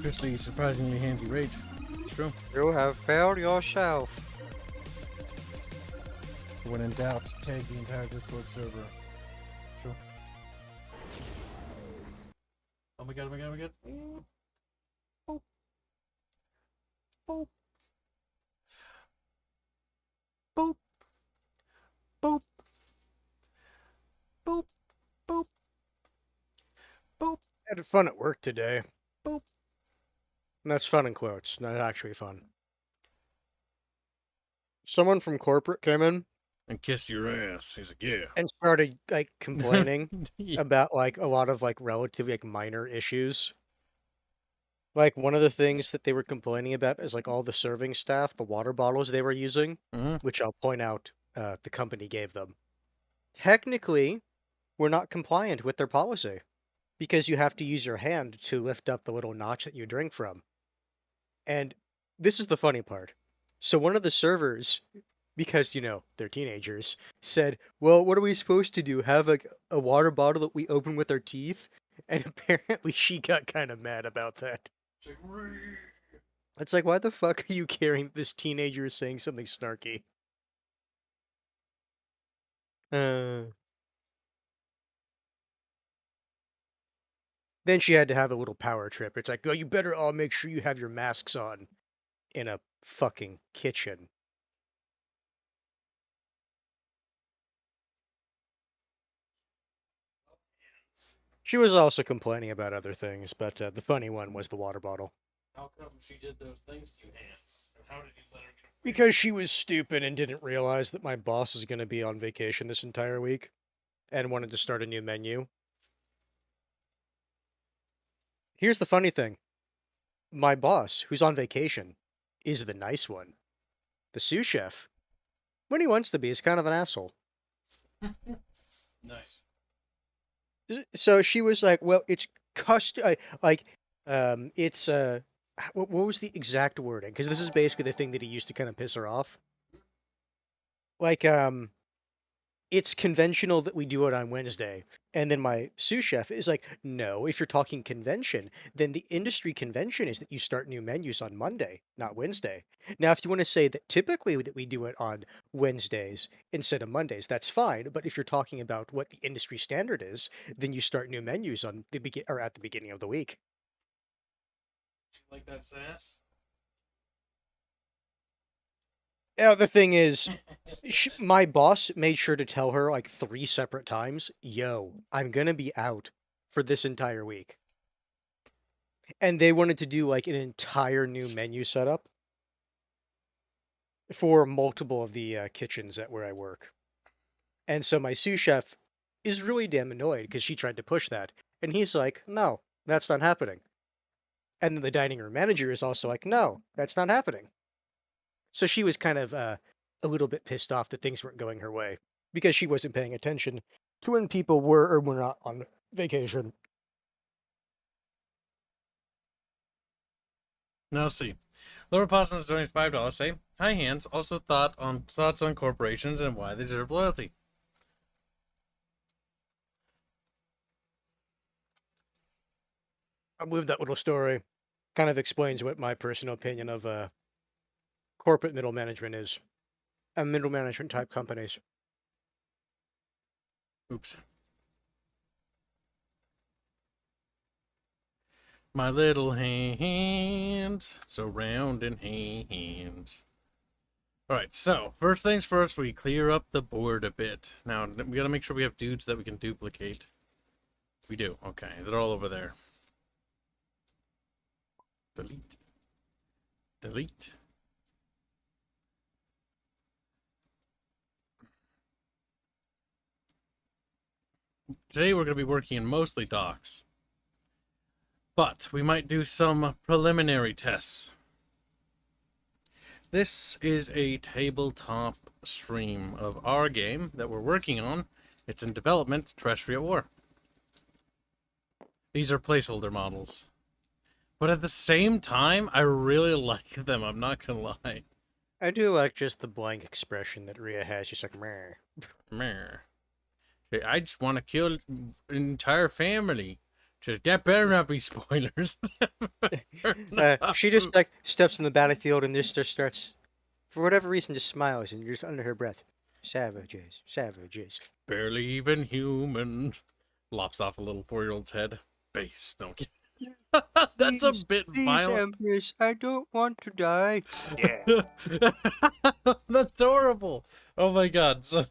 Crispy, surprisingly handsy rate. It's true. You have failed yourself. When in doubt, tag the entire Discord server. True. Oh my god, oh my god, oh my god. Boop. Boop. Boop. Boop. Boop. Boop. Boop. I had fun at work today. Boop. And that's fun in quotes, not actually fun. Someone from corporate came in And kissed your ass. He's like, yeah. and started like complaining Yeah. about like a lot of like relatively like minor issues. Like one of the things that they were complaining about is like all the serving staff, the water bottles they were using, which I'll point out the company gave them. Technically, we're not compliant with their policy because you have to use your hand to lift up the little notch that you drink from. And this is the funny part. So one of the servers, because, you know, they're teenagers, said, well, what are we supposed to do? Have a water bottle that we open with our teeth? And apparently she got kind of mad about that. It's like, why the fuck are you caring this teenager is saying something snarky? Then she had to have a little power trip. It's like, oh, you better all make sure you have your masks on in a fucking kitchen. She was also complaining about other things, but the funny one was the water bottle. How come she did those things to you, Hanse? And how did you let her complain? Because she was stupid and didn't realize that my boss is going to be on vacation this entire week and wanted to start a new menu. Here's the funny thing. My boss, who's on vacation, is the nice one. The sous chef, when he wants to be, is kind of an asshole. Nice. So she was like, well, it's it's, what was the exact wording? Because this is basically the thing that he used to kind of piss her off. Like, it's conventional that we do it on Wednesday. And then my sous chef is like, no, if you're talking convention, then the industry convention is that you start new menus on Monday, not Wednesday. Now, if you want to say that typically that we do it on Wednesdays instead of Mondays, that's fine. But if you're talking about what the industry standard is, then you start new menus on the at the beginning of the week. Like that sass? Now, the thing is, my boss made sure to tell her like 3 separate times, yo, I'm gonna be out for this entire week. And they wanted to do like an entire new menu setup for multiple of the kitchens at where I work. And so my sous chef is really damn annoyed because she tried to push that. And he's like, no, that's not happening. And then the dining room manager is also like, no, that's not happening. So she was kind of a little bit pissed off that things weren't going her way because she wasn't paying attention to when people were or were not on vacation. Now see. Lower Possums donates $5. Say, hi Hanse. Also thoughts on corporations and why they deserve loyalty. I'll move that little story. Kind of explains what my personal opinion of corporate middle management is. And middle management type companies. Oops. My little hands, so round in hands. Alright, so, first things first, we clear up the board a bit. Now, we gotta make sure we have dudes that we can duplicate. We do, okay, they're all over there. Delete. Delete. Today we're going to be working in mostly docs. But we might do some preliminary tests. This is a tabletop stream of our game that we're working on. It's in development, Terrestria War. These are placeholder models. But at the same time, I really like them, I'm not going to lie. I do like just the blank expression that Rhea has, just like, meh. Meh. I just want to kill an entire family. That better not be spoilers. She just like steps in the battlefield and just starts, for whatever reason, just smiles and just under her breath, savages, savages. Barely even human. Lops off a little 4-year-old's head. Base. Don't get. That's a bit violent. Empress, I don't want to die. Yeah. That's horrible. Oh my god. So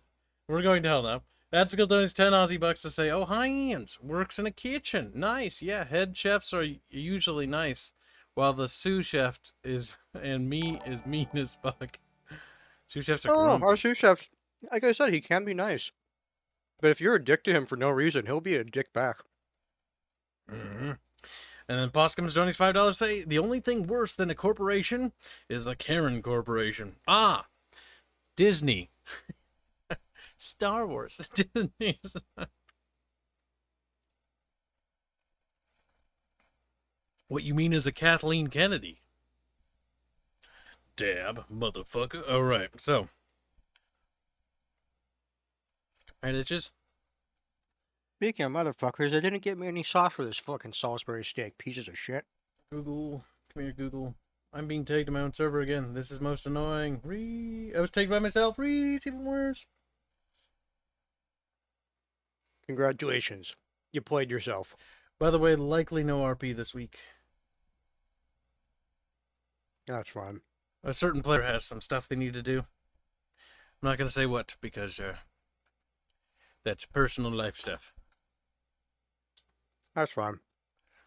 we're going to hell now. That's donates 10 Aussie bucks to say, oh, Hanse works in a kitchen. Nice. Yeah, head chefs are usually nice, while the sous chef is mean as fuck. Sous chefs are grumpy. Our sous chef, like I said, he can be nice. But if you're a dick to him for no reason, he'll be a dick back. Mm-hmm. And then Poskums donates $5 say, the only thing worse than a corporation is a Karen corporation. Ah, Disney. Star Wars. What you mean is a Kathleen Kennedy? Dab, motherfucker. Alright, so. Alright, it's just. Speaking of motherfuckers, they didn't get me any sauce for this fucking Salisbury steak. Pieces of shit. Google. Come here, Google. I'm being tagged to my own server again. This is most annoying. I was tagged by myself. It's even worse. Congratulations. You played yourself. By the way, likely no RP this week. That's fine. A certain player has some stuff they need to do. I'm not going to say what, because that's personal life stuff. That's fine.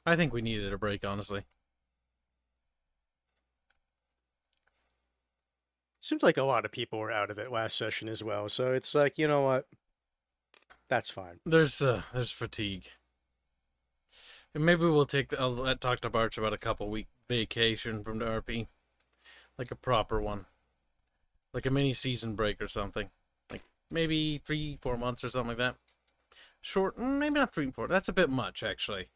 I think we needed a break, honestly. Seems like a lot of people were out of it last session as well, so it's like, you know what? That's fine. There's fatigue. And maybe we'll I'll talk to Barch about a couple-week vacation from the RP. Like a proper one. Like a mini season break or something. Like maybe 3-4 months or something like that. Short, maybe not 3-4. That's a bit much, actually.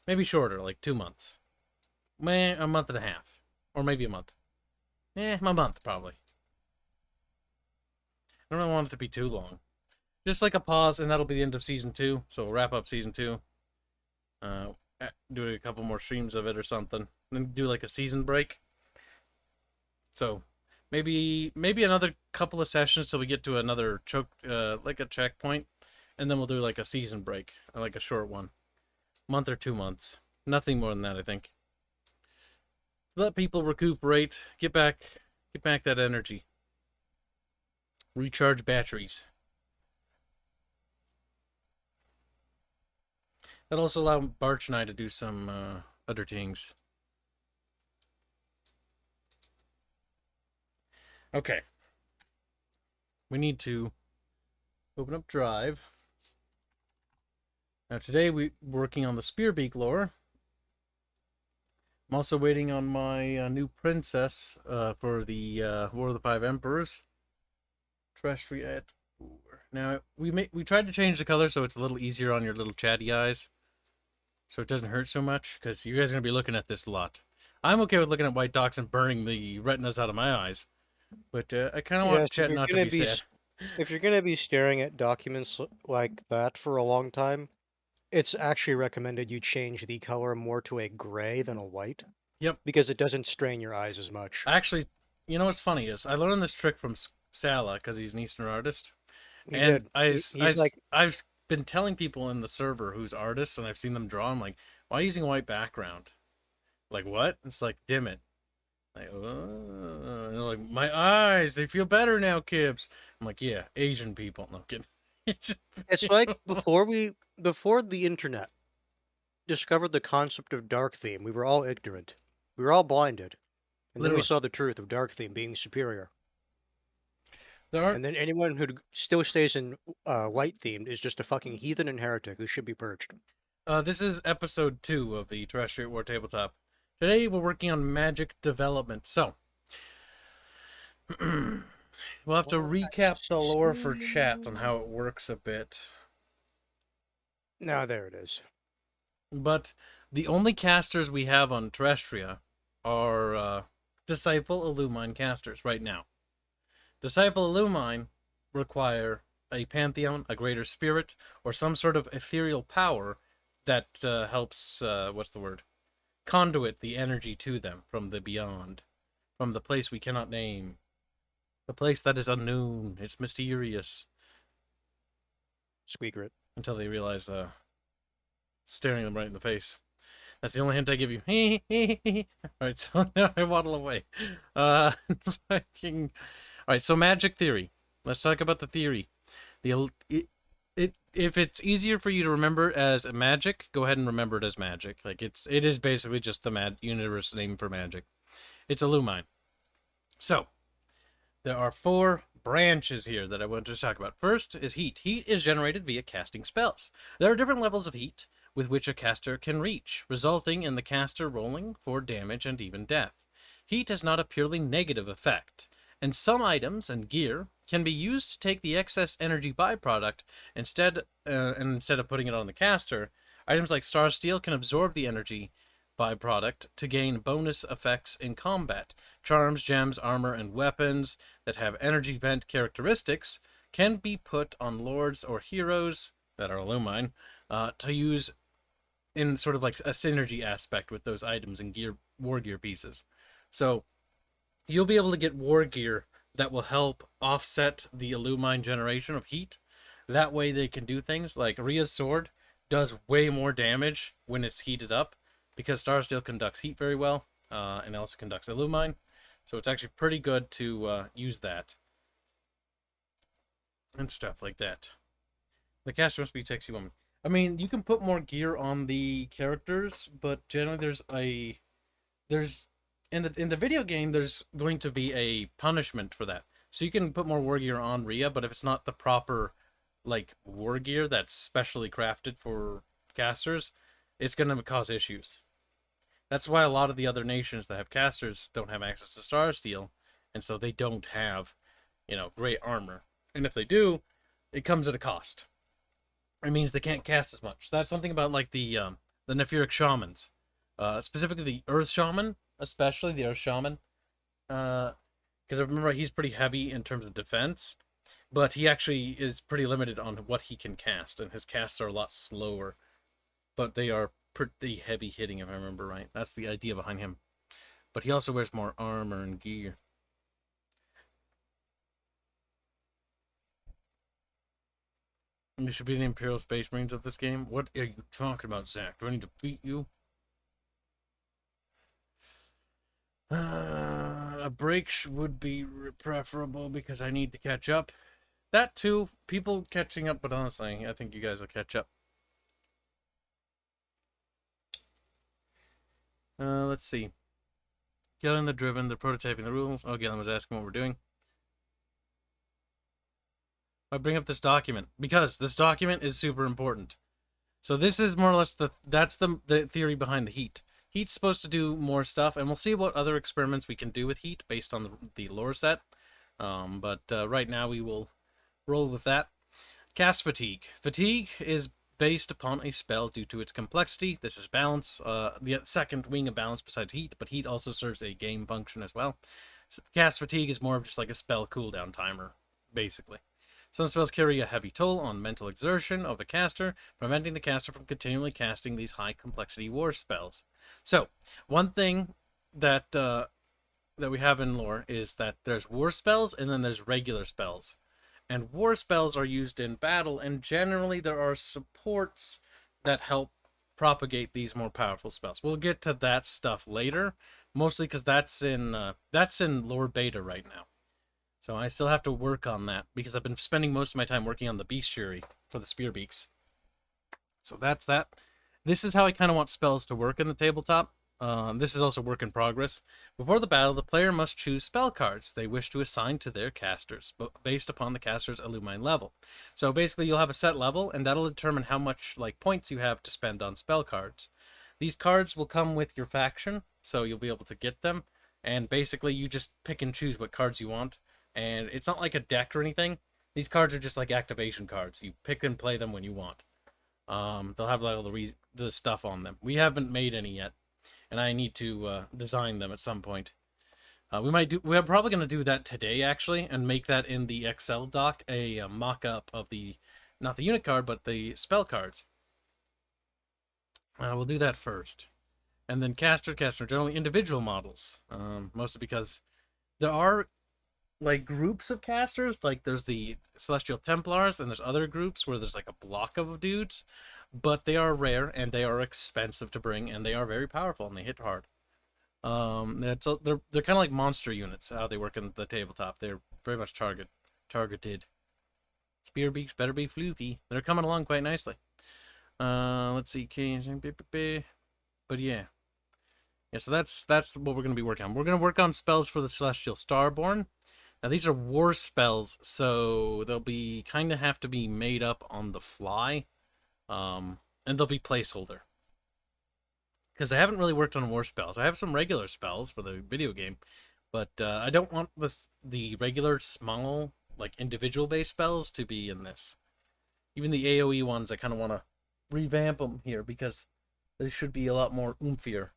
Maybe shorter, like 2 months. A month and a half. Or maybe a month. A month, probably. I don't really want it to be too long. Just like a pause, and that'll be the end of Season 2. So we'll wrap up Season 2. Do a couple more streams of it or something. Then do like a season break. So maybe another couple of sessions till we get to another like a checkpoint. And then we'll do like a season break. Like a short one. Month or 2 months. Nothing more than that, I think. Let people recuperate. Get back that energy. Recharge batteries. That'll also allow Barch and I to do some other things. Okay. We need to open up Drive. Now today we're working on the Spearbeak lore. I'm also waiting on my new princess for the War of the Five Emperors. Terrestria. Now we tried to change the color so it's a little easier on your little chatty eyes. So it doesn't hurt so much, because you guys are going to be looking at this a lot. I'm okay with looking at white dots and burning the retinas out of my eyes. But I kind of want chat not to be sad. If you're going to be staring at documents like that for a long time, it's actually recommended you change the color more to a gray than a white. Yep. Because it doesn't strain your eyes as much. Actually, you know what's funny is I learned this trick from Sala, because he's an Eastern artist. I've been telling people in the server who's artists, and I've seen them draw. I'm like, why are you using a white background? Like, what? It's like, dim it. Like, and they're like, my eyes, they feel better now, Kibs. I'm like, yeah, Asian people. No, I'm kidding. It's like before the internet discovered the concept of dark theme, we were all ignorant. We were all blinded. And then we saw the truth of dark theme being superior. And then anyone who still stays in white themed is just a fucking heathen and heretic who should be purged. This is episode 2 of the Terrestria War Tabletop. Today we're working on magic development. So we'll have to recap the lore for chat on how it works a bit. Now there it is. But the only casters we have on Terrestria are Disciple Illumine casters right now. Disciple Illumine require a pantheon, a greater spirit, or some sort of ethereal power that helps, what's the word? Conduit the energy to them from the beyond, from the place we cannot name, the place that is unknown. It's mysterious. Squeaker it. Until they realize, staring them right in the face. That's the only hint I give you. Alright, so now I waddle away. Alright, so magic theory. Let's talk about the theory. If it's easier for you to remember as magic, go ahead and remember it as magic. Like it is basically just the universe name for magic. It's Illumine. So there are 4 branches here that I want to talk about. First is heat. Heat is generated via casting spells. There are different levels of heat with which a caster can reach, resulting in the caster rolling for damage and even death. Heat is not a purely negative effect, and some items and gear can be used to take the excess energy byproduct instead of putting it on the caster. Items like Star Steel can absorb the energy byproduct to gain bonus effects in combat. Charms, gems, armor, and weapons that have energy vent characteristics can be put on lords or heroes that are Illumine to use in sort of like a synergy aspect with those items and war gear pieces. So you'll be able to get war gear that will help offset the Illumine generation of heat. That way they can do things like Rhea's sword does way more damage when it's heated up because Star Steel conducts heat very well and also conducts Illumine. So it's actually pretty good to use that and stuff like that. The caster must be a sexy woman. I mean, you can put more gear on the characters, but generally there's in the video game there's going to be a punishment for that. So you can put more war gear on Rhea, but if it's not the proper like war gear that's specially crafted for casters, it's going to cause issues. That's why a lot of the other nations that have casters don't have access to Star Steel, and so they don't have, great armor. And if they do, it comes at a cost. It means they can't cast as much. That's something about like the Nephiric shamans, specifically the Earth shaman, especially the Earth shaman, because I remember he's pretty heavy in terms of defense, but he actually is pretty limited on what he can cast, and his casts are a lot slower, but they are pretty heavy hitting if I remember right. That's the idea behind him. But he also wears more armor and gear. You should be the Imperial Space Marines of this game. What are you talking about, Zach? Do I need to beat you? A break would be preferable because I need to catch up. That too, people catching up, but honestly, I think you guys will catch up. Let's see. Galen the Driven, they're prototyping the rules. Oh, Galen was asking what we're doing. I bring up this document because this document is super important. So this is more or less that's the theory behind the heat. Heat's supposed to do more stuff, and we'll see what other experiments we can do with heat based on the lore set. But right now we will roll with that. Cast Fatigue. Fatigue is based upon a spell due to its complexity. This is balance, the second wing of balance besides heat, but heat also serves a game function as well. So Cast Fatigue is more of just like a spell cooldown timer, basically. Some spells carry a heavy toll on mental exertion of the caster, preventing the caster from continually casting these high complexity war spells. So, one thing that we have in lore is that there's war spells and then there's regular spells. And war spells are used in battle, and generally there are supports that help propagate these more powerful spells. We'll get to that stuff later, mostly because that's in lore beta right now. So I still have to work on that, because I've been spending most of my time working on the bestiary for the spear beaks. So that's that. This is how I kind of want spells to work in the tabletop. This is also work in progress. Before the battle, the player must choose spell cards they wish to assign to their casters, based upon the caster's Illumine level. So basically, you'll have a set level, and that'll determine how much points you have to spend on spell cards. These cards will come with your faction, so you'll be able to get them. And basically, you just pick and choose what cards you want. And it's not like a deck or anything. These cards are just like activation cards. You pick and play them when you want. They'll have all the stuff on them. We haven't made any yet, and I need to design them at some point. We're probably going to do that today, actually, and make that in the Excel doc, a mock-up of not the unit card, but the spell cards. We'll do that first. And then casters are generally individual models, mostly because there are like groups of casters. Like there's the Celestial Templars, and there's other groups where there's like a block of dudes, but they are rare and they are expensive to bring, and they are very powerful and they hit hard. They're kind of like monster units. How they work in the tabletop, they're very much targeted. Spearbeaks better be floopy. They're coming along quite nicely. Let's see, but yeah. Yeah, so that's what we're going to be working on. We're going to work on spells for the Celestial Starborn. Now, these are war spells, so they'll be kind of have to be made up on the fly. And they'll be placeholder. Because I haven't really worked on war spells. I have some regular spells for the video game, but I don't want the regular small, like, individual-based spells to be in this. Even the AoE ones, I kind of want to revamp them here, because they should be a lot more oomphier.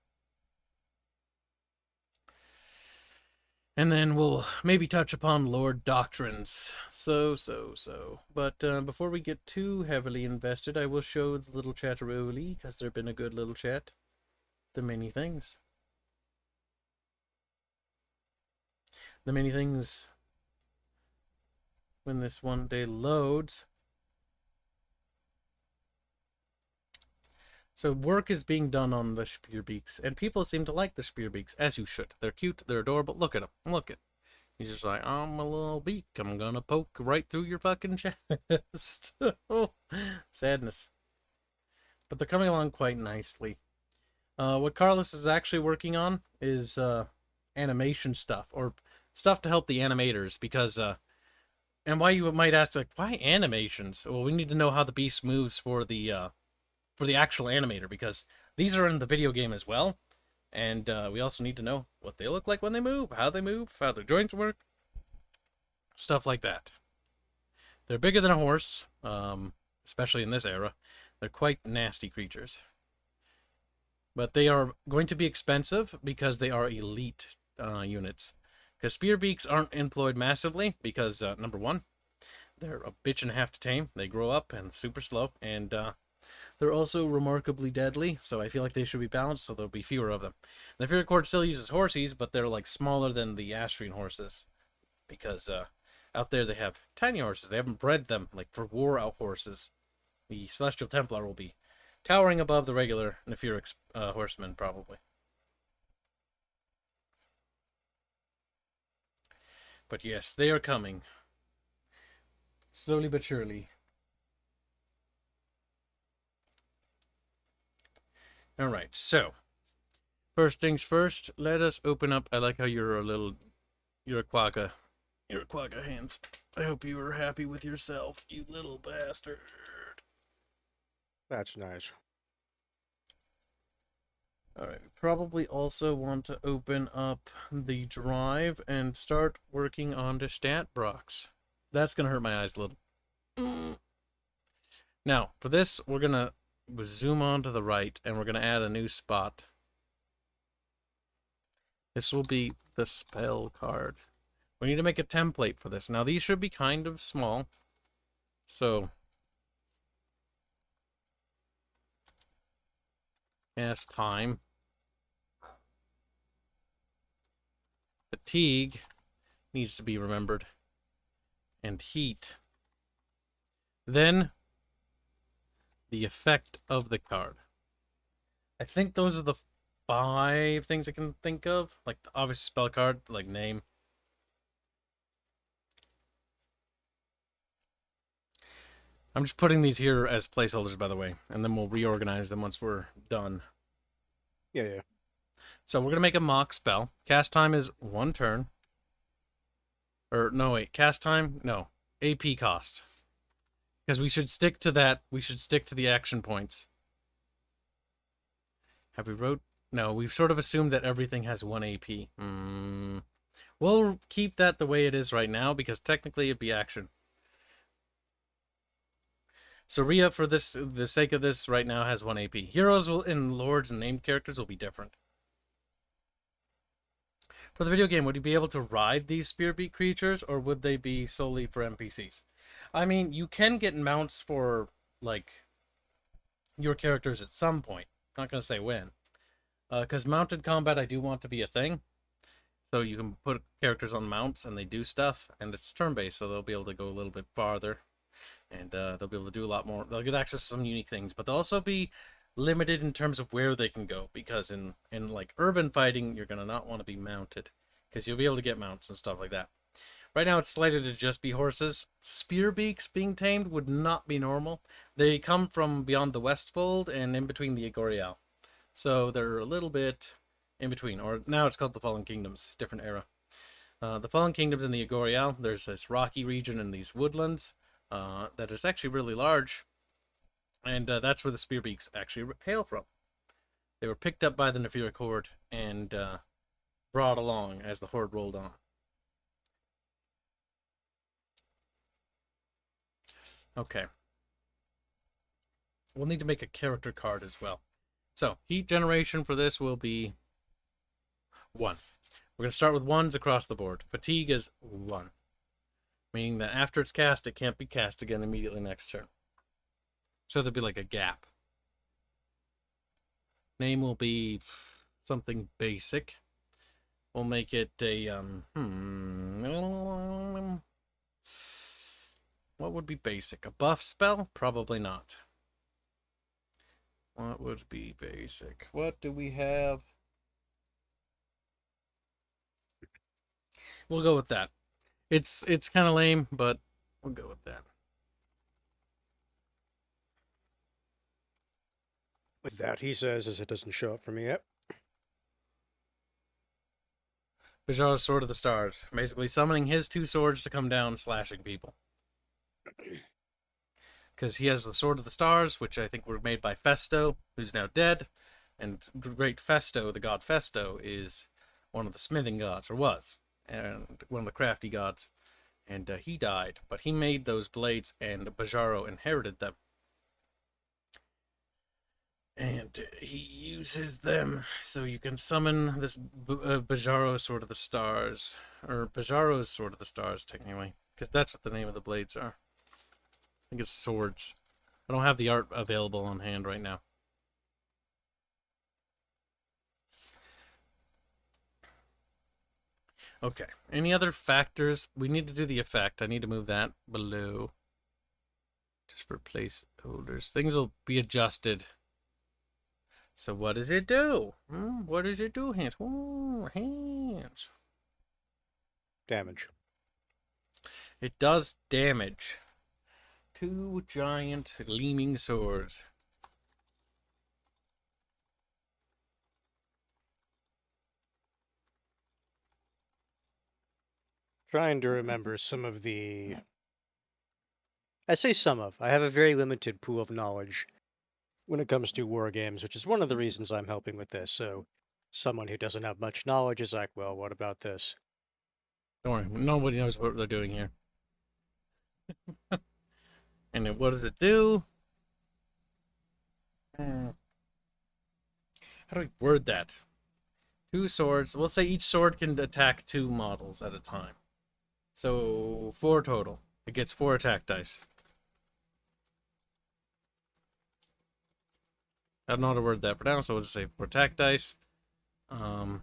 And then we'll maybe touch upon Lord Doctrines. But before we get too heavily invested, I will show the little chatteroli, because they've been a good little chat. The many things. The many things. When this one day loads. So work is being done on the Spearbeaks, and people seem to like the Spearbeaks, as you should. They're cute, they're adorable. Look at them. Look at. He's just like, I'm a little beak. I'm gonna poke right through your fucking chest. Oh, sadness. But they're coming along quite nicely. What Carlos is actually working on is animation stuff, or stuff to help the animators, because and why you might ask, like, why animations? Well, we need to know how the beast moves for the actual animator, because these are in the video game as well, and we also need to know what they look like when they move, how their joints work, stuff like that. They're bigger than a horse, especially in this era. They're quite nasty creatures. But they are going to be expensive because they are elite units. Because Spearbeaks aren't employed massively because, number one, they're a bitch and a half to tame. They grow up and super slow, and they're also remarkably deadly, so I feel like they should be balanced, so there'll be fewer of them. The Fury Court still uses horsies, but they're like smaller than the Astrian horses, because out there they have tiny horses. They haven't bred them like for war out horses. The Celestial Templar will be towering above the regular Nephiric horsemen, probably. But yes, they are coming. Slowly but surely. Alright, so. First things first, let us open up. I like how you're a quagga. You're a quagga, Hanse. I hope you are happy with yourself, you little bastard. That's nice. Alright, we probably also want to open up the drive and start working on the stat blocks. That's going to hurt my eyes a little. Now, for this, we're going to zoom on to the right, and we're going to add a new spot. This will be the spell card. We need to make a template for this. Now, these should be kind of small. So, cast time. Fatigue needs to be remembered. And heat. Then, the effect of the card. I think those are the 5 things I can think of. Like, the obvious spell card, like name. I'm just putting these here as placeholders, by the way, and then we'll reorganize them once we're done. Yeah. So we're going to make a mock spell. Cast time is 1 turn. Or, no, wait. Cast time? No. AP cost. Because we should stick to that. We should stick to the action points. Have we wrote? No, we've sort of assumed that everything has 1 AP. We'll keep that the way it is right now, because technically it'd be action. So Rhea, for the sake of this, right now has 1 AP. Heroes and lords and named characters will be different. For the video game, would you be able to ride these Spearbeak creatures, or would they be solely for NPCs? I mean, you can get mounts for, like, your characters at some point. Not going to say when. Because mounted combat I do want to be a thing. So you can put characters on mounts and they do stuff, and it's turn-based, so they'll be able to go a little bit farther, and they'll be able to do a lot more. They'll get access to some unique things, but they'll also be limited in terms of where they can go, because in like urban fighting, you're going to not want to be mounted, because you'll be able to get mounts and stuff like that. Right now it's slated to just be horses. Spearbeaks being tamed would not be normal. They come from beyond the Westfold and in between the Egorial. So they're a little bit in between, or now it's called the Fallen Kingdoms, different era. The Fallen Kingdoms in the Egorial, there's this rocky region and these woodlands that is actually really large, and that's where the Spearbeaks actually hail from. They were picked up by the Nephiric Horde and brought along as the Horde rolled on. Okay. We'll need to make a character card as well. So, heat generation for this will be 1. We're going to start with 1s across the board. Fatigue is 1. Meaning that after it's cast, it can't be cast again immediately next turn. So there'll be like a gap. Name will be something basic. We'll make it a, what would be basic? A buff spell? Probably not. What would be basic? What do we have? We'll go with that. It's kind of lame, but we'll go with that. With that, he says, as it doesn't show up for me yet. Bajar's Sword of the Stars. Basically summoning his 2 swords to come down, slashing people. Because he has the Sword of the Stars, which I think were made by Festo, who's now dead. And great Festo, the god Festo, is one of the smithing gods, or was, and one of the crafty gods. And he died, but he made those blades, and Bajaro inherited them. And he uses them, so you can summon this Bajaro Sword of the Stars, or Bajaro's Sword of the Stars, technically, because that's what the name of the blades are. I think it's swords. I don't have the art available on hand right now. Okay, any other factors? We need to do the effect. I need to move that below. Just for placeholders. Things will be adjusted. So what does it do? What does it do, Hanse? Oh, Hanse. Damage. It does damage. 2 giant gleaming swords. Trying to remember some of the... I say some of. I have a very limited pool of knowledge when it comes to war games, which is one of the reasons I'm helping with this. So someone who doesn't have much knowledge is like, well, what about this? Don't worry, nobody knows what they're doing here. And then what does it do? How do we word that? 2 swords. We'll say each sword can attack 2 models at a time. So 4 total. It gets 4 attack dice. I don't know how to word that for now, so we'll just say 4 attack dice. And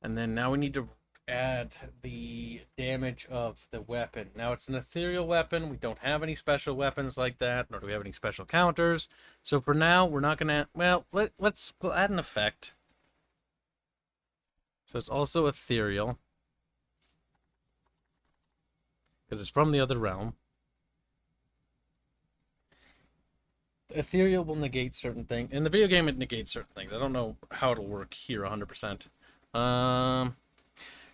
then now we need to add the damage of the weapon. Now it's an ethereal weapon. We don't have any special weapons like that, nor do we have any special counters. So for now, we're not gonna. Well, we'll add an effect. So it's also ethereal because it's from the other realm. The ethereal will negate certain things. In the video game, it negates certain things. I don't know how it'll work here 100%.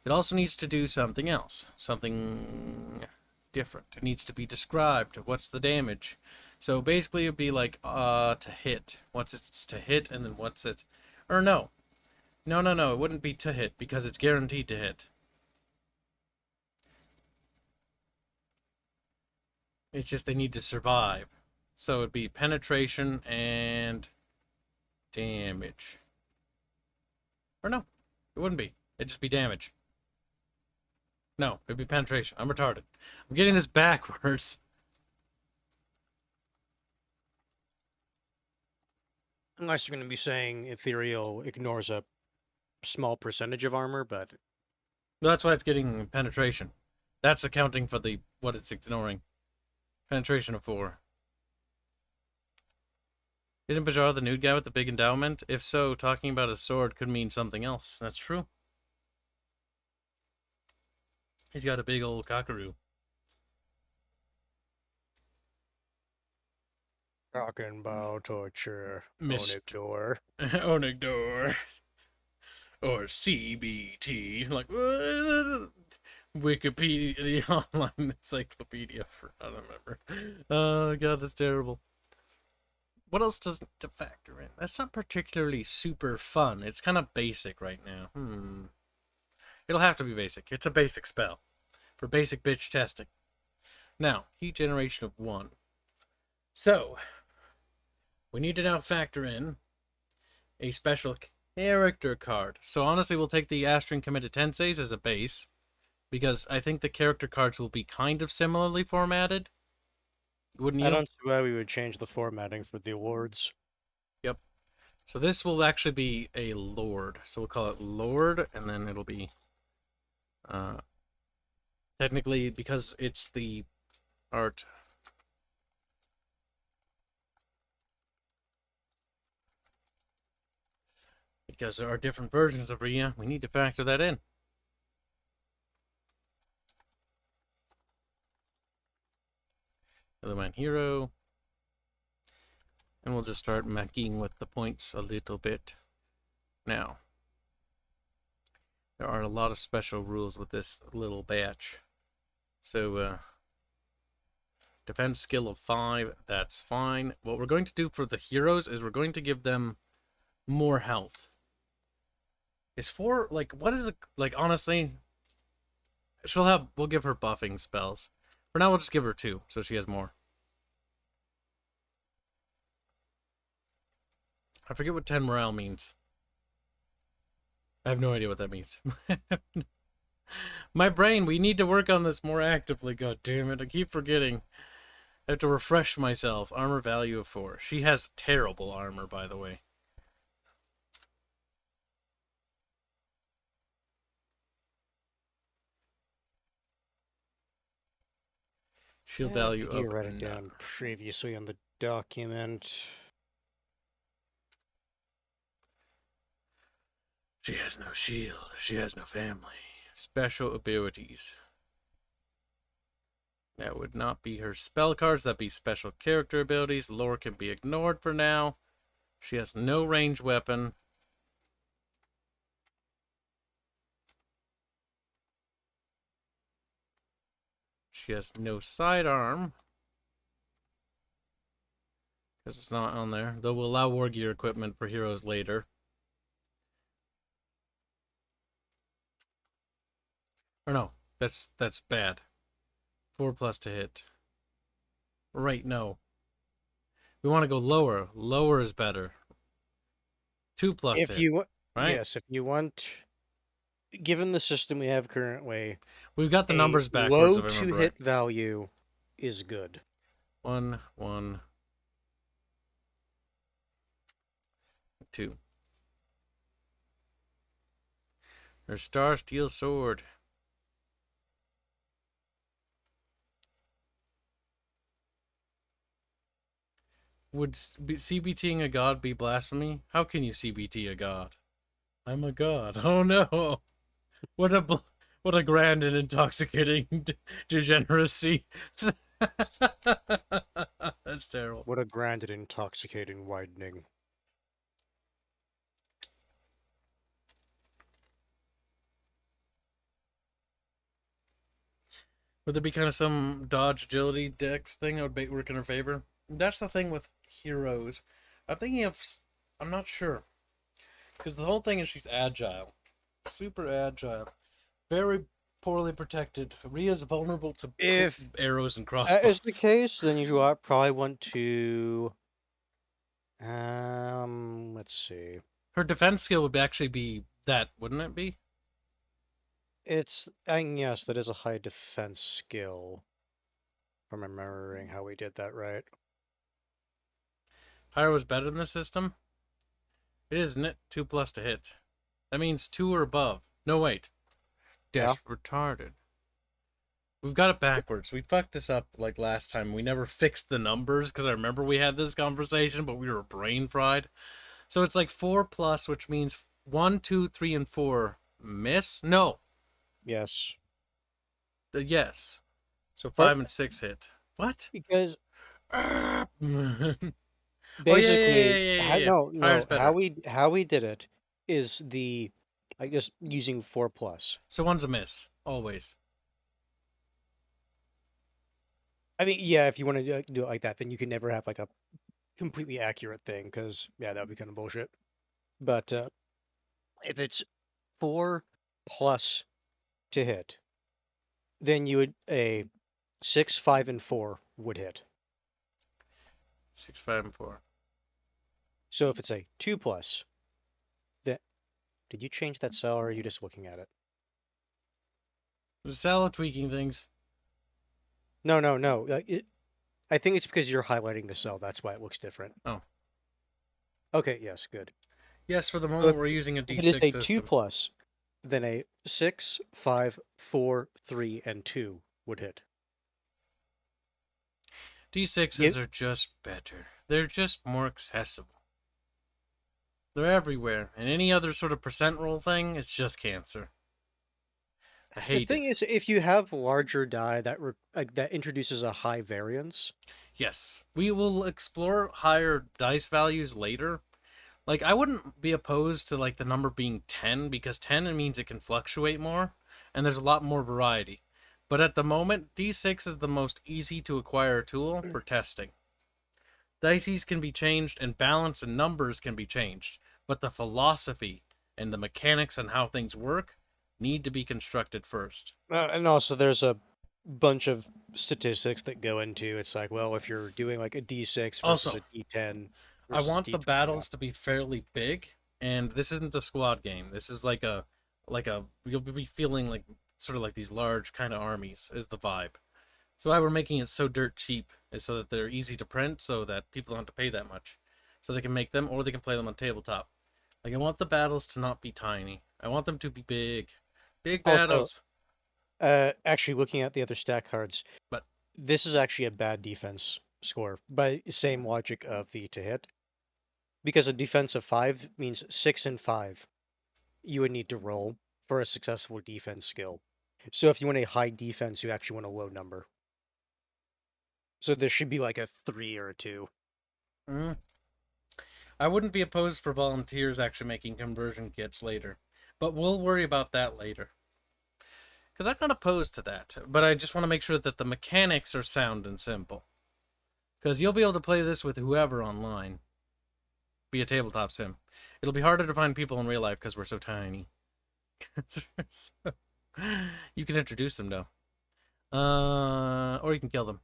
It also needs to do something else, something different. It needs to be described. What's the damage? So basically, it'd be like to hit. What's it's to hit, and then what's it? Or no, it wouldn't be to hit because it's guaranteed to hit. It's just they need to survive. So it'd be penetration and damage. Or no, it wouldn't be. It'd just be damage. No, it'd be penetration. I'm retarded. I'm getting this backwards. Unless you're going to be saying ethereal ignores a small percentage of armor, but That's why it's getting penetration. That's accounting for what it's ignoring. Penetration of 4. Isn't Bajar the nude guy with the big endowment? If so, talking about a sword could mean something else. That's true. He's got a big old cockaroo. talking about torture, Mist. Onigdor. Onigdor. Or CBT. Like, Wikipedia, the online encyclopedia. I don't remember. Oh, God, that's terrible. What else does to factor in? That's not particularly super fun. It's kind of basic right now. It'll have to be basic. It's a basic spell. For basic bitch testing. Now, heat generation of 1. So, we need to now factor in a special character card. So honestly, we'll take the Astrian Committed Tenseis as a base, because I think the character cards will be kind of similarly formatted. Wouldn't you? I don't see why we would change the formatting for the awards. Yep. So this will actually be a Lord. So we'll call it Lord, and then it'll be technically, because it's the art. Because there are different versions of Rhea, we need to factor that in. Otherman hero. And we'll just start macking with the points a little bit. Now, there are a lot of special rules with this little batch. So, defense skill of 5, that's fine. What we're going to do for the heroes is we're going to give them more health. Is 4, like, what is it, like, honestly, we'll give her buffing spells. For now, we'll just give her 2, so she has more. I forget what 10 morale means. I have no idea what that means. My brain, we need to work on this more actively, god damn it. I keep forgetting. I have to refresh myself. Armor value of 4. She has terrible armor, by the way. Shield value Did you of write it none. down previously on the document? She has no shield. She has no family. Special abilities. That would not be her spell cards. That'd be special character abilities. Lore can be ignored for now. She has no ranged weapon. She has no sidearm. Because it's not on there. Though we'll allow war gear equipment for heroes later. Or no, that's bad. 4+ to hit. Right, no. We want to go lower. Lower is better. 2+ to If hit. you Right? Yes, if you want, given the system we have currently, We've got the numbers backwards, low if I to remember hit right. value is good. 1, 1, 2. Her Star Steel Sword. Would CBTing a god be blasphemy? How can you CBT a god? I'm a god. Oh no! What a grand and intoxicating degeneracy. That's terrible. What a grand and intoxicating widening. Would there be kind of some dodge agility dex thing that would work in her favor? That's the thing with heroes. I'm not sure. Because the whole thing is she's agile. Super agile. Very poorly protected. Rhea's vulnerable to If arrows and that is the crossbows. case, then you probably want to. Let's see. Her defense skill would actually be that, wouldn't it be? And yes, that is a high defense skill. If I'm remembering how we did that right. Higher was better in the system? It is, isn't it? 2+ to hit. That means 2 or above. No, wait. Yeah. Retarded. We've got it backwards. We fucked this up like last time. We never fixed the numbers because I remember we had this conversation, but we were brain fried. So it's like 4+, which means 1, 2, 3, and 4 miss? No. Yes. Yes. So 5 and 6 hit. What? Because Oh, basically, yeah. Fire's no, better. how we did it is I guess using 4+. So 1's a miss. Always. I mean, yeah, if you want to do it like that, then you can never have like a completely accurate thing, because yeah, that would be kind of bullshit. But if it's 4+ to hit, then you would a 6, 5, and 4 would hit. 6, 5, and 4. So if it's a 2+, then did you change that cell, or are you just looking at it? Sala tweaking things. No. I think it's because you're highlighting the cell. That's why it looks different. Oh. Okay, yes, good. Yes, for the So moment we're using a if D6 it is a system. 2+, then a 6, 5, 4, 3, and 2 would hit. D6s are just better. They're just more accessible. They're everywhere. And any other sort of percent roll thing, it's just cancer. I hate The thing it. is, if you have larger die that introduces a high variance. Yes, we will explore higher dice values later. Like, I wouldn't be opposed to like the number being 10, because 10 means it can fluctuate more, and there's a lot more variety. But at the moment, D6 is the most easy to acquire tool for testing. Dices can be changed, and balance and numbers can be changed, but the philosophy and the mechanics on how things work need to be constructed first. And also, there's a bunch of statistics that go into it's like, well, if you're doing like a D6 versus Also, a D10 I versus a want the D20, yeah. battles to be fairly big, and this isn't a squad game. This is like a you'll be feeling like sort of like these large kind of armies is the vibe. So why we're making it so dirt cheap is so that they're easy to print, so that people don't have to pay that much, so they can make them or they can play them on tabletop. Like, I want the battles to not be tiny. I want them to be big, big Also, battles. actually, looking at the other stat cards, But this is actually a bad defense score by same logic of the to hit, because a defense of 5 means 6 and 5 you would need to roll for a successful defense skill. So if you want a high defense, you actually want a low number. So there should be like a 3 or a 2. I wouldn't be opposed for volunteers actually making conversion kits later, but we'll worry about that later. Because I'm not opposed to that, but I just want to make sure that the mechanics are sound and simple. Because you'll be able to play this with whoever online. Be a tabletop sim. It'll be harder to find people in real life because we're so tiny. You can introduce them, though. Or you can kill them.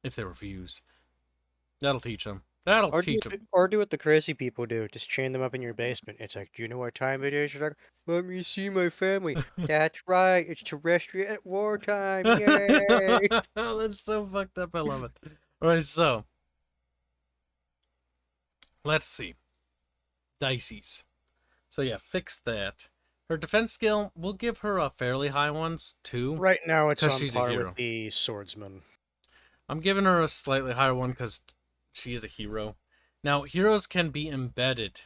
If they refuse. That'll teach them. That'll teach them. Or do what the crazy people do. Just chain them up in your basement. It's like, do you know what time it is? You're like, let me see my family. That's right. It's Terrestria at wartime. Yay! That's so fucked up. I love it. Alright, so. Let's see. Dices. So yeah, fix that. Her defense skill, we'll give her a fairly high one, 2. Right now, it's on she's par with the swordsman. I'm giving her a slightly higher one because she is a hero. Now, heroes can be embedded,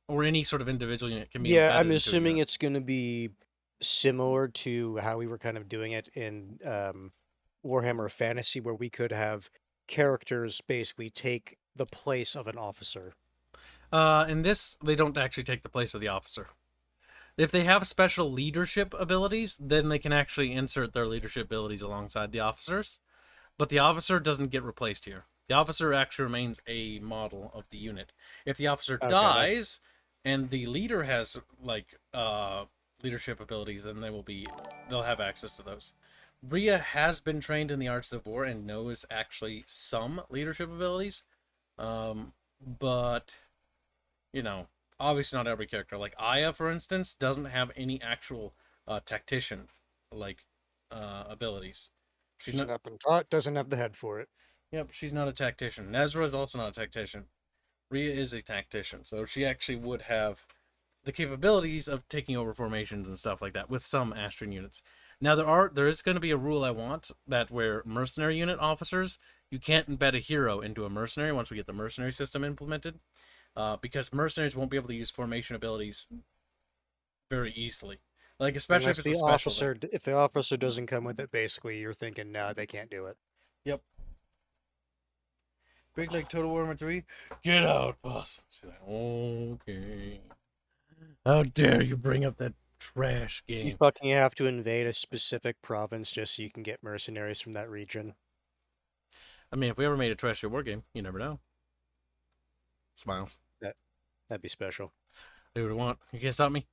or any sort of individual unit can be embedded. Yeah, I'm assuming it's going to be similar to how we were kind of doing it in Warhammer Fantasy, where we could have characters basically take the place of an officer. In this, they don't actually take the place of the officer. If they have special leadership abilities, then they can actually insert their leadership abilities alongside the officers. But the officer doesn't get replaced here. The officer actually remains a model of the unit. If the officer dies and the leader has like leadership abilities, then they'll have access to those. Rhea has been trained in the arts of war and knows actually some leadership abilities. But you know, obviously not every character. Like Aya, for instance, doesn't have any actual tactician like abilities. She's not been taught, doesn't have the head for it. Yep, she's not a tactician. Nezra is also not a tactician. Rhea is a tactician, so she actually would have the capabilities of taking over formations and stuff like that with some Astrian units. Now there is going to be a rule I want that where mercenary unit officers, you can't embed a hero into a mercenary once we get the mercenary system implemented, because mercenaries won't be able to use formation abilities very easily. Like especially Unless if it's a the special thing. officer, if the officer doesn't come with it, basically you're thinking, no, they can't do it. Yep. Big like Total Warhammer 3, get out, boss. She's like, okay. How dare you bring up that trash You game? fucking have to invade a specific province just so you can get mercenaries from that region. I mean, if we ever made a Terrestria war game, you never know. Smile. That'd be special. Do what I want. You can't stop me.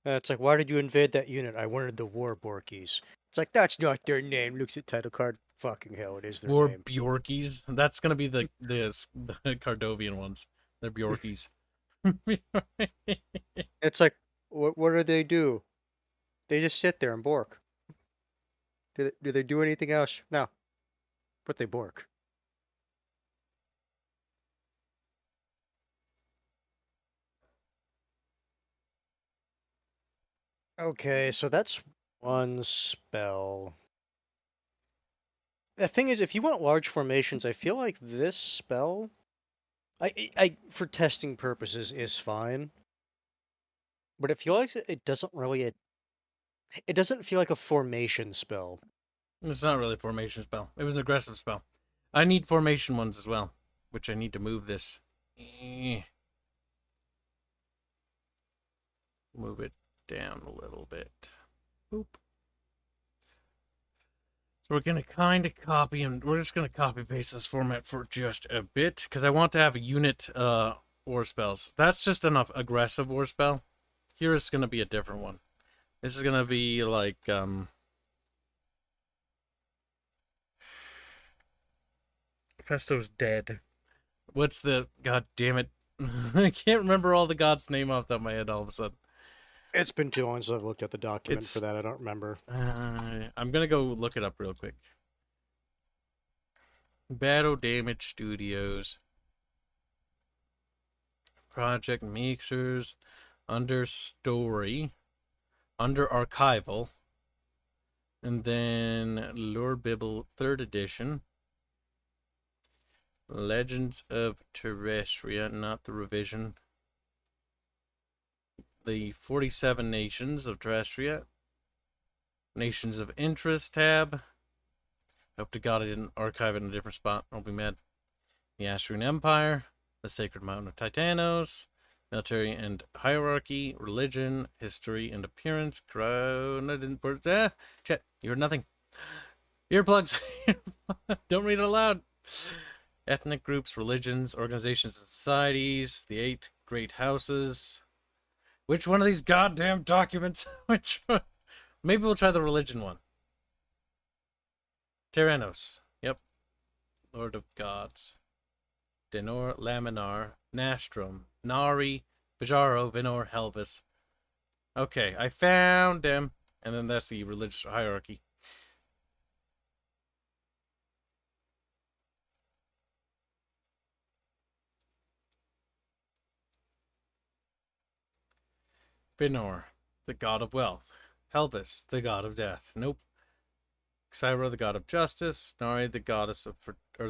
It's like, why did you invade that unit? I wanted the War Borkies. It's like, that's not their name. Looks at title card. Fucking hell, it is their War name. Bjorkies. That's gonna be the Cardovian ones. They're Bjorkies. It's like, what do they do? They just sit there and bork. Do they do anything else? No. But they bork. Okay, so that's one spell. The thing is, if you want large formations, I feel like this spell, I for testing purposes, is fine. But it feels like it doesn't really, it doesn't feel like a formation spell. It's not really a formation spell. It was an aggressive spell. I need formation ones as well, which I need to move this. Move it down a little bit. Boop. So we're going to kind of copy, and we're just going to copy paste this format for just a bit, because I want to have a unit war spells. That's just enough aggressive war spell. Here is going to be a different one. This is going to be like, Festo's dead. What's the, god damn it. I can't remember all the god's name off the top of my head all of a sudden. It's been too long since I've looked at the document for that. I don't remember. I'm gonna go look it up real quick. Battle Damage Studios. Project Mixers. Under Story. Under Archival. And then Lore Bible 3rd edition. Legends of Terrestria, not the revision. The 47 Nations of Terrestria. Nations of Interest tab. Hope to God I didn't archive it in a different spot. I'll be mad. The Astrian Empire. The Sacred Mountain of Titanos. Military and Hierarchy. Religion. History and Appearance. Crown. I didn't put. Chet, you heard nothing. Earplugs. Don't read it aloud. Ethnic groups, religions, organizations, and societies. The 8 great houses. Which one of these goddamn documents? Which one? Maybe we'll try the religion one. Tyrannos. Yep. Lord of Gods. Denor, Laminar, Nastrum, Nari, Bajaro, Vinor, Helvis. Okay, I found them. And then that's the religious hierarchy. Vinor, the god of wealth. Helvis, the god of death. Nope. Xyra, the god of justice. Nari, the goddess of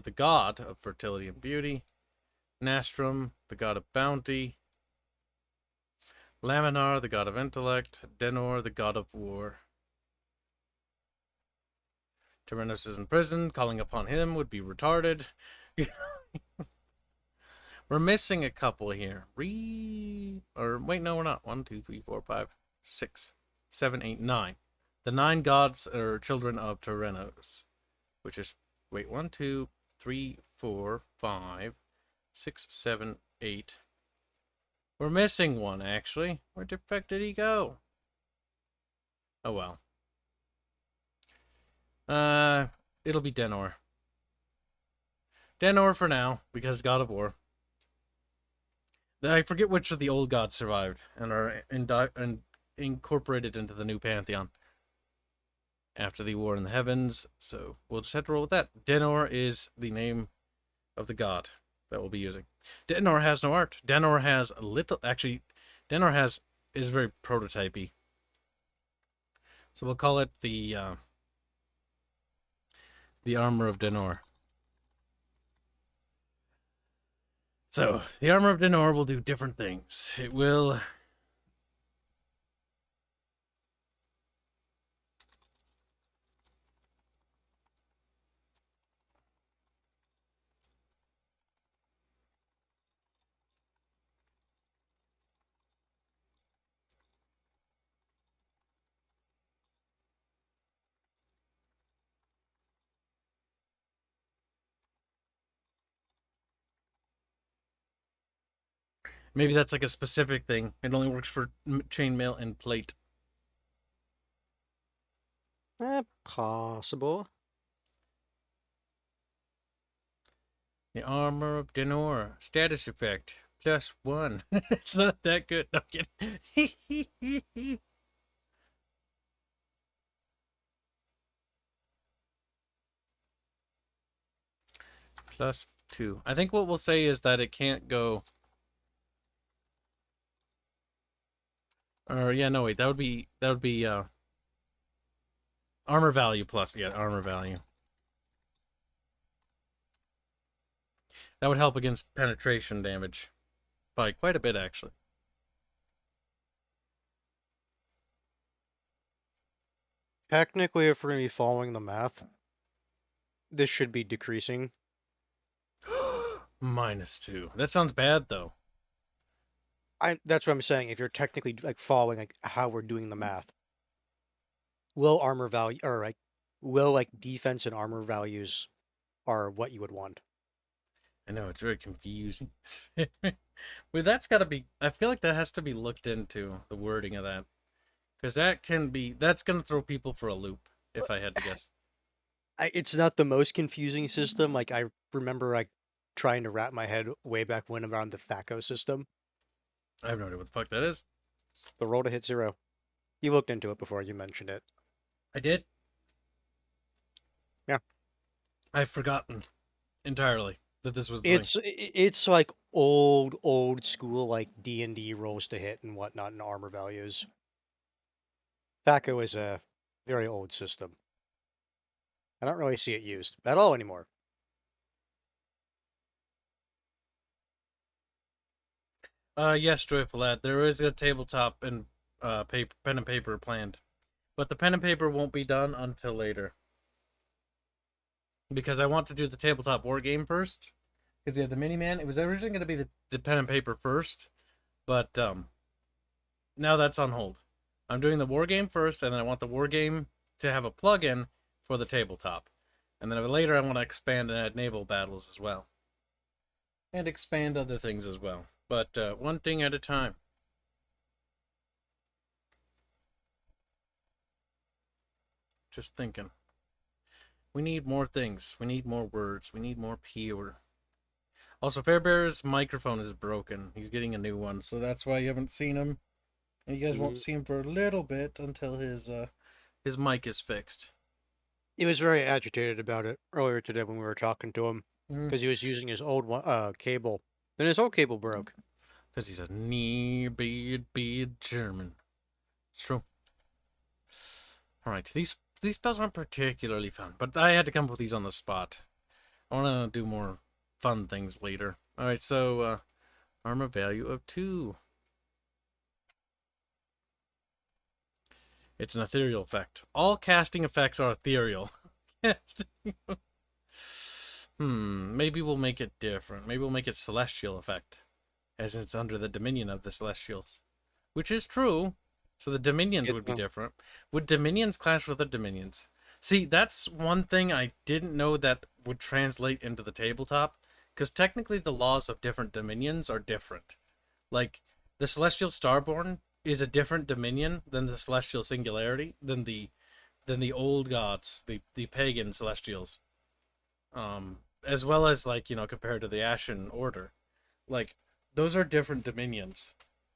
the god of fertility and beauty. Nastrum, the god of bounty. Laminar, the god of intellect. Denor, the god of war. Tyrannos is in prison. Calling upon him would be retarded. We're missing a couple here. Or wait, no, we're not. 1, 2, 3, 4, 5, 6, 7, 8, 9. The 9 gods are children of Tyrannos, which is 1, 2, 3, 4, 5, 6, 7, 8. We're missing one actually. Where the fuck did he go? Oh well. It'll be Denor. Denor for now, because God of War. I forget which of the old gods survived and are incorporated into the new pantheon after the war in the heavens. So we'll just have to roll with that. Denor is the name of the god. that we'll be using. Denor has no art. Denor has a little. Actually, Denor is very prototypey. So we'll call it the armor of Denor. So the armor of Denor will do different things. It will. Maybe that's like a specific thing. It only works for chainmail and plate. Possible. The armor of Denor. Status effect. +1. It's not that good. No, I'm kidding. +2. I think what we'll say is that it can't go... Or, yeah, no, wait. That would be armor value plus. Yeah, armor value. That would help against penetration damage. By quite a bit, actually. Technically, if we're going to be following the math, this should be decreasing. -2. That sounds bad, though. That's what I'm saying. If you're technically like following like how we're doing the math, will armor value or like will like defense and armor values are what you would want. I know, it's very confusing. Well, that's got to be... I feel like that has to be looked into, the wording of that. Because that's going to throw people for a loop, if I had to guess. It's not the most confusing system. Like, I remember like trying to wrap my head way back when around the THACO system. I have no idea what the fuck that is. The roll to hit 0. You looked into it before you mentioned it. I did? Yeah. I've forgotten entirely that this was the It's like old school like D&D rolls to hit and whatnot and armor values. THACO is a very old system. I don't really see it used at all anymore. Yes, Joyful Lad, there is a tabletop and pen and paper planned. But the pen and paper won't be done until later. Because I want to do the tabletop war game first. Because we have the mini-man. It was originally going to be the pen and paper first. But now that's on hold. I'm doing the war game first, and then I want the war game to have a plug-in for the tabletop. And then later I want to expand and add naval battles as well. And expand other things as well. But one thing at a time. Just thinking. We need more things. We need more words. We need more pure. Also, Fairbear's microphone is broken. He's getting a new one, so that's why you haven't seen him. And you guys won't see him for a little bit until his mic is fixed. He was very agitated about it earlier today when we were talking to him because he was using his old cable. Then his old cable broke. Because he's a near-beard German. It's true. Alright, these spells aren't particularly fun, but I had to come up with these on the spot. I want to do more fun things later. Alright, so, armor value of 2. It's an ethereal effect. All casting effects are ethereal. Maybe we'll make it different. Maybe we'll make it celestial effect. As it's under the dominion of the Celestials. Which is true. So the dominions would be different. Would dominions clash with the dominions? See, that's one thing I didn't know that would translate into the tabletop. Because technically the laws of different dominions are different. Like, the Celestial Starborn is a different dominion than the Celestial Singularity, than the old gods, the pagan Celestials. As well as, like, you know, compared to the Ashen Order. Like, those are different dominions.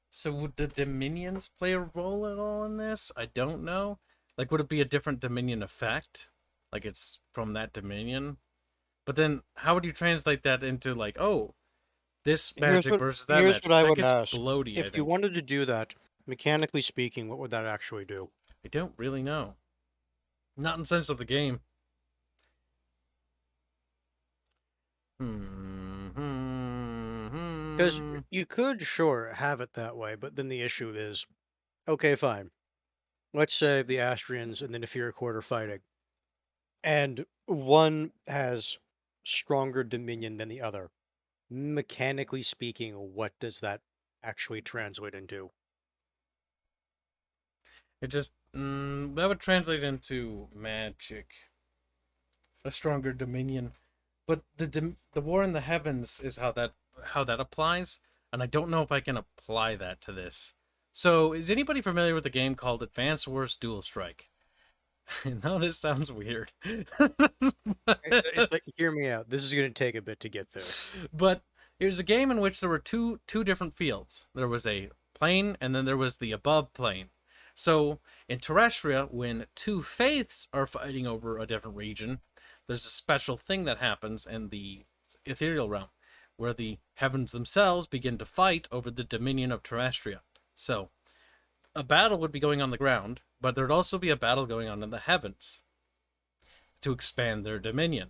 So would the dominions play a role at all in this? I don't know. Like, would it be a different dominion effect? Like, it's from that dominion? But then, how would you translate that into, like, oh, This magic versus that here's magic. what I That would gets ask. bloaty, I If you think. wanted to do that, mechanically speaking, what would that actually do? I don't really know. Not in sense of the game. Because you could, sure, have it that way, but then the issue is, okay, fine. Let's say the Astrians and the Nefir Court are fighting, and one has stronger dominion than the other. Mechanically speaking, what does that actually translate into? It just that would translate into magic, a stronger dominion. But the war in the heavens is how that applies, and I don't know if I can apply that to this. So, is anybody familiar with a game called Advance Wars Dual Strike? No, this sounds weird. It's like, hear me out. This is going to take a bit to get there. But it was a game in which there were two different fields. There was a plane, and then there was the above plane. So in Terrestria, when two faiths are fighting over a different region, there's a special thing that happens in the ethereal realm, where the heavens themselves begin to fight over the dominion of Terrestria. So a battle would be going on the ground, but there'd also be a battle going on in the heavens to expand their dominion.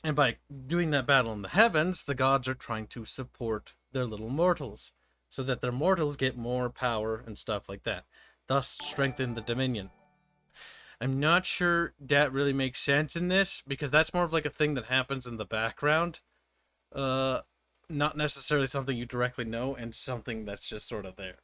And by doing that battle in the heavens, the gods are trying to support their little mortals, so that their mortals get more power and stuff like that, thus strengthen the dominion. I'm not sure that really makes sense in this, because that's more of like a thing that happens in the background. Not necessarily something you directly know, and something that's just sort of there.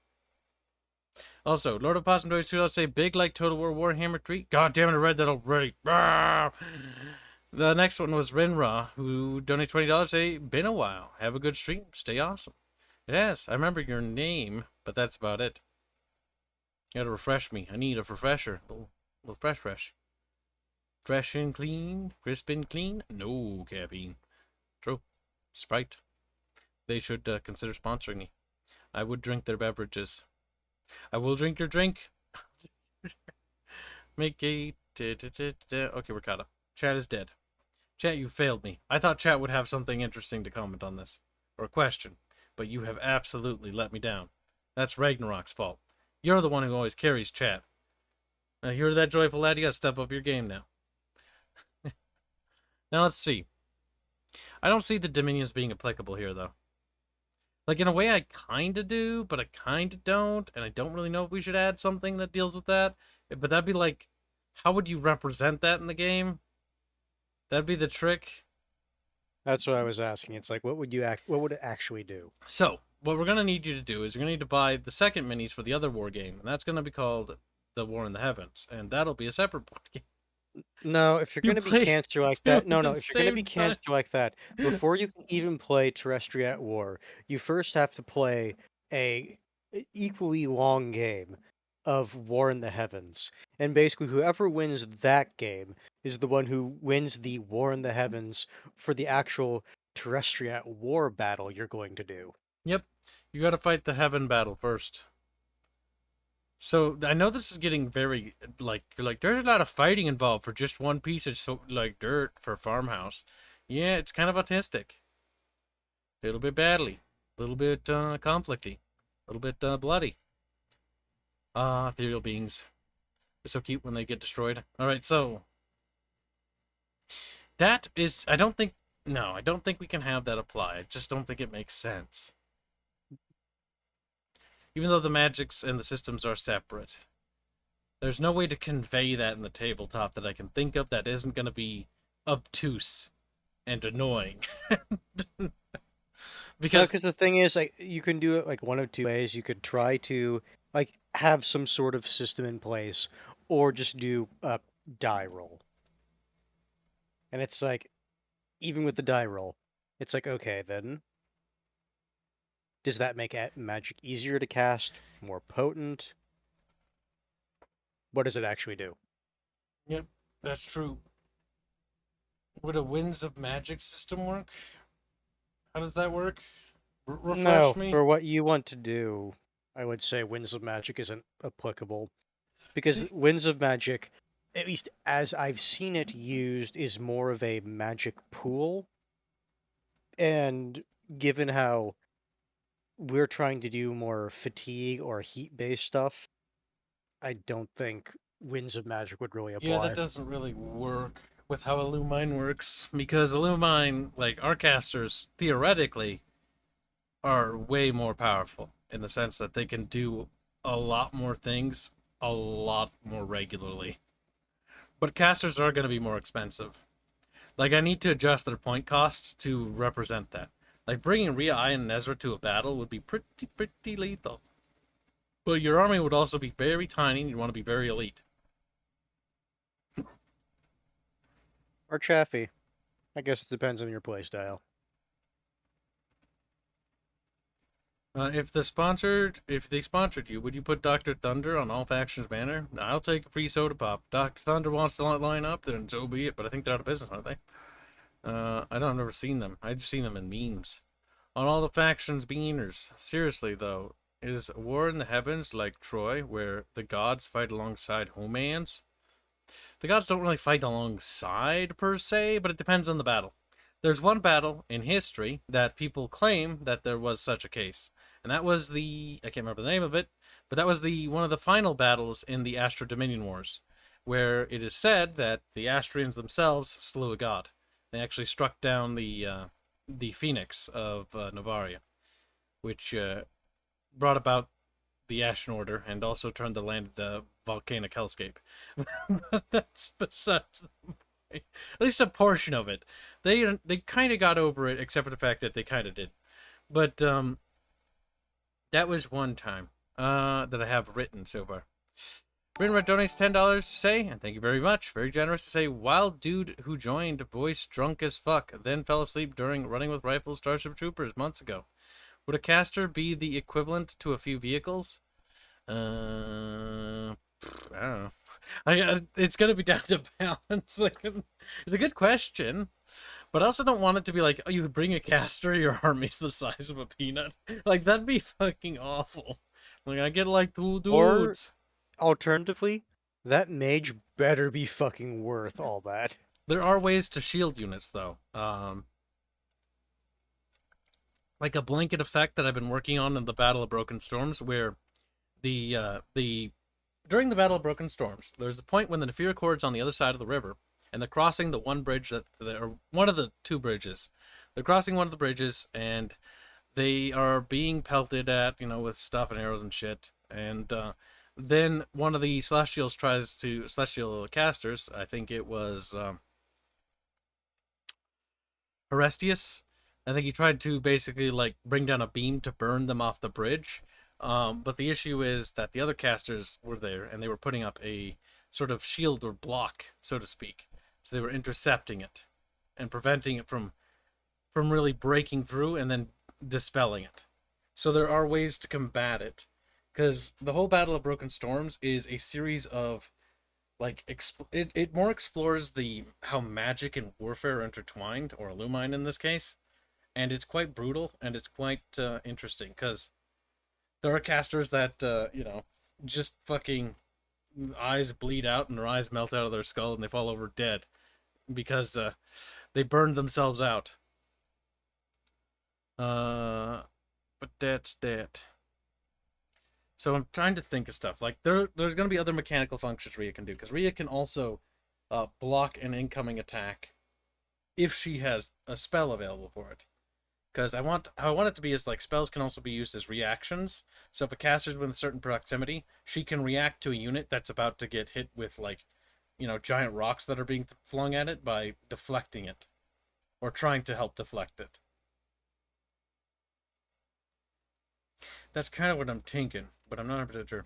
Also, Lord of Possum Toys 2, let's say big like Total War Warhammer 3. God damn it, I read that already. The next one was Rinra, who donated $20. Say, been a while. Have a good stream. Stay awesome. It has. I remember your name, but that's about it. You gotta refresh me. I need a refresher. A little fresh. Fresh and clean. Crisp and clean. No caffeine. True. Sprite. They should consider sponsoring me. I would drink their beverages. I will drink your drink. Make a... Okay, we're caught up. Chat is dead. Chat, you failed me. I thought chat would have something interesting to comment on this. Or a question. But you have absolutely let me down. That's Ragnarok's fault. You're the one who always carries chat. Now, you hear that, joyful lad? You gotta step up your game now. Now, let's see. I don't see the dominions being applicable here, though. Like, in a way, I kinda do, but I kinda don't, and I don't really know if we should add something that deals with that. But that'd be like, how would you represent that in the game? That'd be the trick. That's what I was asking. It's like, what would it actually do? So, what we're gonna need you to do is you're gonna need to buy the second minis for the other war game, and that's gonna be called The War in the Heavens, and that'll be a separate board game. No, if you're You going to be play cancer like two that, at no, the if you're going to same be time. cancer like that, before you can even play Terrestria at War, you first have to play a equally long game of War in the Heavens. And basically, whoever wins that game is the one who wins the War in the Heavens for the actual Terrestria at War battle you're going to do. Yep, you gotta fight the heaven battle first. So I know this is getting very you're like there's a lot of fighting involved for just one piece of dirt for a farmhouse. Yeah, it's kind of autistic. A little bit badly, a little bit conflicty, a little bit bloody. Ethereal beings. They're so cute when they get destroyed. All right, so that is. I don't think we can have that apply. I just don't think it makes sense. Even though the magics and the systems are separate. There's no way to convey that in the tabletop that I can think of that isn't going to be obtuse and annoying. Because the thing is, like, you can do it like one of two ways. You could try to like have some sort of system in place, or just do a die roll. And it's like, even with the die roll, it's like, okay, then does that make magic easier to cast, more potent? What does it actually do? Yep, that's true. Would a Winds of Magic system work? How does that work? Refresh me? For what you want to do, I would say Winds of Magic isn't applicable. Because Winds of Magic, at least as I've seen it used, is more of a magic pool. And given how we're trying to do more fatigue or heat-based stuff, I don't think Winds of Magic would really Yeah, that apply. doesn't really work with how Illumine works, because Illumine, like, our casters, theoretically, are way more powerful in the sense that they can do a lot more things a lot more regularly. But casters are going to be more expensive. Like, I need to adjust their point costs to represent that. Like, bringing Rhea, Ian, and Ezra to a battle would be pretty lethal. But your army would also be very tiny, and you'd want to be very elite. Or Chaffee. I guess it depends on your playstyle. If they sponsored you, would you put Dr. Thunder on all factions banner? I'll take a free soda pop. Dr. Thunder wants to line up, then so be it. But I think they're out of business, aren't they? I've never seen them. I've just seen them in memes. On all the factions beaners. Seriously though, is War in the Heavens like Troy, where the gods fight alongside humans? The gods don't really fight alongside per se, but it depends on the battle. There's one battle in history that people claim that there was such a case, and that was I can't remember the name of it, but that was one of the final battles in the Astro Dominion Wars, where it is said that the Astrians themselves slew a god. They actually struck down the Phoenix of Novaria, which brought about the Ashen Order and also turned the land into volcanic hellscape. But that's besides the point. At least a portion of it. They kind of got over it, except for the fact that they kind of did. But that was one time that I have written so far. Red donates $10 to say, and thank you very much, very generous to say, wild dude who joined, voice drunk as fuck, then fell asleep during running with rifles Starship Troopers months ago. Would a caster be the equivalent to a few vehicles? I don't know. It's gonna be down to balance. It's a good question, but I also don't want it to be like, oh, you bring a caster, your army's the size of a peanut. Like, that'd be fucking awful. Like, I get like 2 dudes. Or, alternatively, that mage better be fucking worth all that. There are ways to shield units, though. Like a blanket effect that I've been working on in the Battle of Broken Storms, where during the Battle of Broken Storms, there's a point when the Nephir Chord's on the other side of the river, and they're crossing the one bridge or one of the two bridges. They're crossing one of the bridges, and they are being pelted at, with stuff and arrows and shit. And then one of the celestial casters, I think it was Terrestria. I think he tried to basically like bring down a beam to burn them off the bridge. But the issue is that the other casters were there, and they were putting up a sort of shield or block, so to speak. So they were intercepting it and preventing it from really breaking through and then dispelling it. So there are ways to combat it, because the whole Battle of Broken Storms is a series of like it more explores how magic and warfare are intertwined, or Illumine in this case, and it's quite brutal and it's quite interesting, because there are casters that just fucking eyes bleed out and their eyes melt out of their skull and they fall over dead because they burned themselves out. But that's that. So I'm trying to think of stuff. Like, there's going to be other mechanical functions Rhea can do, because Rhea can also block an incoming attack if she has a spell available for it. Because I want it to be as, like, spells can also be used as reactions. So if a caster's within a certain proximity, she can react to a unit that's about to get hit with, like, giant rocks that are being flung at it by deflecting it. Or trying to help deflect it. That's kind of what I'm thinking, but I'm not 100% sure.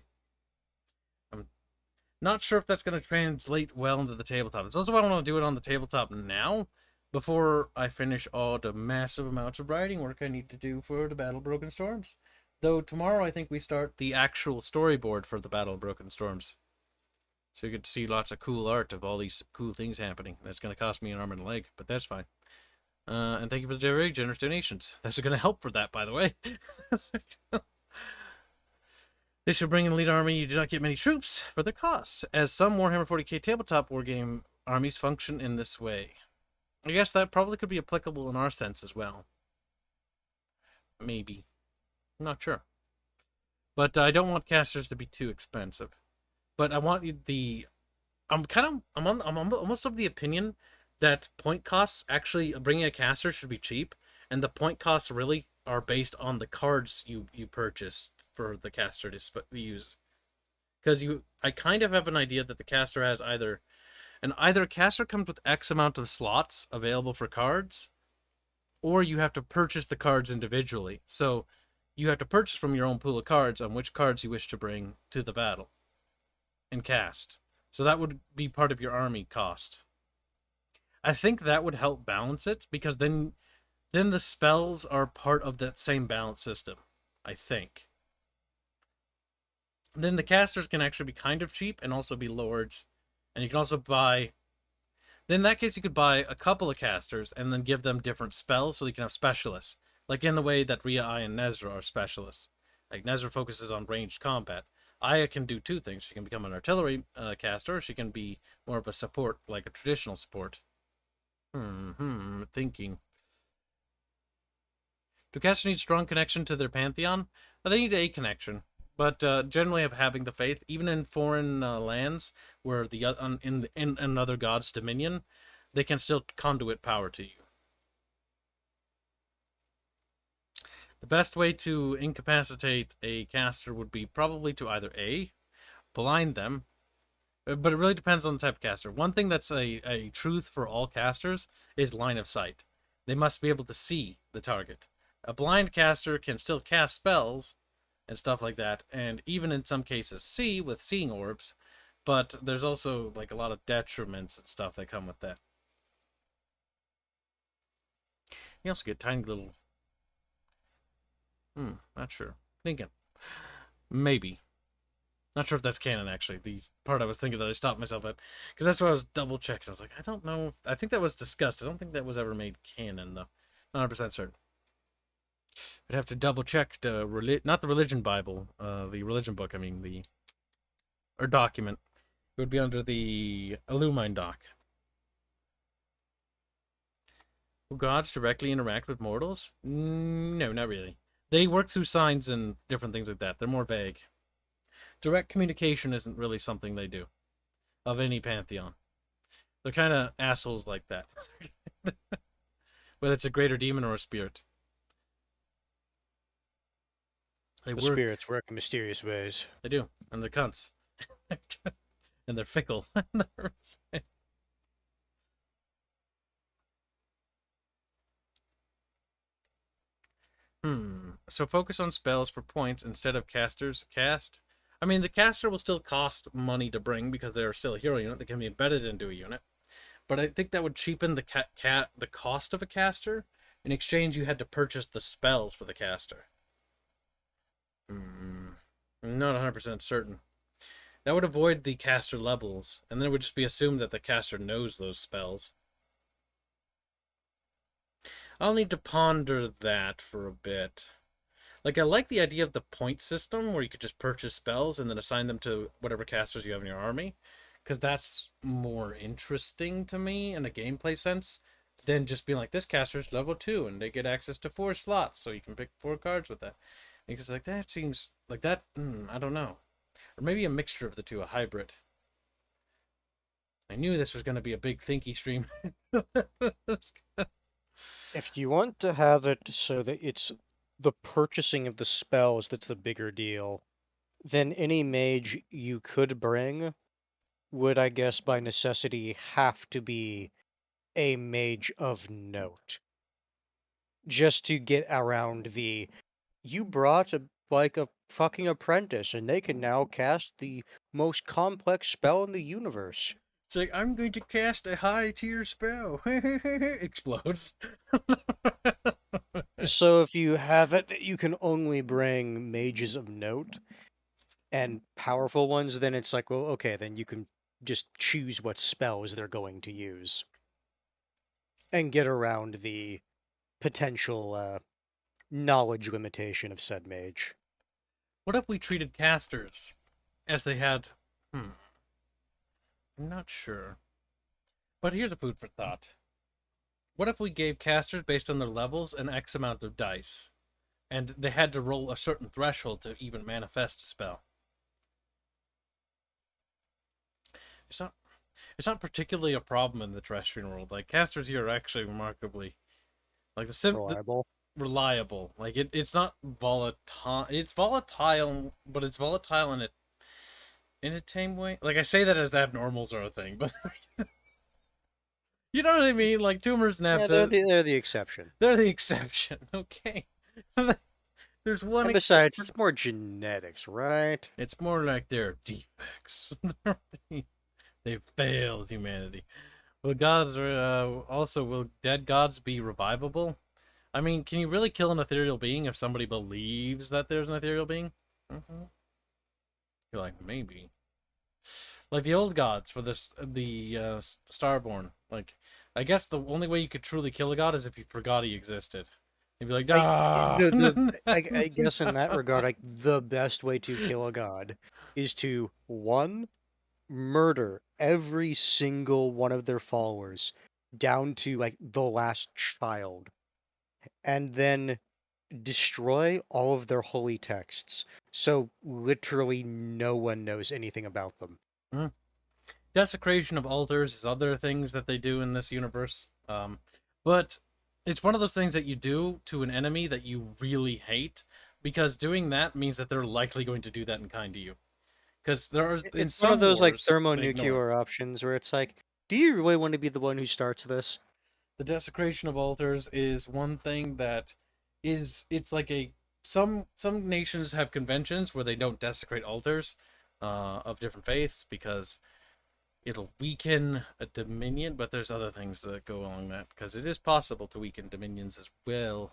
I'm not sure if that's going to translate well into the tabletop. It's also why I want to do it on the tabletop now, before I finish all the massive amounts of writing work I need to do for the Battle of Broken Storms. Though tomorrow I think we start the actual storyboard for the Battle of Broken Storms. So you get to see lots of cool art of all these cool things happening. That's going to cost me an arm and a leg, but that's fine. And thank you for the very generous donations. That's going to help for that, by the way. They should bring in Elite Army. You do not get many troops for their cost, as some Warhammer 40k tabletop wargame armies function in this way. I guess that probably could be applicable in our sense as well. Maybe. I'm not sure. But I don't want casters to be too expensive. But I want I'm almost of the opinion that point costs, actually bringing a caster should be cheap, and the point costs really are based on the cards you purchase for the caster to use. Because I kind of have an idea that the caster has either a caster comes with X amount of slots available for cards, or you have to purchase the cards individually. So you have to purchase from your own pool of cards on which cards you wish to bring to the battle and cast. So that would be part of your army cost. I think that would help balance it, because then the spells are part of that same balance system, I think. Then the casters can actually be kind of cheap and also be lords. And you can also buy... Then in that case, you could buy a couple of casters and then give them different spells so you can have specialists. Like in the way that Rhea, Aya, and Nezra are specialists. Like Nezra focuses on ranged combat. Aya can do two things. She can become an artillery caster, or she can be more of a support, like a traditional support. Thinking. Do casters need strong connection to their pantheon? They need a connection. But generally, having the faith, even in foreign lands where in another god's dominion, they can still conduit power to you. The best way to incapacitate a caster would be probably to either A, blind them, but it really depends on the type of caster. One thing that's a truth for all casters is line of sight. They must be able to see the target. A blind caster can still cast spells and stuff like that, and even in some cases see with seeing orbs, but there's also like a lot of detriments and stuff that come with that. You also get tiny little... not sure. Thinking. Maybe. Not sure if that's canon, actually. The part I was thinking that I stopped myself at. Because that's what I was double checking. I was like, I don't know. I think that was discussed. I don't think that was ever made canon, though. Not 100% certain. I'd have to double check not the religion Bible, the religion book, I mean, or document. It would be under the Illumine doc. Will gods directly interact with mortals? No, not really. They work through signs and different things like that. They're more vague. Direct communication isn't really something they do, of any pantheon. They're kind of assholes like that. Whether it's a greater demon or a spirit. Spirits work in mysterious ways. They do, and they're cunts. And they're fickle. So focus on spells for points instead of casters. Cast. I mean, the caster will still cost money to bring because they're still a hero unit. They can be embedded into a unit. But I think that would cheapen the cost of a caster. In exchange, you had to purchase the spells for the caster. I'm not 100% certain. That would avoid the caster levels, and then it would just be assumed that the caster knows those spells. I'll need to ponder that for a bit. Like, I like the idea of the point system, where you could just purchase spells and then assign them to whatever casters you have in your army, because that's more interesting to me in a gameplay sense than just being like, this caster's level 2, and they get access to 4 slots, so you can pick 4 cards with that. Because like that seems like that. I don't know, or maybe a mixture of the two, a hybrid. I knew this was going to be a big thinky stream. If you want to have it so that it's the purchasing of the spells that's the bigger deal, then any mage you could bring would, I guess, by necessity have to be a mage of note. Just to get around the... You brought a fucking apprentice, and they can now cast the most complex spell in the universe. It's like, I'm going to cast a high tier spell. Explodes. So if you have it that you can only bring mages of note and powerful ones, then it's like, well, okay, then you can just choose what spells they're going to use. And get around the potential knowledge limitation of said mage. What if we treated casters as they had... I'm not sure. But here's a food for thought. What if we gave casters, based on their levels, an X amount of dice? and they had to roll a certain threshold to even manifest a spell. It's not it's not particularly a problem in the terrestrial world. Like casters here are actually remarkably like the Reliable. reliable. Like it's not volatile. It's volatile, but it's volatile in a tame way. Like I say that as abnormals are a thing, but you know what I mean. Like tumors and Yeah, abscess, they're the exception. they're the exception. Okay, there's one And exception. besides, it's more genetics, right? It's more like they're defects. They failed humanity. Will gods also will dead gods be revivable? I mean, can you really kill an ethereal being if somebody believes that there's an ethereal being? Mm-hmm. You're like, maybe. Like the old gods for this, the Starborn. Like, I guess the only way you could truly kill a god is if you forgot he existed. You'd be like, ah. I guess in that regard, like the best way to kill a god is to one, murder every single one of their followers down to like the last child, and then destroy all of their holy texts. So literally no one knows anything about them. Mm. Desecration of altars is other things that they do in this universe. But it's one of those things that you do to an enemy that you really hate, because doing that means that they're likely going to do that in kind to you. Because there are in It's some one of those like wars they ignore it. thermonuclear options where it's like, do you really want to be the one who starts this? The desecration of altars is one thing that it's like a some nations have conventions where they don't desecrate altars of different faiths because it'll weaken a dominion, but there's other things that go along that because it is possible to weaken dominions as well.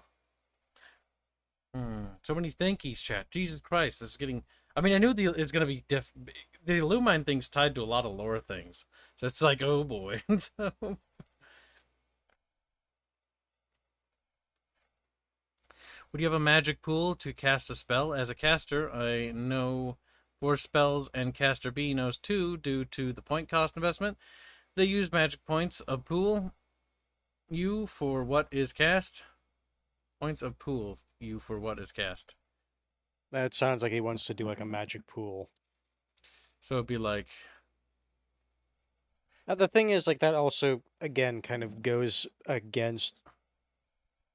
So many thankies, chat. Jesus Christ, this is getting. I mean, I knew it's gonna be the Illumine thing's tied to a lot of lore things, so it's like, oh boy. So, would you have a magic pool to cast a spell? As a caster, I know 4 spells, and caster B knows 2 due to the point cost investment. They use magic points of pool. You for what is cast. Points of pool. You for what is cast. That sounds like he wants to do like a magic pool. So it'd be like. The thing is, like, that also, again, kind of goes against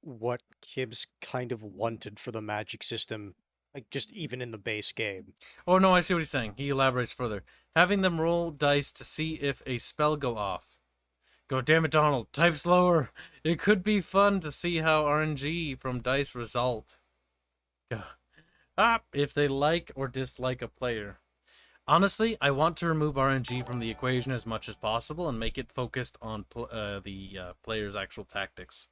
what Kibs kind of wanted for the magic system, like, just even in the base game. Oh no, I see what he's saying. He elaborates further. Having them roll dice to see if a spell go off. God damn it, Donald. Type slower. It could be fun to see how RNG from dice result. If they like or dislike a player. Honestly, I want to remove RNG from the equation as much as possible and make it focused on the player's actual tactics.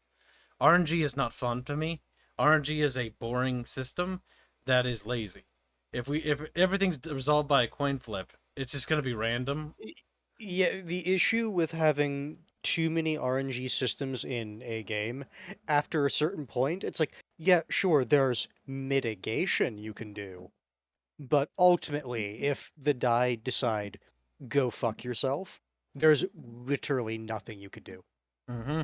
RNG is not fun to me. RNG is a boring system that is lazy. If everything's resolved by a coin flip, it's just going to be random. Yeah, the issue with having too many RNG systems in a game, after a certain point, it's like, yeah, sure, there's mitigation you can do. But ultimately, if the die decide, go fuck yourself, there's literally nothing you could do. Mm-hmm.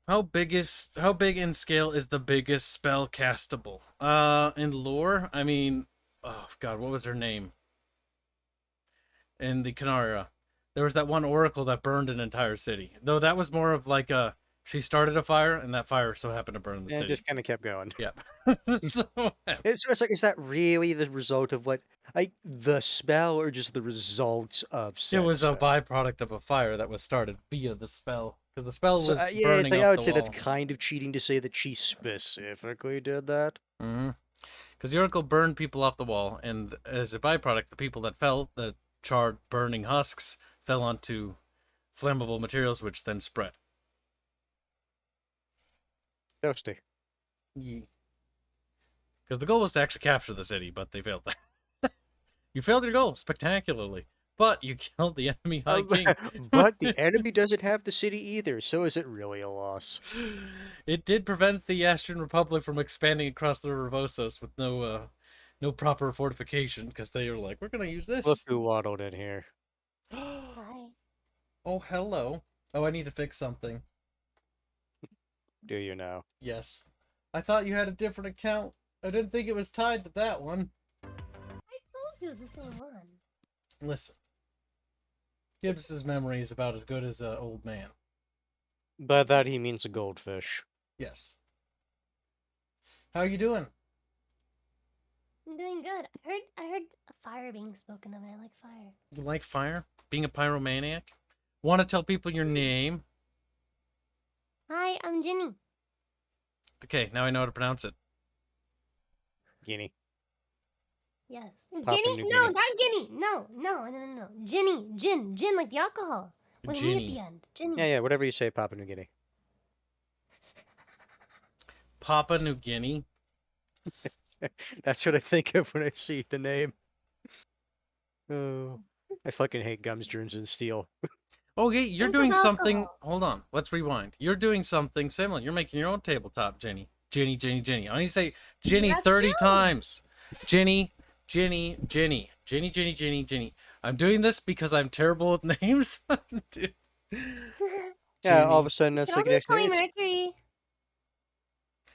How big in scale is the biggest spell castable? In lore, I mean, oh god, what was her name? In the Canaria, there was that one oracle that burned an entire city. Though that was more of like a she started a fire and that fire so happened to burn the And city. it just kind of kept going. Yep. So It's like, is that really the result of what, like, the spell or just the results of said it was a spell? byproduct of a fire that was started via the spell because the spell So, was yeah, burning like, up I would the say that's wall. kind of cheating to say that she specifically did that. Mm-hmm. Because the oracle burned people off the wall, and as a byproduct, the people that fell, the charred, burning husks, fell onto flammable materials, which then spread. Toasty. Because the goal was to actually capture the city, but they failed that. You failed your goal spectacularly, but you killed the enemy High King. But the enemy doesn't have the city either, so is it really a loss? It did prevent the Astrian Republic from expanding across the River Vosos with no proper fortification, because they were like, we're gonna use Look this. who waddled in here. Hi. Oh, hello. Oh, I need to fix something. Do you know? Yes. I thought you had a different account. I didn't think it was tied to that one. I told you it was the same one. Listen. Kibs' memory is about as good as an old man. By that he means a goldfish. Yes. How you doing? I'm doing good. I heard a fire being spoken of, and I like fire. You like fire? Being a pyromaniac? Want to tell people your name? Hi, I'm Ginny. Okay, now I know how to pronounce it. Guinea. Yes. Papua Ginny? New No, Guinea. not Guinea. No. Ginny. Gin like the alcohol. With me at Ginny. the end. Ginny. Yeah, whatever you say, Papua New Guinea. Papua New Guinea. That's what I think of when I see the name. Oh, I fucking hate gums, germs, and steel. Okay, you're Think doing of something. alcohol. Hold on, let's rewind. You're doing something similar. You're making your own tabletop, Ginny. Ginny. I need to say Ginny That's 30 true. times. Ginny. I'm doing this because I'm terrible with names. Dude. Yeah, all of Ginny. a sudden it's Can like always next call me it's, Mercury.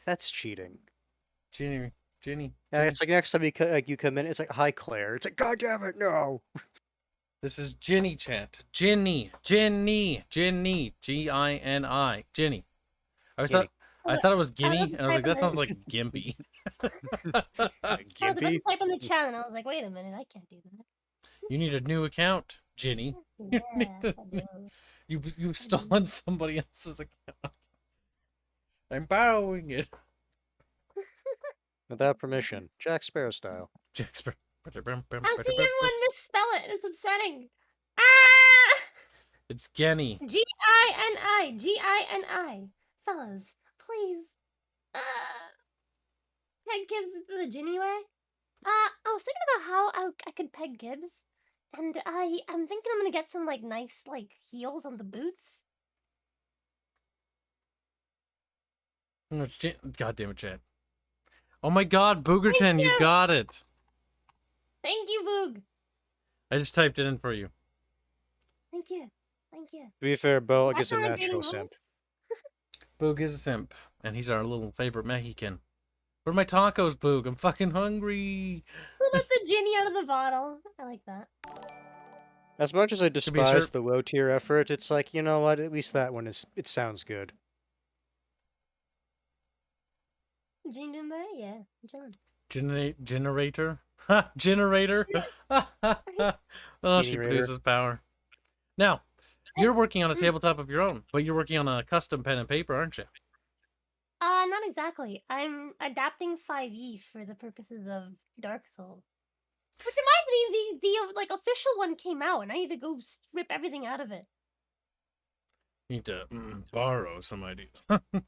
that's cheating. Ginny. Yeah, it's like next time you come in, it's like, hi Claire. It's like, God damn it, no. This is Ginny chat. Ginny. Gini. Ginny. I Ginny. I Guinea. thought it was Guinea, about to and I was like, type that in sounds like Gimpy. I was about to Gimpy? type in the chat, and I was like, wait a minute, I can't do that. You need a new account, Ginny. Yeah, need I to- do. You've stolen somebody else's account. I'm borrowing it. Without permission. Jack Sparrow style. Jack Sparrow. I'm seeing everyone misspell it, and it's upsetting. Ah! It's Genny. Gini. Gini. Fellas, please. Peg Gibbs the Ginny way? I was thinking about how I could peg Gibbs. And I'm thinking I'm gonna get some, like, nice, like, heels on the boots. Oh, it's God damn it, Chad. Oh my god, Boogerton, you you. got it. Thank you, Boog. I just typed it in for you. Thank you. To be fair, Bullock That's is a not a natural dating simp. Boog is a simp, and he's our little favorite Mexican. Where are my tacos, Boog? I'm fucking hungry. Who let the genie out of the bottle? I like that. As much as I be a despise shirt. the low tier effort, it's like, you know what? At least that one it sounds good. Gene doing better? Yeah, I'm chilling. Generator? Ha! Generator! Oh, she Generator. produces power. Now, you're working on a tabletop of your own, but you're working on a custom pen and paper, aren't you? Not exactly. I'm adapting 5e for the purposes of Dark Souls. Which reminds me, the like official one came out, and I need to go strip everything out of it. You need to borrow some ideas.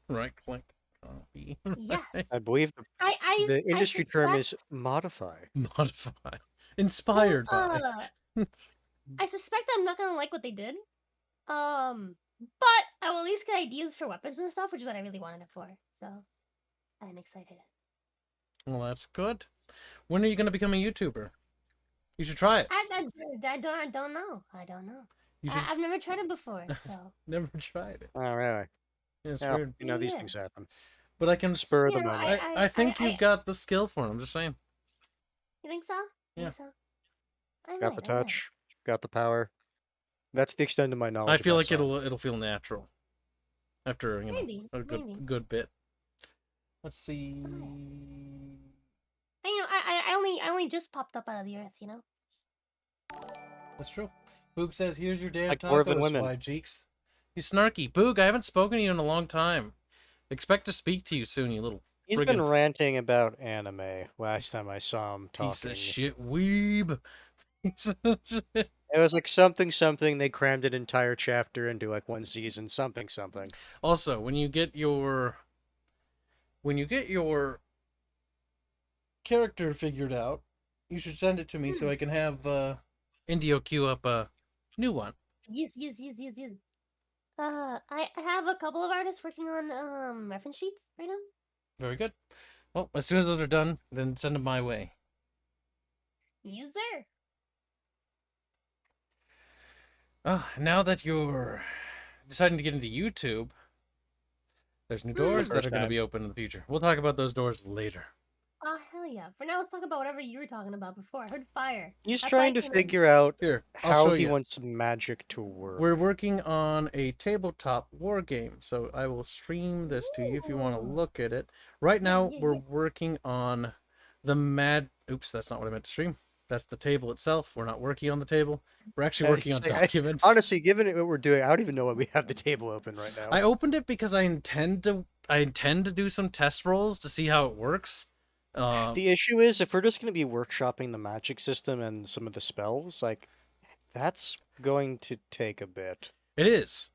Right click. Copy. Yes. I believe the industry term is modify. Modify. Inspired by. I suspect I'm not gonna like what they did. But I will at least get ideas for weapons and stuff, which is what I really wanted it for. So I'm excited. Well, that's good. When are you going to become a YouTuber? You should try it. I don't know. You should I've never tried it before, so. never tried it. Oh, really? Yeah, it's Yeah, weird. you know, these Yeah. things happen. But I can Spur of You the know, moment. I think you've got the skill for it. I'm just saying. You think so? Yeah. Think so? I Got the might. touch. Got the power. That's the extent of my knowledge. I feel about like song. it'll feel natural after Maybe, a maybe. good bit. Let's see. And, you know, I only just popped up out of the earth, you know? That's true. Boog says, "Here's your damn Like dwarven tacos, women. why, Jeeks." You snarky. Boog, I haven't spoken to you in a long time. Expect to speak to you soon, you little He's friggin' been ranting about anime last time I saw him piece talking. of shit weeb. Piece of shit. It was like something. They crammed an entire chapter into like one season. Something. Also, when you get your character figured out, you should send it to me so I can have Indio queue up a new one. Yes. I have a couple of artists working on reference sheets right now. Very good. Well, as soon as those are done, then send them my way. Yes, sir. Now that you're deciding to get into YouTube, There's new doors that First are going to time. be open in the future. We'll talk about those doors later. Oh, hell yeah. For now, let's talk about whatever you were talking about before. I heard fire. He's That's trying why to I came in. figure out Here, I'll how show he you. wants magic to work. We're working on a tabletop war game, so I will stream this to you if you want to Ooh. look at it. Right now, yeah, we're yeah. working on the Oops, that's not what I meant to stream. That's the table itself. We're not working on the table. We're actually working on documents. Honestly, given what we're doing, I don't even know why we have the table open right now. I opened it because I intend to do some test rolls to see how it works. The issue is, if we're just going to be workshopping the magic system and some of the spells, like, that's going to take a bit. It is.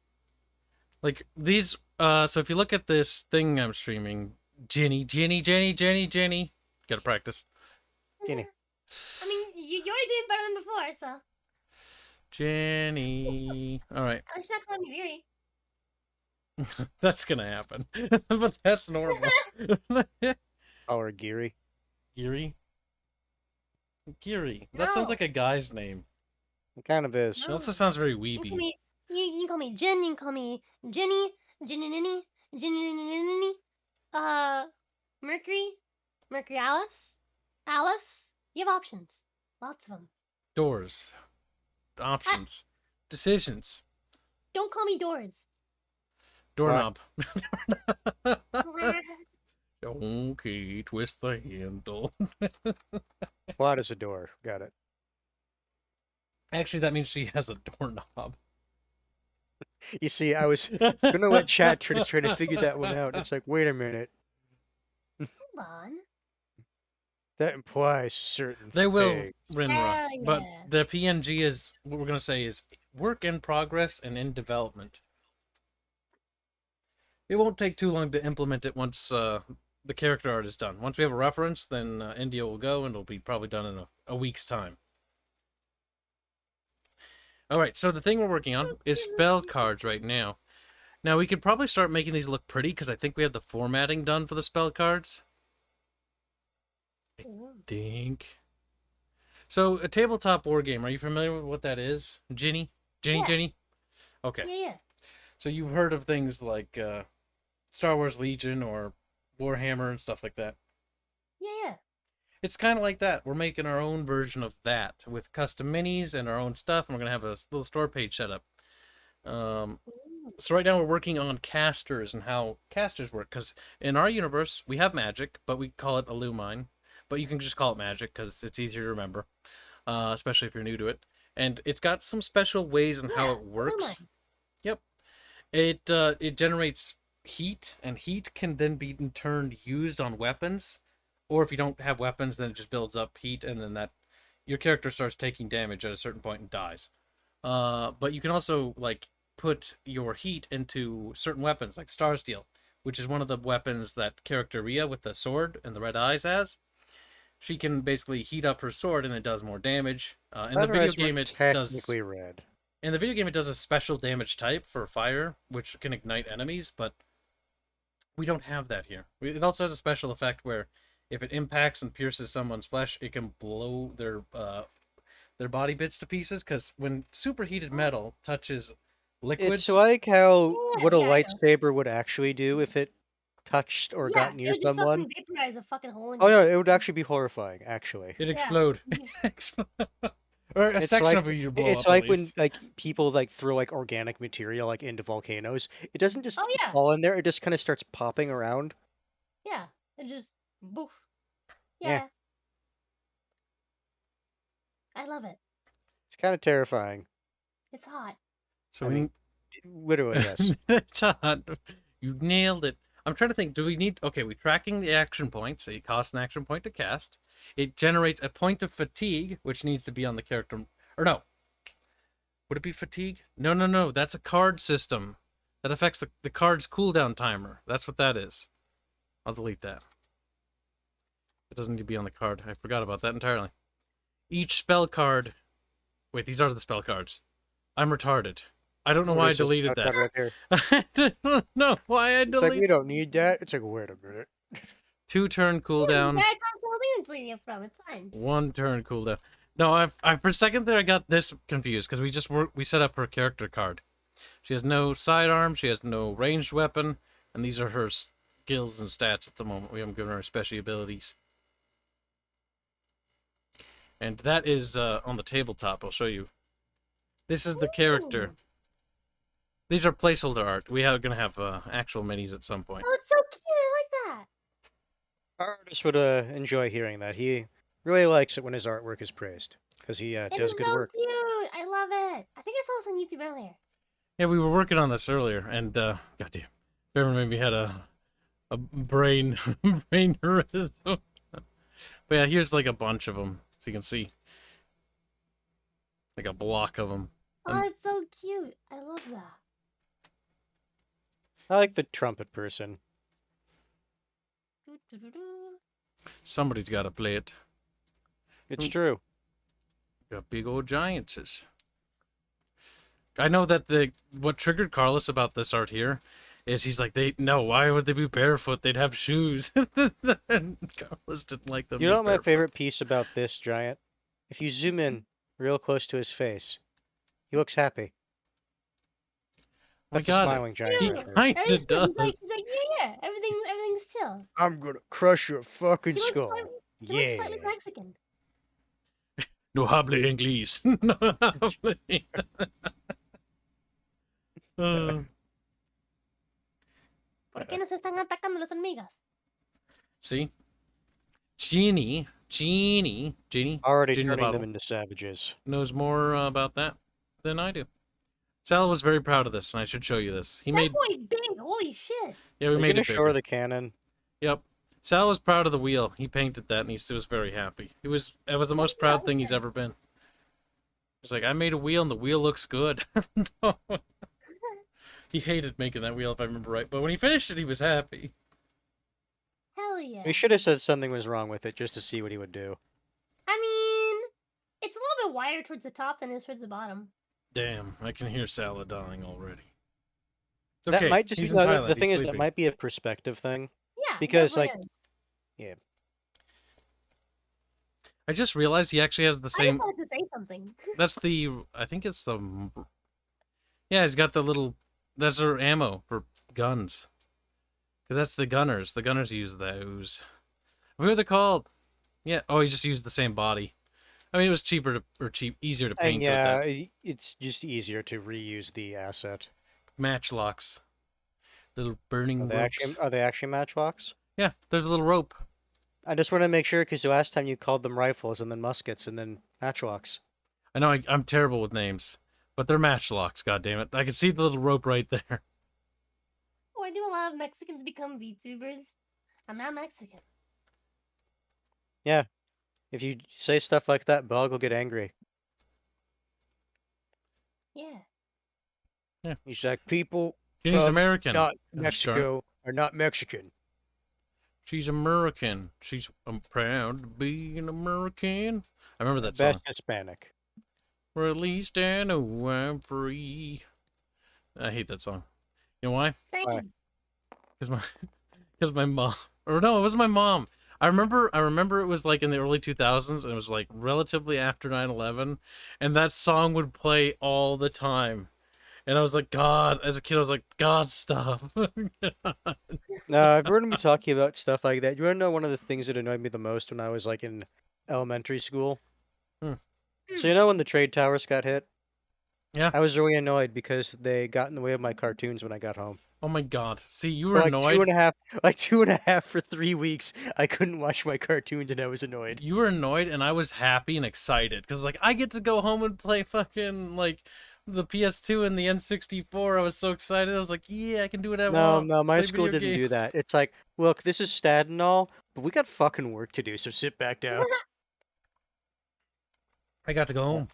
Like, these, so if you look at this thing I'm streaming, Jenny. Gotta practice. Jenny. I mean, you already did better than before, so. Jenny. Alright. At least not calling me Viri. That's gonna happen. But that's normal. Or Geary. Geary? Geary. That sounds No. like a guy's name. It kind of is. It also sounds very You can call weeby. me, you can call me Jen, you can call me Jenny, Jenny, Mercury, Alice. You have options. Lots of them. Doors. Options. Decisions. Don't call me Doors. Doorknob. Okay, twist the handle. Plot is a door. Got it. Actually, that means she has a doorknob. You see, I was gonna let chat try to figure that one out. It's like, wait a minute. Hold on. That implies certain They will, things. Rinra. Hell But yeah. the PNG is, what we're going to say is, work in progress and in development. It won't take too long to implement it once the character art is done. Once we have a reference, then India will go, and it'll be probably done in a week's time. Alright, so the thing we're working on is spell cards right now. Now, we could probably start making these look pretty, because I think we have the formatting done for the spell cards. Think. So, a tabletop war game, are you familiar with what that is? Ginny? Yeah. Ginny? Okay. Yeah. So you've heard of things like Star Wars Legion or Warhammer and stuff like that. Yeah. It's kind of like that. We're making our own version of that with custom minis and our own stuff, and we're going to have a little store page set up. So right now we're working on casters and how casters work, because in our universe, we have magic, but we call it Illumine. But you can just call it magic because it's easier to remember, especially if you're new to it. And it's got some special ways in how it works. Illumine. Yep. It generates heat, and heat can then be in turn used on weapons. Or if you don't have weapons, then it just builds up heat, and then that your character starts taking damage at a certain point and dies. But you can also like put your heat into certain weapons, like Starsteel, which is one of the weapons that character Rhea with the sword and the red eyes has. She can basically heat up her sword, and it does more damage. In the video game, it does. Technically red. In the video game, it does a special damage type for fire, which can ignite enemies, but we don't have that here. It also has a special effect where if it impacts and pierces someone's flesh, it can blow their body bits to pieces, because when superheated metal touches liquids... It's like how what a Yeah, I know. lightsaber would actually do if it touched or got near it would someone. just fucking vaporize a fucking hole in Oh you. no, it would actually be horrifying, actually. It'd explode. Or a It's section like of it you blow it's up, like at when least. like people like throw like organic material like into volcanoes. It doesn't just Oh, yeah. fall in there, it just kind of starts popping around. Yeah. It just boof. Yeah. Yeah. I love it. It's kind of terrifying. It's hot. So I we mean, literally, yes. It's hot. You nailed it. I'm trying to think, do we need... Okay, we're tracking the action points, so it costs an action point to cast. It generates a point of fatigue, which needs to be on the character... Or no. Would it be fatigue? No. That's a card system. That affects the card's cooldown timer. That's what that is. I'll delete that. It doesn't need to be on the card. I forgot about that entirely. Each spell card... Wait, these are the spell cards. I'm retarded. I don't know why I deleted that. Right here. I don't know why I It's like, deleted we don't need that. It's like, wait a minute. 2 turn cooldown, That's where I'm deleting it from. It's fine. 1 turn cooldown. No, I for a second there I got this confused because we set up her character card. She has no sidearm, she has no ranged weapon, and And these are her skills and stats at the moment. We haven't given her special abilities. And that is on the tabletop. I'll show you. This is the character. Ooh. These are placeholder art. We are going to have actual minis at some point. Oh, it's so cute. I like that. Our artist would enjoy hearing that. He really likes it when his artwork is praised because he It does is good so work. cute. I love it. I think I saw this on YouTube earlier. Yeah, we were working on this earlier, and goddamn, Bevan maybe had a brain aneurysm. But yeah, here's like a bunch of them, so you can see, like a block of them. Oh, it's so cute. I love that. I like the trumpet person. Somebody's got to play it. It's true. Got big old giantses. I know that what triggered Carlos about this art here is he's like, why would they be barefoot? They'd have shoes. And Carlos didn't like them. You know what my barefoot. favorite piece about this giant? If you zoom in real close to his face, he looks happy. Oh my That's a God, smiling giant he right there. kind He's of does. like, yeah, everything's chill. I'm gonna crush your fucking He looks skull. slightly, he Yeah. looks slightly Mexican. No hable inglés. No hable. ¿Por qué nos están atacando las hormigas? See? Genie Already Genie turning Bottle them into savages. knows more about that than I do. Sala was very proud of this, and I should show you this. He That made, boy's big. Holy shit. yeah, we We're made gonna it show bigger. her the cannon. Yep. Sal was proud of the wheel. He painted that, and he was very happy. It was the most proud thing he's ever been. He's like, I made a wheel, and the wheel looks good. He hated making that wheel, if I remember right. But when he finished it, he was happy. Hell yeah. We should have said something was wrong with it just to see what he would do. I mean, it's a little bit wider towards the top than it is towards the bottom. Damn, I can hear Sala dying already. It's That okay. might just He's be in the Thailand. thing He's is that sleeping. might be a perspective thing. Yeah. Because, definitely like, is. I just realized he actually has the I same. just wanted to say something. That's the. I think it's the. Yeah, he's got the little. That's their ammo for guns. Because that's the gunners. The gunners use those. What are they called? Yeah. Oh, he just used the same body. I mean, it was cheaper easier to paint. And with yeah, that. it's just easier to reuse the asset. Matchlocks. Little burning ropes. Are they actually matchlocks? Yeah, there's a little rope. I just want to make sure because the last time you called them rifles and then muskets and then matchlocks. I know I'm terrible with names, but they're matchlocks. God damn it! I can see the little rope right there. Why do a lot of Mexicans become VTubers? I'm not Mexican. Yeah. If you say stuff like that, Bug will get angry. Yeah. He's like, people She's from American. not I'm Mexico are not Mexican. She's American. I'm proud to be an American. I remember that Best song. Hispanic. Or at least I know I'm free. I hate that song. You know why? Same. Because my mom. Or no, it was my mom. I remember it was like in the early 2000s, and it was like relatively after 9/11, and that song would play all the time. And I was like, God, as a kid, I was like, God, stop. Now, I've heard him talking about stuff like that. You want to know one of the things that annoyed me the most when I was like in elementary school? So you know when the trade towers got hit? Yeah. I was really annoyed because they got in the way of my cartoons when I got home. Oh my God. See, you For were like annoyed. 2.5 for 3 weeks. I couldn't watch my cartoons and I was annoyed. You were annoyed, and I was happy and excited because like I get to go home and play fucking like the PS2 and the N64. I was so excited. I was like, yeah, I can do what I want. No, my play school video didn't do games. that. It's like, look, this is stat and all, but we got fucking work to do, so sit back down. I got to go home.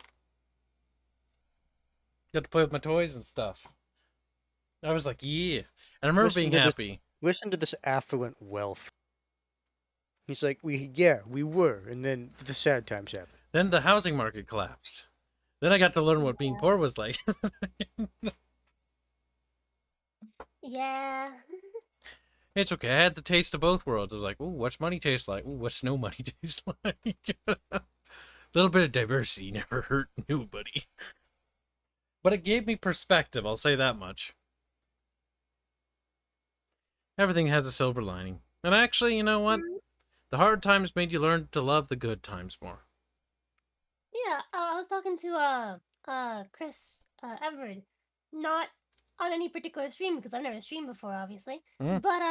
Got to play with my toys and stuff. I was like, yeah. And I remember Listen being to this- happy. Listen to this affluent wealth. He's like, we were, and then the sad times happened. Then the housing market collapsed. Then I got to learn what being poor was like. Yeah. It's okay. I had the taste of both worlds. I was like, ooh, what's money taste like? Ooh, what's no money taste like? A little bit of diversity never hurt nobody. But it gave me perspective, I'll say that much. Everything has a silver lining. And actually, you know what? The hard times made you learn to love the good times more. Yeah, I was talking to Chris Everett, not on any particular stream because I've never streamed before, obviously. Mm. But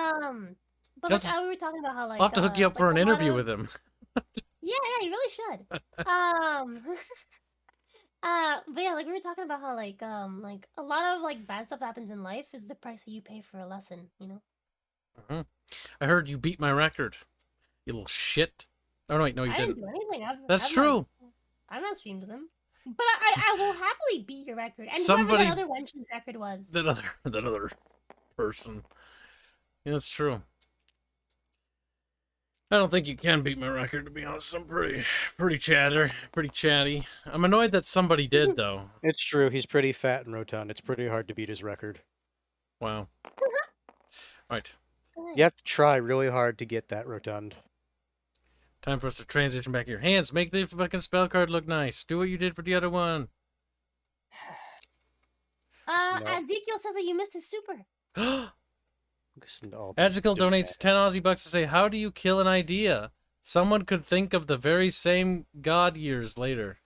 like we were talking about how like I'll have to hook you up for an interview with him. Yeah, you really should. But yeah, like we were talking about how like a lot of like bad stuff happens in life is the price that you pay for a lesson, you know. Mm-hmm. I heard you beat my record, you little shit. Oh no, wait, no, you I didn't. do anything. That's true. I've not streamed with him, but I will happily beat your record and Somebody- whoever that other wench's record was. That other person. Yeah, that's true. I don't think you can beat my record, to be honest. I'm pretty chatty. I'm annoyed that somebody did, though. It's true. He's pretty fat and rotund. It's pretty hard to beat his record. Wow. Right. You have to try really hard to get that rotund. Time for us to transition back here. Hands, make the fucking spell card look nice. Do what you did for the other one. Ezekiel says that you missed his super. Listen to all these Adjical dumb donates 10 Aussie bucks to say, how do you kill an idea? Someone could think of the very same God years later.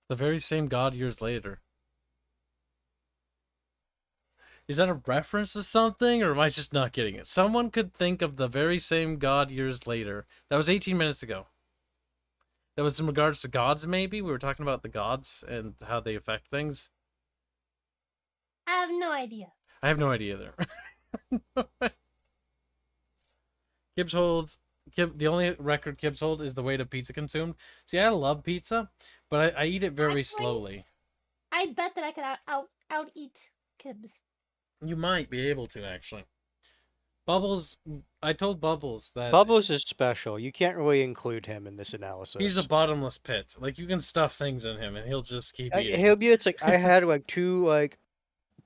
The very same God years later. Is that a reference to something, or am I just not getting it? Someone could think of the very same God years later. That was 18 minutes ago. That was in regards to gods, maybe? We were talking about the gods and how they affect things. I have no idea. I have no idea there. The only record Kibs holds is the weight of pizza consumed. See, I love pizza, but I eat it very slowly. I bet that I could out eat Kibs. You might be able to, actually. Bubbles, I told Bubbles that... Bubbles is special. You can't really include him in this analysis. He's a bottomless pit. Like, you can stuff things in him, and he'll just keep eating. It's like, I had like two, like,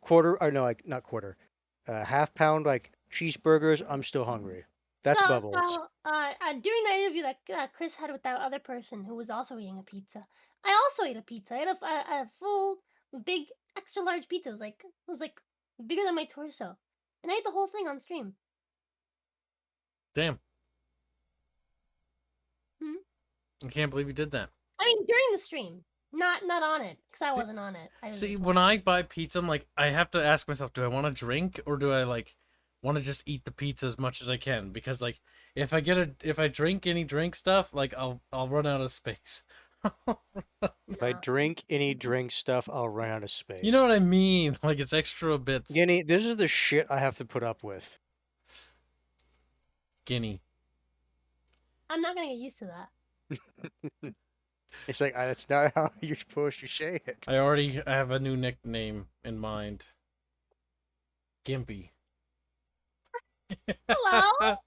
not quarter. Half-pound, like, cheeseburgers. I'm still hungry. That's Bubbles. So, during the interview that Chris had with that other person who was also eating a pizza, I also ate a pizza. I ate a full, big, extra large pizza. It was like bigger than my torso, and I ate the whole thing on stream. Damn. I can't believe you did that. I mean, during the stream, not on it, because I wasn't on it. When I buy pizza, I'm like, I have to ask myself, do I want to drink, or do I like want to just eat the pizza as much as I can? Because like, if I drink any drink stuff, like I'll run out of space. If I drink any drink stuff, I'll run out of space. You know what I mean? Like, it's extra bits. Guinea, this is the shit I have to put up with. Guinea. I'm not gonna get used to that. It's like, that's not how you're supposed to say it. I have a new nickname in mind. Gimpy. Hello?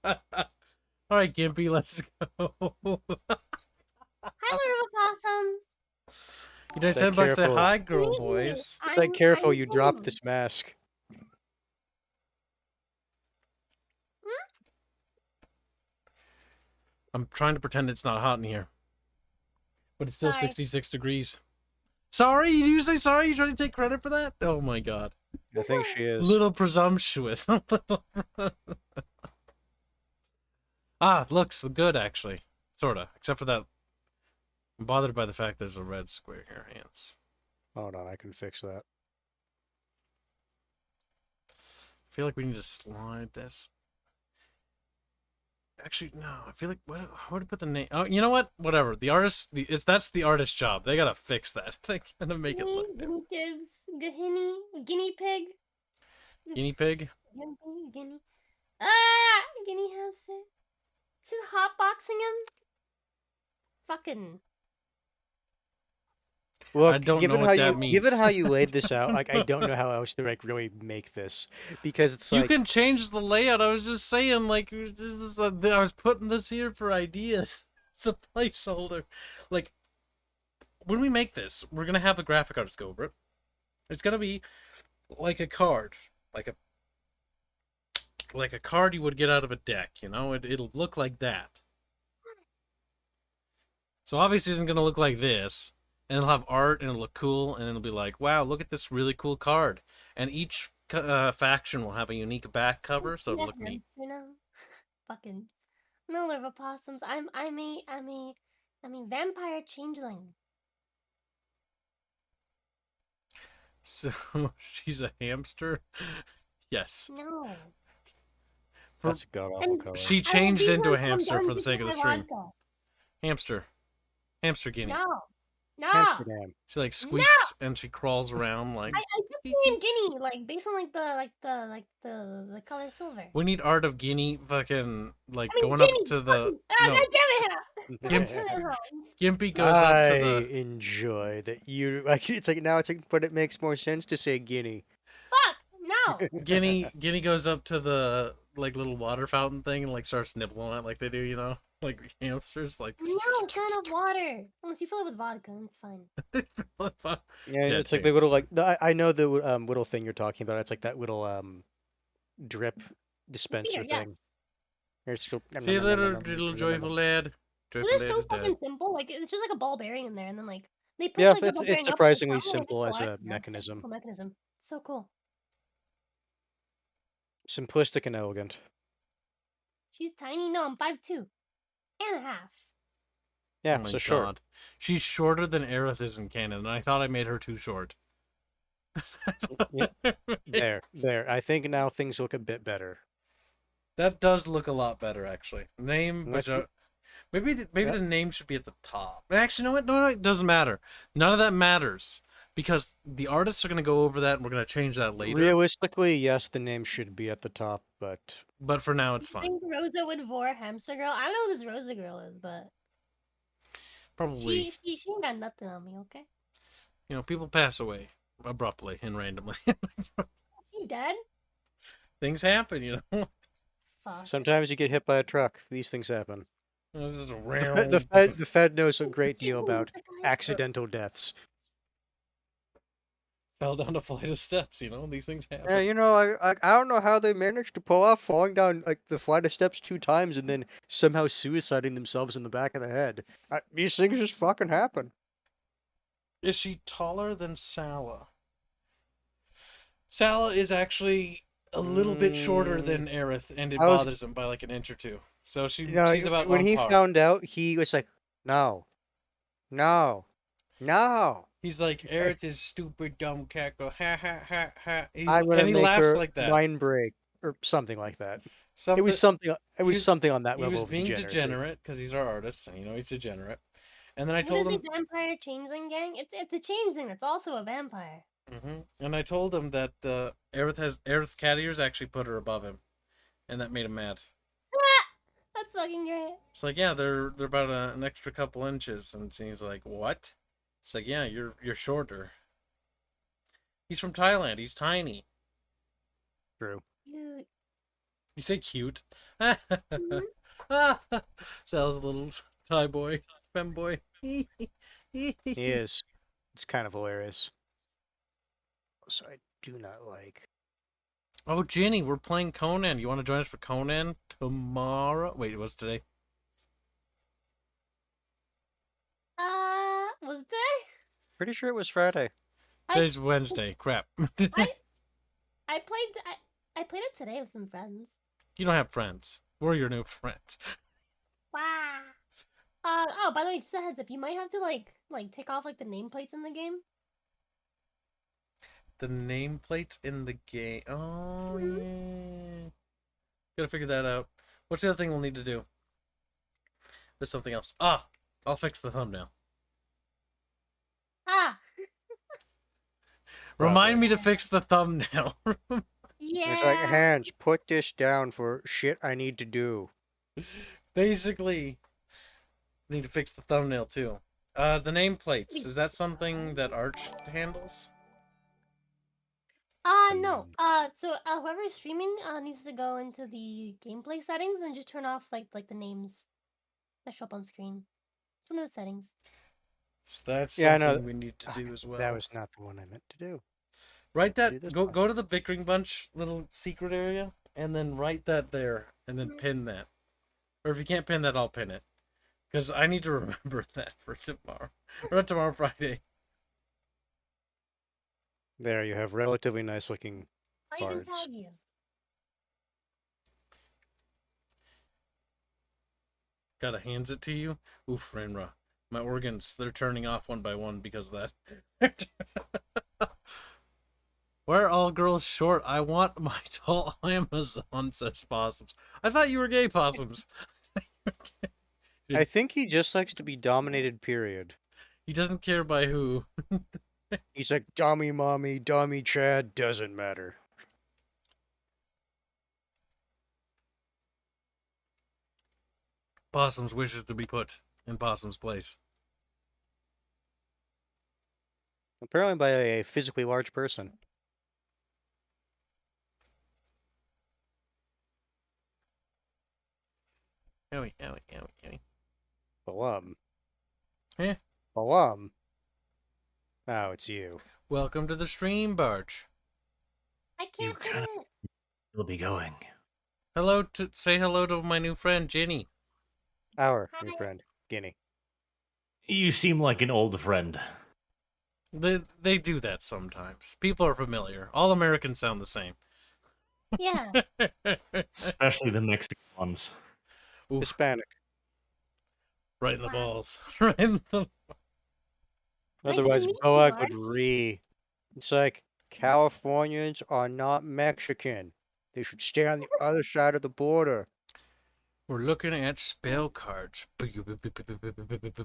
Alright, Gimpy, let's go. Hi, little possums. You guys $10 say hi, girl boys. It's like, careful, you dropped this mask. I'm trying to pretend it's not hot in here. But it's still Sorry. 66 degrees. Sorry? Did you say sorry? You trying to take credit for that? Oh my god. I think she is. Little presumptuous. Looks good, actually. Sorta. Except for that. I'm bothered by the fact there's a red square here, Hanse. Hold on, I can fix that. I feel like we need to slide this. Actually, no. I feel like where to put the name? Oh, you know what? Whatever. The artist. That's the artist's job. They gotta fix that. They gotta make it look new. Gives guinea pig. Guinea pig. Guinea. Guinea hamster. She's hotboxing him. Fucking. Look, I don't know what that means. Given how you laid this out, like, I don't know how else to like really make this, because it's like, You can change the layout. I was just saying, like, I was putting this here for ideas. It's a placeholder. Like, when we make this, we're gonna have a graphic artist go over it. It's gonna be like a card, like a card you would get out of a deck. You know, it'll look like that. So obviously, it's not gonna look like this. And it'll have art, and it'll look cool, and it'll be like, wow, look at this really cool card. And each faction will have a unique back cover, so it'll look neat. You know, fucking no, they're opossums. I'm a vampire changeling. So she's a hamster. Yes. No. That's a god awful color. She changed into a hamster for the sake of the stream. Hamster. Hamster guinea. No. Amsterdam. She like squeaks and she crawls around like. I took the name Guinea, like based on the color silver. We need art of Guinea fucking like going Ginny, up to the. God No, damn it! Gimpy goes up to the. I enjoy that you like. It's like now it's like, but it makes more sense to say guinea. Fuck no. Guinea goes up to the like little water fountain thing and like starts nibbling on it like they do, you know, like hamsters. Like No, it's not enough water. Unless you fill it with vodka, it's fine. Yeah, Dead it's like the little like I know the little thing you're talking about. It's like that little drip dispenser Yeah. thing. Here's See you later, little joyful lad. It Joyful is lad so is dead. fucking simple. Like it's just like a ball bearing in there, and then like they push Yeah, like the it's ball bearing up surprisingly and it's simple as a Yeah, it's mechanism. simple mechanism. It's so cool. Simplistic and elegant. She's tiny. No, I'm 5'2" and a half. Yeah, Oh my so short. God. She's shorter than Aerith is in canon, and I thought I made her too short. There. I think now things look a bit better. That does look a lot better, actually. Name, Unless but maybe Yeah. the name should be at the top. Actually, you know what? No, it doesn't matter. None of that matters because the artists are going to go over that, and we're going to change that later. Realistically, yes, the name should be at the top, but But for now, it's I fine. think Rosa would vor Hamster Girl. I don't know who this Rosa Girl is, but Probably, she ain't got nothing on me. Okay, you know, people pass away abruptly and randomly. she dead. Things happen, you know. Fuck. sometimes you get hit by a truck. These things happen. The The Fed knows a great deal about accidental deaths. fell down a flight of steps, you know. These things happen. Yeah, you know, I don't know how they managed to pull off falling down like the flight of steps 2 times and then somehow suiciding themselves in the back of the head. These things just fucking happen. Is she taller than Sala? Sala is actually a little bit shorter than Aerith, and it bothers him by like an inch or two. So she's about when on he par. found out, he was like, no. He's like, Aerith is stupid, dumb cackle, ha ha ha ha. I'm gonna And he make laughs her like that. mind break or something like that. Something, It was something. It was was- something on that he level was of being degeneracy. degenerate because he's our artist, and you know he's degenerate. And then I What told is him, a vampire changeling gang? It's a changeling that's also a vampire. and I told him that Aerith's cat ears actually put her above him, and that made him mad. That's fucking great. It's like, yeah, they're about an extra couple inches, and he's like, what? It's like, yeah, you're shorter. He's from Thailand. He's tiny. True. Cute. You say cute. Mhm. Sal's a little Thai boy, femboy. He is. It's kind of hilarious. So I do not like. Oh, Ginny, we're playing Conan. You want to join us for Conan tomorrow? Wait, it was today. Was there? Pretty sure it was Friday. Today's Wednesday. Crap. I played it today with some friends. You don't have friends. We're your new friends. Wow. Oh, by the way, just a heads up, you might have to like take off like the nameplates in the game. The nameplates in the game. Oh, Mhm. yeah. Gotta figure that out. What's the other thing we'll need to do? There's something else. Ah, I'll fix the thumbnail. Ah, Remind me to fix the thumbnail. yeah. It's like, Hands, put this down for shit I need to do. Basically, need to fix the thumbnail too. The nameplates. Is that something that Arch handles? No. So whoever's streaming needs to go into the gameplay settings and just turn off like the names that show up on screen. It's one of the settings. So that's Yeah, I something know. we need to do as well. That was not the one I meant to do. Write do that. this Go one. go to the Bickering Bunch little secret area, and then write that there, and then pin that. Or if you can't pin that, I'll pin it, because I need to remember that for tomorrow. Or not tomorrow, Friday. There, you have relatively nice looking Did I even cards. tag you? Gotta hands it to you. Oof, Renra. My organs, they're turning off one by one because of that. Why are all girls short? I want my tall Amazon, says Possums. I thought you were gay, Possums. I think he just likes to be dominated, period. He doesn't care by who. He's like, dummy mommy, dummy Chad, doesn't matter. Possums wishes to be put in Possum's place. Apparently by a physically large person. Owie, owie, owie, owie. Balum. Eh? Balum. Oh, it's you. Welcome to the stream, Barch. I can't do kinda- it. We'll be going. Say hello to my new friend, Jenny. Our Hi. new friend, Guinea. You seem like an old friend. They do that sometimes. People are familiar. All Americans sound the same. Yeah. Especially the Mexican ones. Oof, Hispanic. right in the Wow. balls. Right in the... Nice to Otherwise, meet you, Boag Mark. would It's like, Californians are not Mexican. They should stay on the other side of the border. We're looking at spell cards. Bjorch?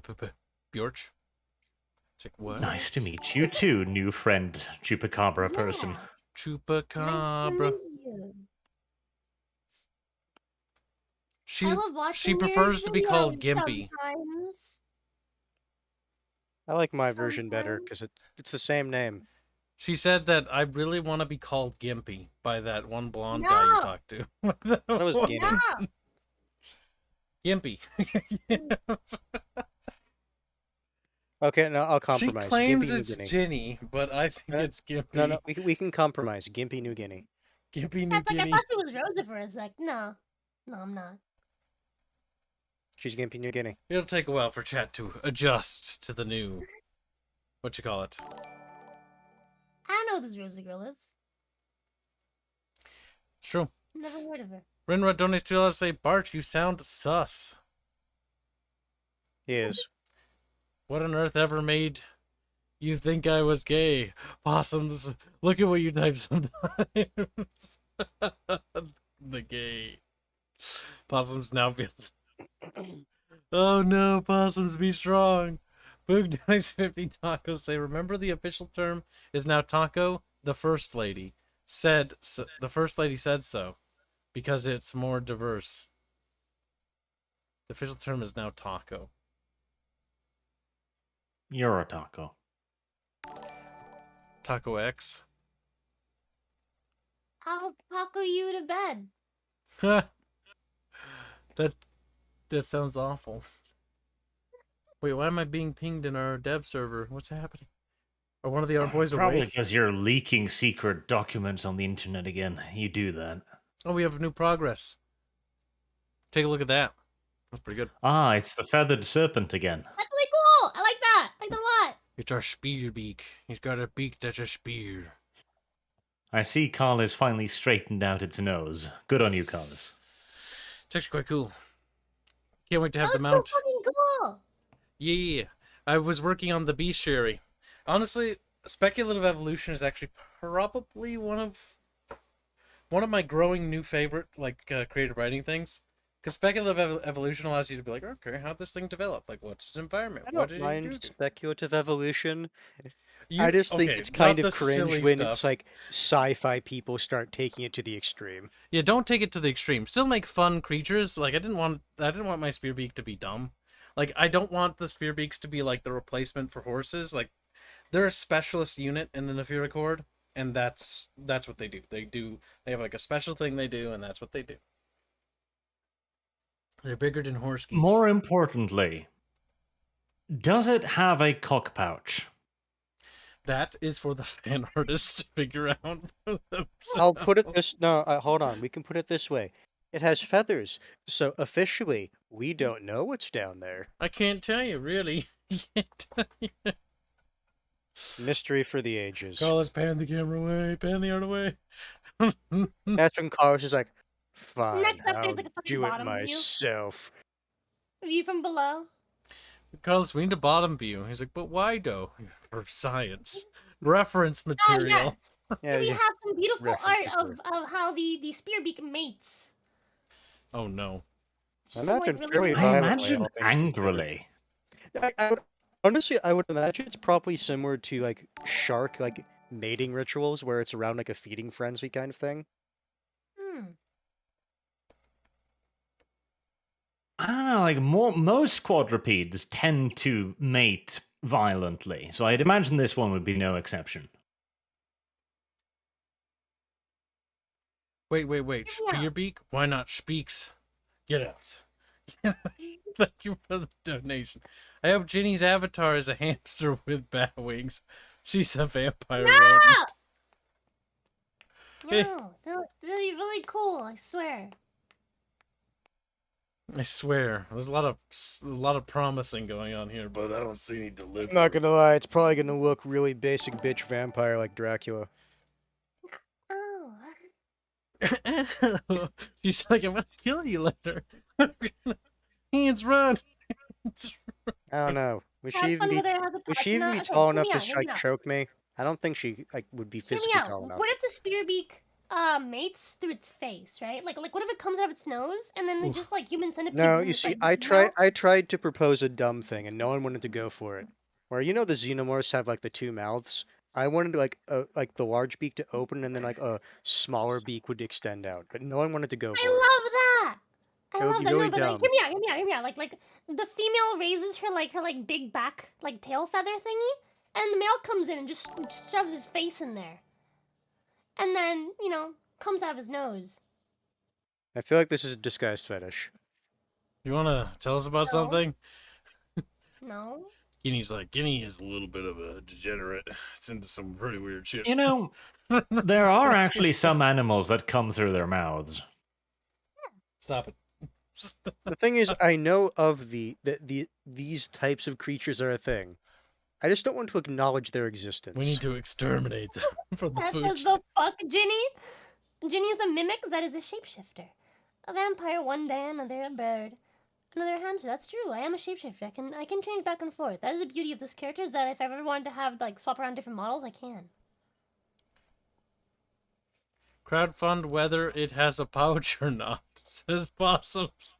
It's like, what? Nice to meet you too, new friend, Chupacabra person. Yeah. Nice Chupacabra. to meet you. She I love watching she your prefers to be called videos Gimpy. sometimes. I like my version better because it's the same name. She said that I really want to be called Gimpy by that one blonde guy you No. talked to. That was Guinea. No. Gimpy. Okay, no, I'll She compromise. claims Gimpy, New it's Guinea. Ginny, but I think Eh, it's Gimpy. No, we can compromise. Gimpy, New Guinea. Gimpy New That's like I Guinea. thought she was Rosa for a sec. No. No, I'm not. She's Gimpy, New Guinea. It'll take a while for chat to adjust to the new... What you call it? I don't know who this Rosa girl is. It's true. Never heard of her. Rinra donates $2 to say, Bart, you sound sus. He is. What on earth ever made you think I was gay? Possums, look at what you type sometimes. The gay. Possums now feels... Oh no, Possums, be strong. Boog donates 50 tacos. Say, remember the official term is now taco? The First Lady said so, the First Lady said so because it's more diverse. The official term is now taco. You're a taco. Taco X. I'll taco you to bed. that sounds awful. Wait, why am I being pinged in our dev server? What's happening? Are one of the other boys Probably awake? because you're leaking secret documents on the internet again. You do that. Oh, we have new progress. Take a look at that. That's pretty good. Ah, it's the feathered serpent again. That's really cool. I like that. I like that a lot. It's our spear beak. He's got a beak that's a spear. I see Carl has finally straightened out its nose. Good on you, Carlos. It's actually quite cool. Can't wait to have That the looks so mount. fucking cool. Yeah, I was working on the bestiary. Honestly, speculative evolution is actually probably one of my growing new favorite creative writing things. Because speculative evolution allows you to be like, okay, how'd this thing develop? Like, what's its environment? I What don't did mind it do? speculative evolution. You- I just think okay, it's not kind the of cringe silly when stuff. it's like sci-fi people start taking it to the extreme. Yeah, don't take it to the extreme. Still make fun creatures. Like I didn't want my spearbeak to be dumb. Like I don't want the spearbeaks to be like the replacement for horses. Like they're a specialist unit in the Nefira Chord, and that's what they do. They have like a special thing they do, and that's what they do. They're bigger than horse geese. More importantly, does it have a cock pouch? That is for the fan artists to figure out for themselves. I'll put it this. No, hold on. We can put it this way. It has feathers, so officially we don't know what's down there. I can't tell you, really. I can't tell you. Mystery for the ages. Carlos, pan the camera away. Pan the art away. That's when Carlos is like, fine, Next up, I'll there's like a fucking do it bottom myself. view from below. Carlos, we need a bottom view. He's like, but why though? For science. Reference material. Yes. Yeah, We yeah. have some beautiful Reference art of how the spearbeak mates. Oh no. It's I just some, imagine like, fairly really I violently, imagine all things considered. angrily. Honestly, I would imagine it's probably similar to like shark like mating rituals where it's around like a feeding frenzy kind of thing. Hmm. I don't know, like most quadrupeds tend to mate violently, so I'd imagine this one would be no exception. Wait. Yeah. Spearbeak? Why not Speaks? Get out. Thank you for the donation. I hope Ginny's avatar is a hamster with bat wings. She's a vampire rodent. No, that'll be really cool. I swear. I swear, there's a lot of promising going on here, but I don't see any delivery. I'm not gonna lie, it's probably gonna look really basic bitch vampire like Dracula. Oh. She's like, I'm gonna kill you later. Hands run. I don't know. Would Have she even fun be? with her, have a Would touch she even and be that. tall Okay, enough to hear me like out. choke me? I don't think she like would be Hear me physically out. tall enough. What if the spearbeak mates through its face, right? Like what if it comes out of its nose and then they Oof. just like human centipedes? No, in you its, see, like, mouth? I tried to propose a dumb thing, and no one wanted to go for it. Where the xenomorphs have like the two mouths. I wanted like the large beak to open, and then like a smaller beak would extend out, but no one wanted to go for I it. love that. It I would love be that. really No, but like, dumb. hear me out. Like the female raises her big back like tail feather thingy, and the male comes in and just shoves his face in there, and then comes out of his nose. I feel like this is a disguised fetish. You wanna tell us about No. something? No. Guinea is a little bit of a degenerate. It's into some pretty weird shit. You know, there are actually some animals that come through their mouths. Stop it. The thing is, I know of these types of creatures are a thing. I just don't want to acknowledge their existence. We need to exterminate them from the That food was the fuck, Ginny. Ginny is a mimic that is a shapeshifter. A vampire one day, another a bird, another hamster. That's true. I am a shapeshifter. I can change back and forth. That is the beauty of this character, is that if I ever wanted to have like swap around different models, I can. Crowdfund whether it has a pouch or not, says Possums.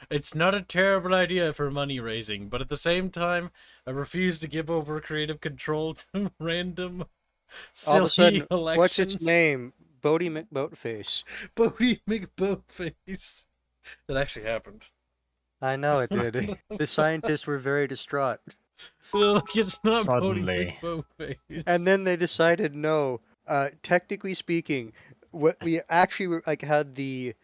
It's not a terrible idea for money raising, but at the same time, I refuse to give over creative control to random silly All of a sudden, elections. what's its name? Bodie McBoatface. Bodie McBoatface. That actually happened. I know it did. The scientists were very distraught. Like, it's not Suddenly. Bodie McBoatface. And then they decided, no, technically speaking, what we actually had the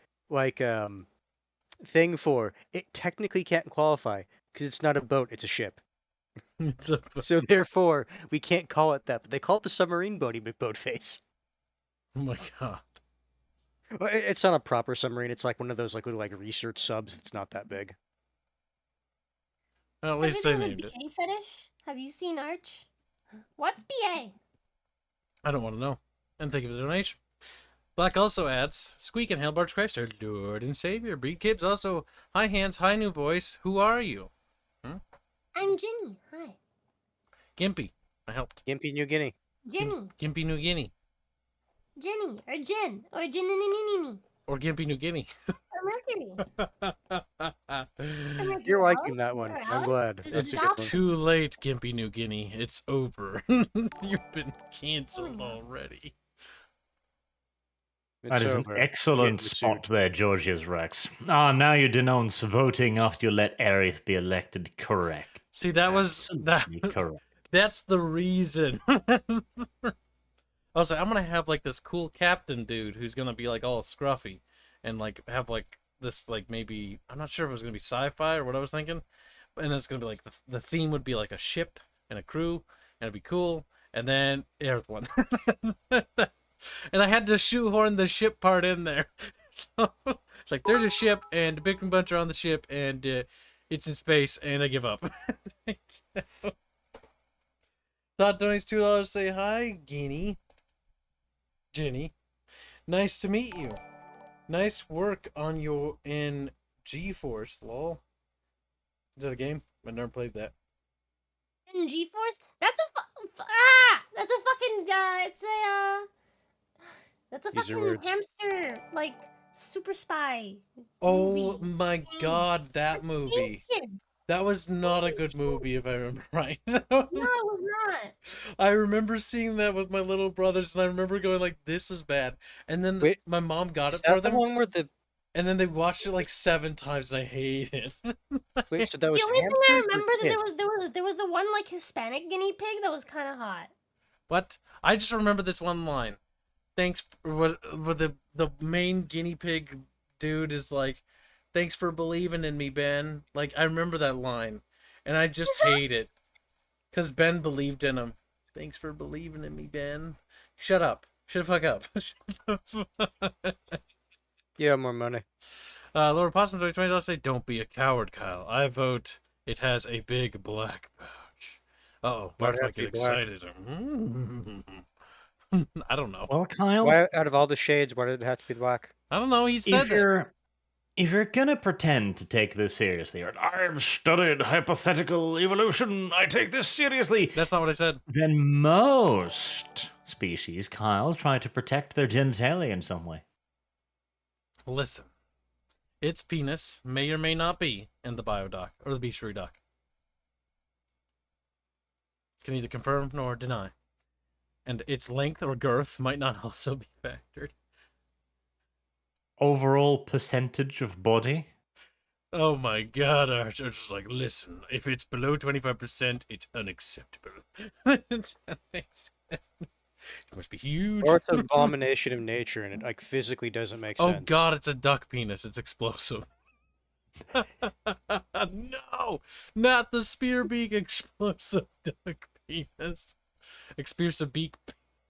thing for, it technically can't qualify because it's not a boat, it's a ship. So therefore, we can't call it that. But they call it the submarine Bodie McBoatface. Oh my god. Well, it's not a proper submarine. It's like one of those little research subs. It's not that big. Well, at least they Have you named seen it. a BA fetish? Have you seen Arch? What's BA? I don't want to know. And thank you for the donation. Black also adds, Squeak and Hailbarge Christ, our Lord and Savior. Breed Kibs also, hi Hands, hi new voice. Who are you? I'm Ginny. Hi. Gimpy. I helped. Gimpy, New Guinea. Ginny. Gimpy New Guinea. Ginny. Or Jin. Or Ginny. Or Gimpy New Guinea. Or Mercury. You're liking that one. Or I'm Alex. glad. Does it That's a stop? good one. Too late, Gimpy New Guinea. It's over. You've been cancelled already. That It's is over. an You're excellent getting spot sued. there, Georgius Rex. Ah, now you denounce voting after you let Aerith be elected. Correct. See, that was that. Absolutely correct. That's the reason. I was like, I'm gonna have like this cool captain dude who's gonna be like all scruffy, and like have like this like maybe I'm not sure if it was gonna be sci-fi or what I was thinking, and it's gonna be like the theme would be like a ship and a crew, and it'd be cool, and then Earth one, and I had to shoehorn the ship part in there. So it's like there's a ship and the Bickering bunch are on the ship and it's in space and I give up. Todd donates $2. Say hi, Guinea. Jenny. Nice to meet you. Nice work on your in GeForce, lol. Is that a game? I never played that. In GeForce? That's a that's a fucking it's a that's a User fucking words. hamster like super spy Oh movie. my god, that It's movie. ancient. That was not a good Ancient. movie, if I remember right. No, it was not. I remember seeing that with my little brothers, and I remember going like, "This is bad." And then Wait, my mom got is it for that the them, one where the and then they watched it like 7 times, and I hate it. wait? So that The was only thing I hamsters or remember that kids? there was the one like Hispanic guinea pig that was kind of hot. What? I just remember this one line. Thanks for what the main guinea pig dude is like, "Thanks for believing in me, Ben." Like, I remember that line, and I just hate it because Ben believed in him. Thanks for believing in me, Ben. Shut up. Shut the fuck up. Yeah, more money. Lord Possum $20 say, "Don't be a coward, Kyle. I vote it has a big black pouch." Uh-oh, Why'd Bart it have might to get be black? excited. I don't know. Well, Kyle, Why, out of all the shades, why did it have to be black? I don't know. He said if that. you're gonna pretend to take this seriously, or I've studied hypothetical evolution, I take this seriously, That's not what I said. then most species, Kyle, try to protect their genitalia in some way. Listen, its penis may or may not be in the biodoc or the bestiary doc. Can neither confirm nor deny. And its length or girth might not also be factored. Overall percentage of body? Oh my god, Arch. I'm just like, listen, if it's below 25%, it's unacceptable. It must be huge. Or it's an abomination of nature and it like physically doesn't make sense. Oh god, it's a duck penis. It's explosive. No! Not the spear beak explosive duck penis. Explosive beak.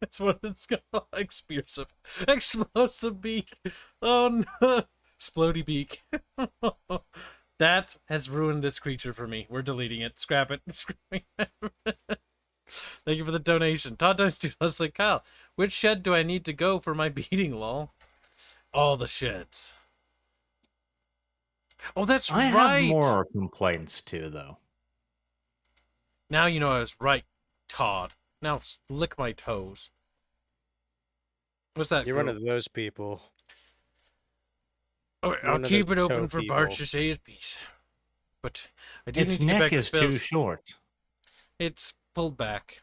That's what it's called. Explosive. Explosive beak. Oh no. Splody beak. That has ruined this creature for me. We're deleting it. Scrap it. Thank you for the donation. Todd does too. I was like, Kyle, which shed do I need to go for my beating, lol? All the sheds. Oh, that's I right. have more complaints too, though. Now you know I was right, Todd. Now lick my toes. What's that? You're girl? one of those people. Okay, You're I'll one of keep those it open toe for people. Bart to say his piece. But I do Its need to get back neck to is spells. too short. It's pulled back.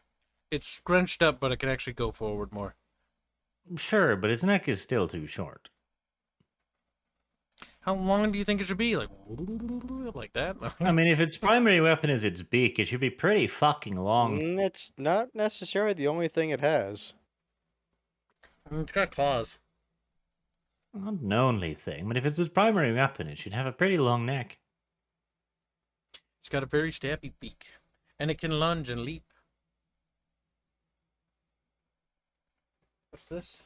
It's scrunched up, but it can actually go forward more. Sure, but its neck is still too short. How long do you think it should be? Like that? I mean, if its primary weapon is its beak, it should be pretty fucking long. It's not necessarily the only thing it has. It's got claws. Not an only thing, but if it's its primary weapon, it should have a pretty long neck. It's got a very stabby beak. And it can lunge and leap. What's this?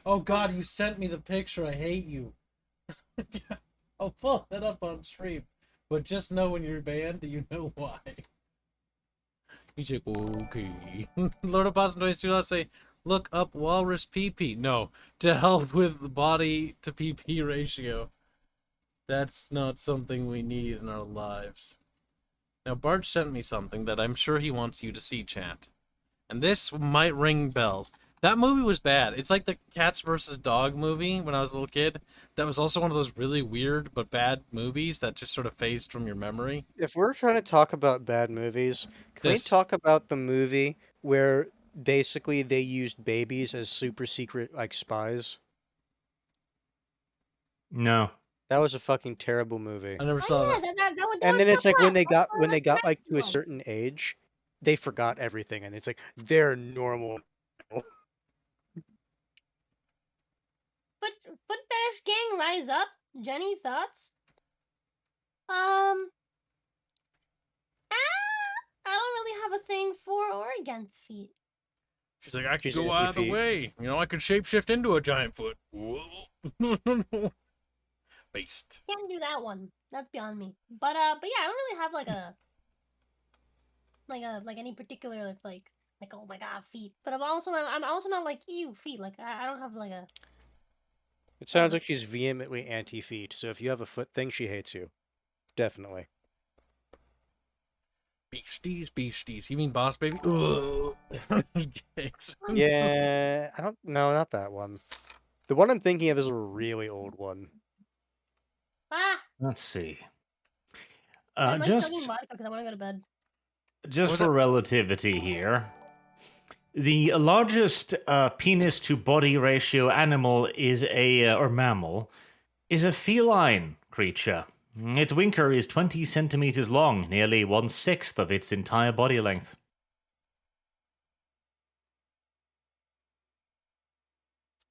Oh god, you sent me the picture. I hate you. I'll pull that up on stream. But just know when you're banned, you know why. He's like, okay. Lord of Boston 22, let's say, look up walrus PP. No, to help with the body to PP ratio. That's not something we need in our lives. Now, Bart sent me something that I'm sure he wants you to see, chat. And this might ring bells. That movie was bad. It's like the Cats vs. Dog movie when I was a little kid. That was also one of those really weird but bad movies that just sort of phased from your memory. If we're trying to talk about bad movies, can we talk about the movie where basically they used babies as super secret like spies? No. That was a fucking terrible movie. I never saw Oh, that. yeah, that And was then it's like when they Tabletop. got like to a That's certain age, they forgot everything, and it's like they're normal. Foot Fetish Gang, rise up. Jenny, thoughts? I don't really have a thing for or against feet. She's like, I could She's go anti either feet. way. You know, I could shapeshift into a giant foot. Whoa. Based. Can't do that one. That's beyond me. But yeah, I don't really have like any particular like like, oh my god, feet. But I'm also not like, ew, feet. Like, I don't have like a. It sounds like she's vehemently anti-feet, so if you have a foot thing, she hates you. Definitely. Beasties. You mean Boss Baby? Ugh. Yeah, I don't. No, not that one. The one I'm thinking of is a really old one. Ah! Let's see. I'm like chugging Just vodka because I want to go to bed. Was for it- relativity here, the largest penis to body ratio animal is or mammal is a feline creature. Its winker is 20 centimeters long, nearly 1/6 of its entire body length.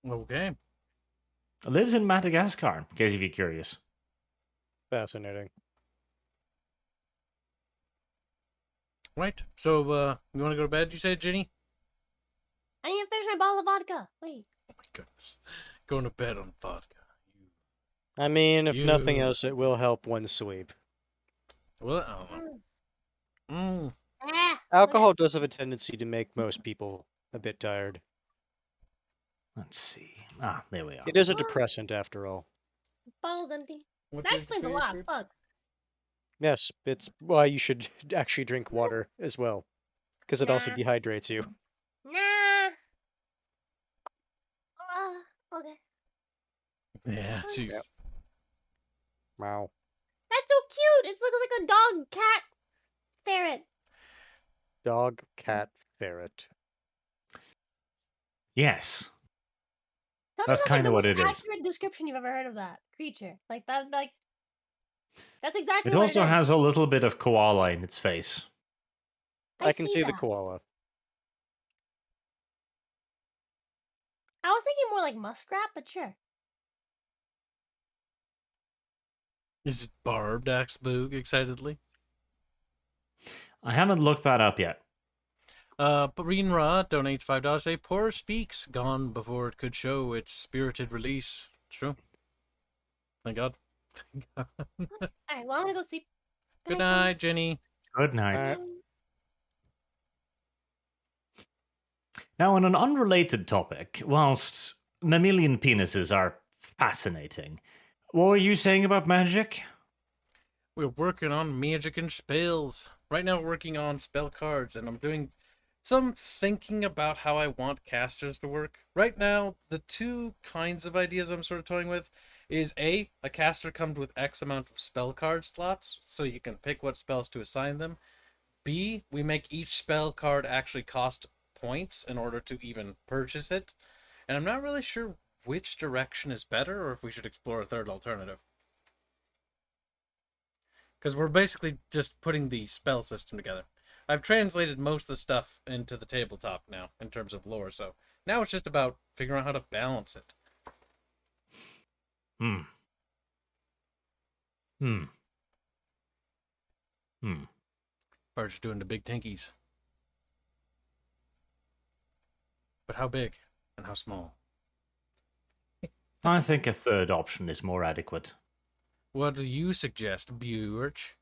Okay. It lives in Madagascar, in case if you're curious. Fascinating. Right. So, you want to go to bed, you say, Ginny? I need to finish my bottle of vodka. Wait. Oh my goodness. Going to bed on vodka. I mean, if nothing You- else, it will help one sleep. Well, I don't know. Mm. Ah! Alcohol does have a tendency to make most people a bit tired. Let's see. Ah, there we are. It is a depressant, after all. Bottle's empty. What That is explains a the lot. favorite? Fuck. Yes, it's why you should actually drink water as well, because it also Nah. dehydrates you. Nah. Okay. Yeah, jeez. Yep. Wow. That's so cute. It looks like a dog, cat, ferret. Dog, cat, ferret. Yes. Tell me That's that's like kinda the what most it is. accurate description you've ever heard of that creature. Like that. Like that's exactly. It what also it is. has a little bit of koala in its face. I can see the that. koala. I was thinking more like muskrat, but sure. Is it barbed? Asks Boog excitedly. I haven't looked that up yet. Breen Ra donates $5. Say, Poor Speaks, gone before it could show its spirited release. True. Thank God. Thank God. All right. Well, I'm gonna go sleep. Good night, Jenny. Good night. Alright. Now, on an unrelated topic, whilst mammalian penises are fascinating, what were you saying about magic? We're working on magic and spells. Right now, we're working on spell cards, and I'm doing some thinking about how I want casters to work. Right now, the two kinds of ideas I'm sort of toying with is a caster comes with X amount of spell card slots, so you can pick what spells to assign them. B, we make each spell card actually cost points in order to even purchase it. And I'm not really sure which direction is better, or if we should explore a third alternative. Because we're basically just putting the spell system together. I've translated most of the stuff into the tabletop now, in terms of lore, so now it's just about figuring out how to balance it. Or just doing the big tankies. But how big and how small? I think a third option is more adequate. What do you suggest, Buerch?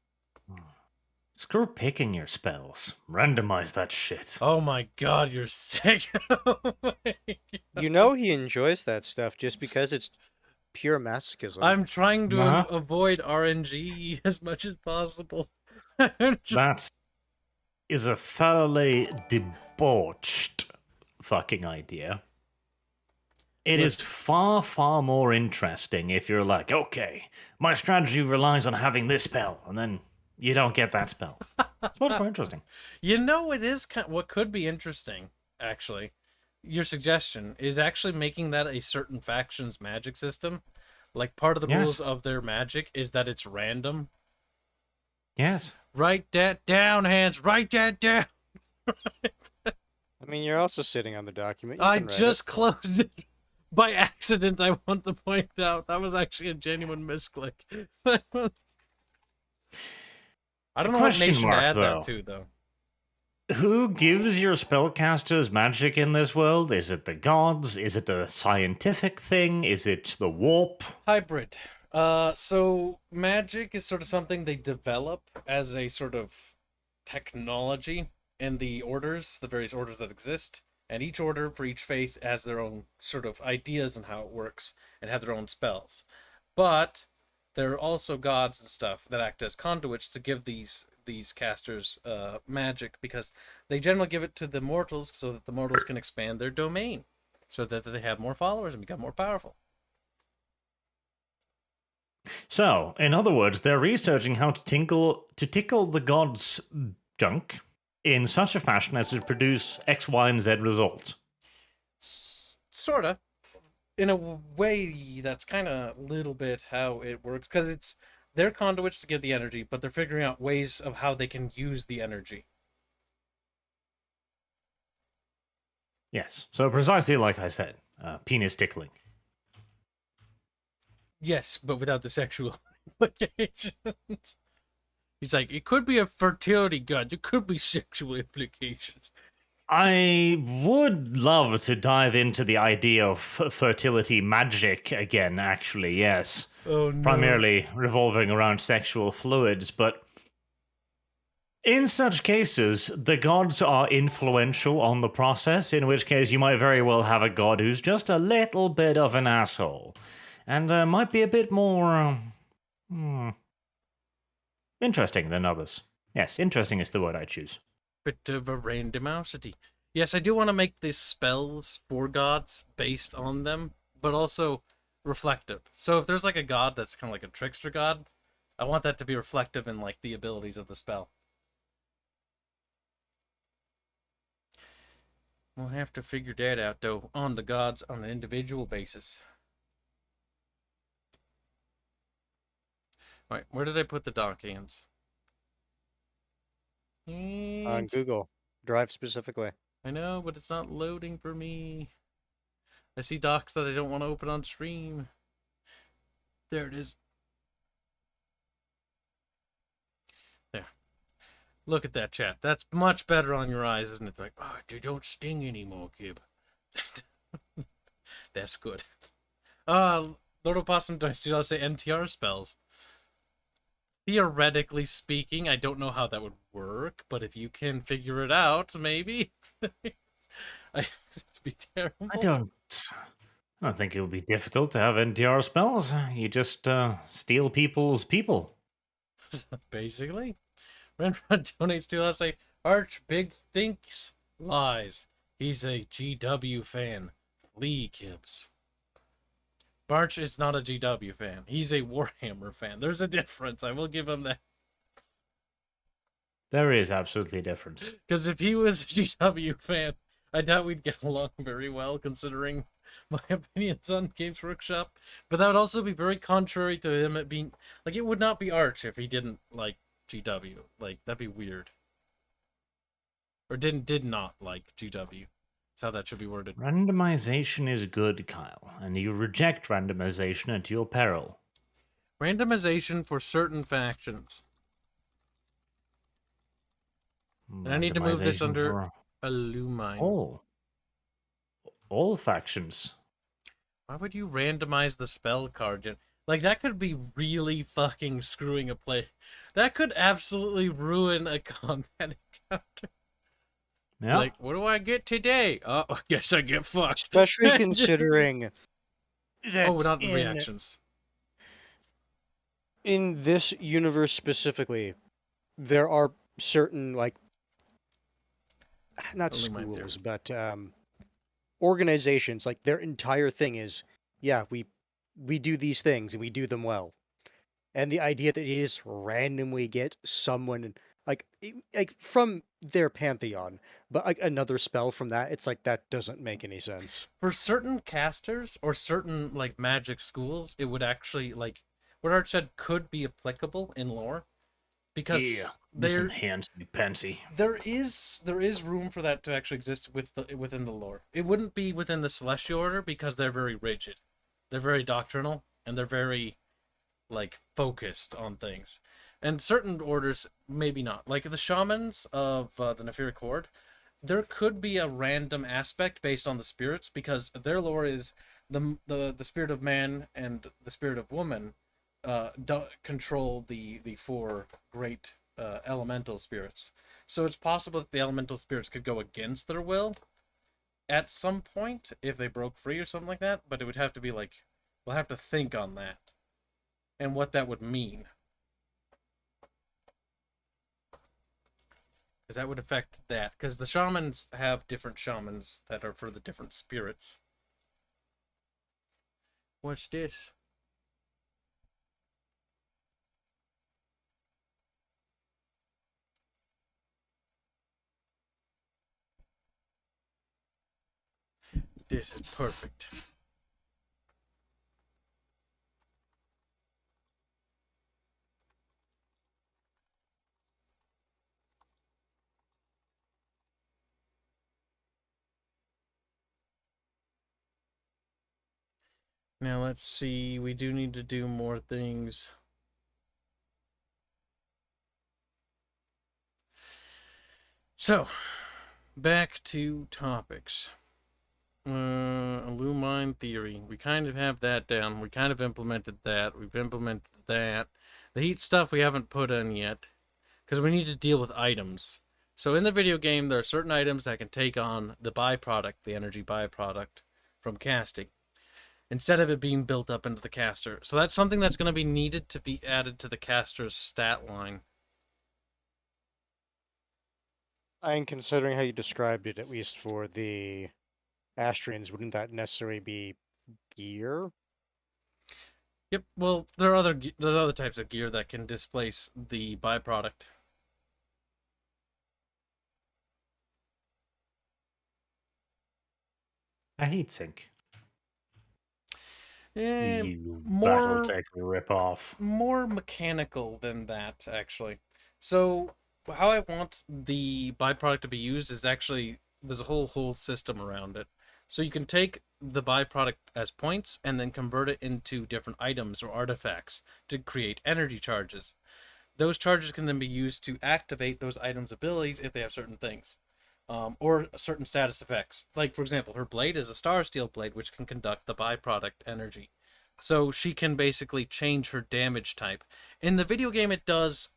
Screw picking your spells. Randomize that shit. Oh my god, you're sick. You know he enjoys that stuff just because it's pure masochism. I'm trying to Uh-huh. avoid RNG as much as possible. That is a thoroughly debauched fucking idea. It is far, far more interesting if you're like, okay, my strategy relies on having this spell, and then you don't get that spell. It's much more interesting. You know, it is what could be interesting, actually. Your suggestion is actually making that a certain faction's magic system. Like, part of the rules of their magic is that it's random. Yes. Write that down, Hanse. Write that down. I mean, you're also sitting on the document. You I can read just it. closed it by accident. I want to point out that was actually a genuine misclick. I don't know what Question nation to mark, add though. that to, though. Who gives your spellcasters magic in this world? Is it the gods? Is it a scientific thing? Is it the warp? Hybrid. So magic is sort of something they develop as a sort of technology and the orders, the various orders that exist, and each order for each faith has their own sort of ideas on how it works and have their own spells. But there are also gods and stuff that act as conduits to give these casters magic, because they generally give it to the mortals so that the mortals can expand their domain, so that they have more followers and become more powerful. So, in other words, they're researching how to tickle the gods' junk in such a fashion as to produce X, Y, and Z results. Sorta. In a way, that's kind of a little bit how it works, because it's their conduits to give the energy, but they're figuring out ways of how they can use the energy. Yes, so precisely like I said, penis tickling. Yes, but without the sexual implications. He's like, it could be a fertility god, it could be sexual implications. I would love to dive into the idea of fertility magic again, actually, yes. Oh, no. Primarily revolving around sexual fluids, but in such cases, the gods are influential on the process, in which case you might very well have a god who's just a little bit of an asshole, and might be a bit more interesting than others. Yes, interesting is the word I choose. Bit of a randomosity. Yes, I do want to make these spells for gods based on them, but also reflective. So if there's like a god that's kind of like a trickster god, I want that to be reflective in like the abilities of the spell. We'll have to figure that out, though, on the gods on an individual basis. Alright, where did I put the dock hands? On Google Drive specifically. I know, but it's not loading for me. I see docs that I don't want to open on stream. There it is. There. Look at that, chat. That's much better on your eyes, isn't it? It's like, oh, they don't sting anymore, Kib. That's good. Lord Opossum dice. Did I say NTR spells? Theoretically speaking, I don't know how that would work, but if you can figure it out, maybe. It'd be terrible. I don't think it would be difficult to have NTR spells. You just steal people's people. Basically. Renrod donates to us, say, Arch Big thinks lies. He's a GW fan. Flee, Kibs. Barch is not a GW fan. He's a Warhammer fan. There's a difference. I will give him that. There is absolutely a difference. Because if he was a GW fan, I doubt we'd get along very well, considering my opinions on Games Workshop. But that would also be very contrary to him it being... Like, it would not be Arch if he didn't like GW. Like, that'd be weird. Or did not like GW. That's how that should be worded. Randomization is good, Kyle, and you reject randomization at your peril. Randomization for certain factions. And I need to move this under Illumine. Oh. All factions. Why would you randomize the spell card? Like, that could be really fucking screwing a play. That could absolutely ruin a combat encounter. Yeah. Like, what do I get today? Oh, I guess I get fucked. Especially considering that oh, not the reactions. In this universe specifically, there are certain, like, not schools, but organizations, like, their entire thing is, yeah, we do these things and we do them well. And the idea that you just randomly get someone, like from their pantheon, but like another spell from that, it's like that doesn't make any sense. For certain casters or certain like magic schools, it would actually, like what Art said, could be applicable in lore, because they're Hanse Pensy. There is room for that to actually exist within the lore. It wouldn't be within the Celestial Order because they're very rigid, they're very doctrinal, and they're very like focused on things. And certain orders, maybe not. Like the shamans of the Nephiric Horde, there could be a random aspect based on the spirits, because their lore is the spirit of man and the spirit of woman don't control the four great elemental spirits. So it's possible that the elemental spirits could go against their will at some point if they broke free or something like that, but it would have to be like, we'll have to think on that and what that would mean. Because that would affect that. Because the shamans have different shamans that are for the different spirits. What's this? This is perfect. Now let's see, we do need to do more things. So, back to topics. Illumine theory. We kind of have that down. We kind of implemented that. We've implemented that. The heat stuff we haven't put in yet, because we need to deal with items. So in the video game, there are certain items that can take on the byproduct, the energy byproduct from casting, instead of it being built up into the caster. So that's something that's going to be needed to be added to the caster's stat line. And considering how you described it, at least for the Astrians, wouldn't that necessarily be gear? Yep. Well, there's other types of gear that can displace the byproduct. A heatsink. You More Battletech rip-off. more mechanical than that, actually. So how I want the byproduct to be used is actually there's a whole system around it. So you can take the byproduct as points and then convert it into different items or artifacts to create energy charges. Those charges can then be used to activate those items' abilities if they have certain things. Or certain status effects. Like, for example, her blade is a star steel blade, which can conduct the byproduct energy. So she can basically change her damage type. In the video game, it does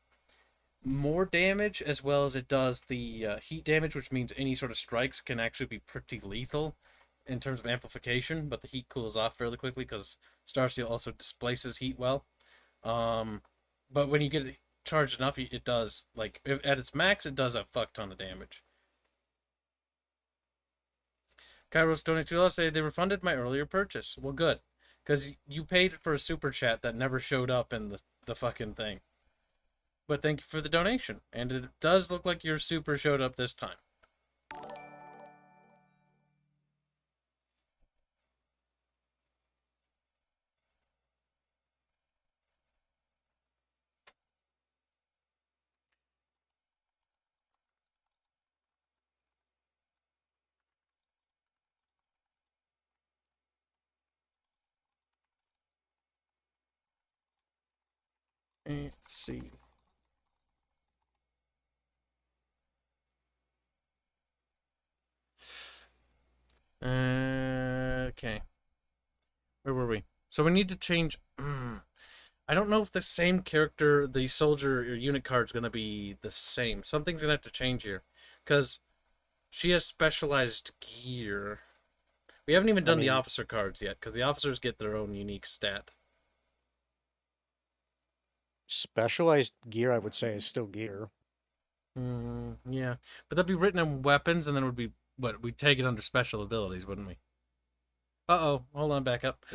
more damage as well as it does the heat damage, which means any sort of strikes can actually be pretty lethal in terms of amplification, but the heat cools off fairly quickly because star steel also displaces heat well. But when you get it charged enough, it does, like, at its max, it does a fuck ton of damage. Kairos donates $2 say they refunded my earlier purchase. Well, good. Because you paid for a super chat that never showed up in the fucking thing. But thank you for the donation. And it does look like your super showed up this time. Let's see. Okay. Where were we? So we need to change... I don't know if the same character, the soldier or unit card is going to be the same. Something's going to have to change here. Because she has specialized gear. We haven't even done the officer cards yet, because the officers get their own unique stat. Specialized gear, I would say, is still gear. Yeah. But that'd be written in weapons, and then it would be... What? We'd take it under special abilities, wouldn't we? Uh-oh. Hold on, back up.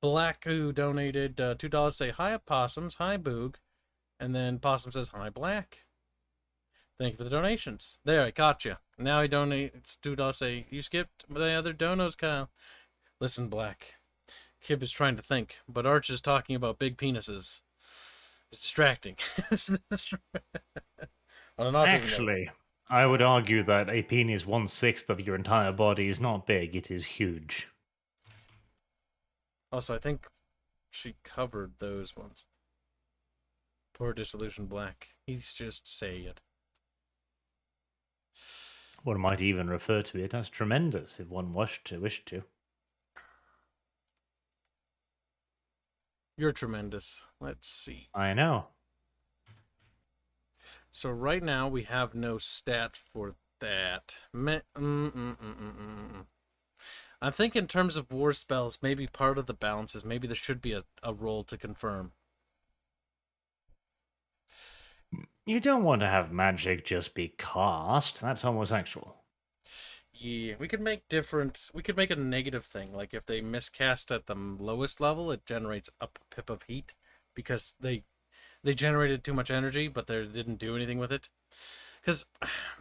Black, who donated $2, say, hi, Possums, hi, Boog. And then Possum says, hi, Black. Thank you for the donations. There, I got you. Now he donates $2, say, you skipped the other donos, Kyle. Listen, Black. Kib is trying to think, but Arch is talking about big penises. It's distracting. Actually, I would argue that a penis 1/6 of your entire body is not big, it is huge. Also, I think she covered those ones. Poor Dissolution Black. He's just saying it. One might even refer to it as tremendous if one wished to. You're tremendous. Let's see. I know. So right now we have no stat for that. I think in terms of war spells, maybe part of the balance is maybe there should be a roll to confirm. You don't want to have magic just be cast. That's homosexual. Yeah, we could make a negative thing. Like if they miscast at the lowest level, it generates a pip of heat because they generated too much energy, but they didn't do anything with it. Because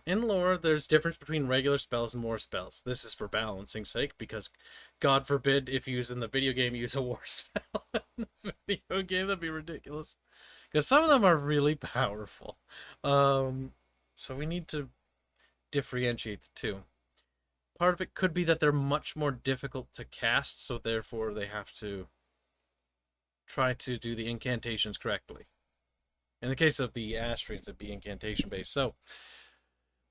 in lore, there's difference between regular spells and war spells. This is for balancing sake, because God forbid if you use in the video game, use a war spell in the video game. That'd be ridiculous. Because some of them are really powerful. So we need to differentiate the two. Part of it could be that they're much more difficult to cast, so therefore they have to try to do the incantations correctly. In the case of the Astrians, it'd be incantation based. So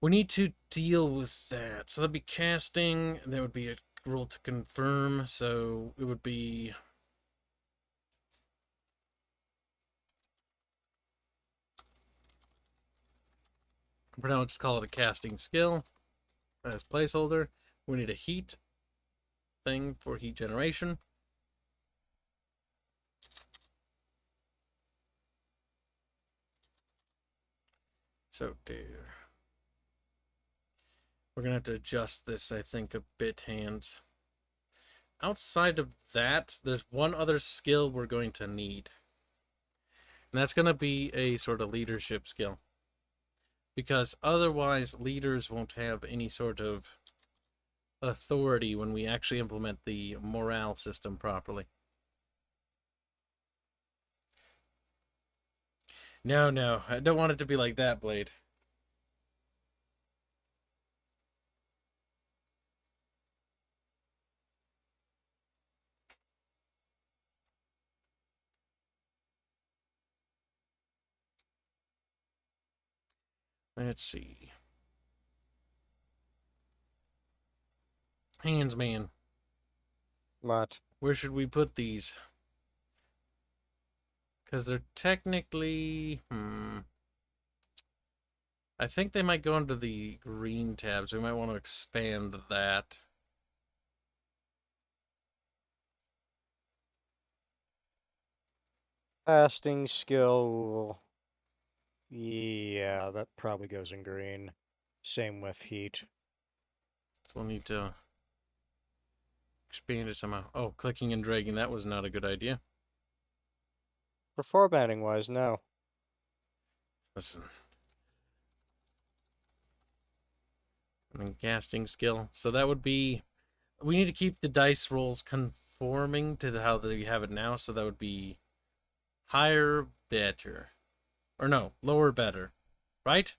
we need to deal with that. So that'd be casting. There would be a roll to confirm. So it would be for now, let's just call it a casting skill as placeholder. We need a heat thing for heat generation. So there. We're going to have to adjust this, I think, a bit, Hands. Outside of that, there's one other skill we're going to need. And that's going to be a sort of leadership skill. Because otherwise, leaders won't have any sort of authority when we actually implement the morale system properly. No, I don't want it to be like that, Blade. Let's see. Hands, man. What? Where should we put these? Because they're technically... I think they might go into the green tabs. We might want to expand that. Casting skill. Yeah, that probably goes in green. Same with heat. So we'll need to expand it somehow. Oh, clicking and dragging. That was not a good idea. For formatting wise, no. Listen. I mean, casting skill. So that would be... We need to keep the dice rolls conforming to how they have it now. So that would be higher, better. Or no, lower, better. Right?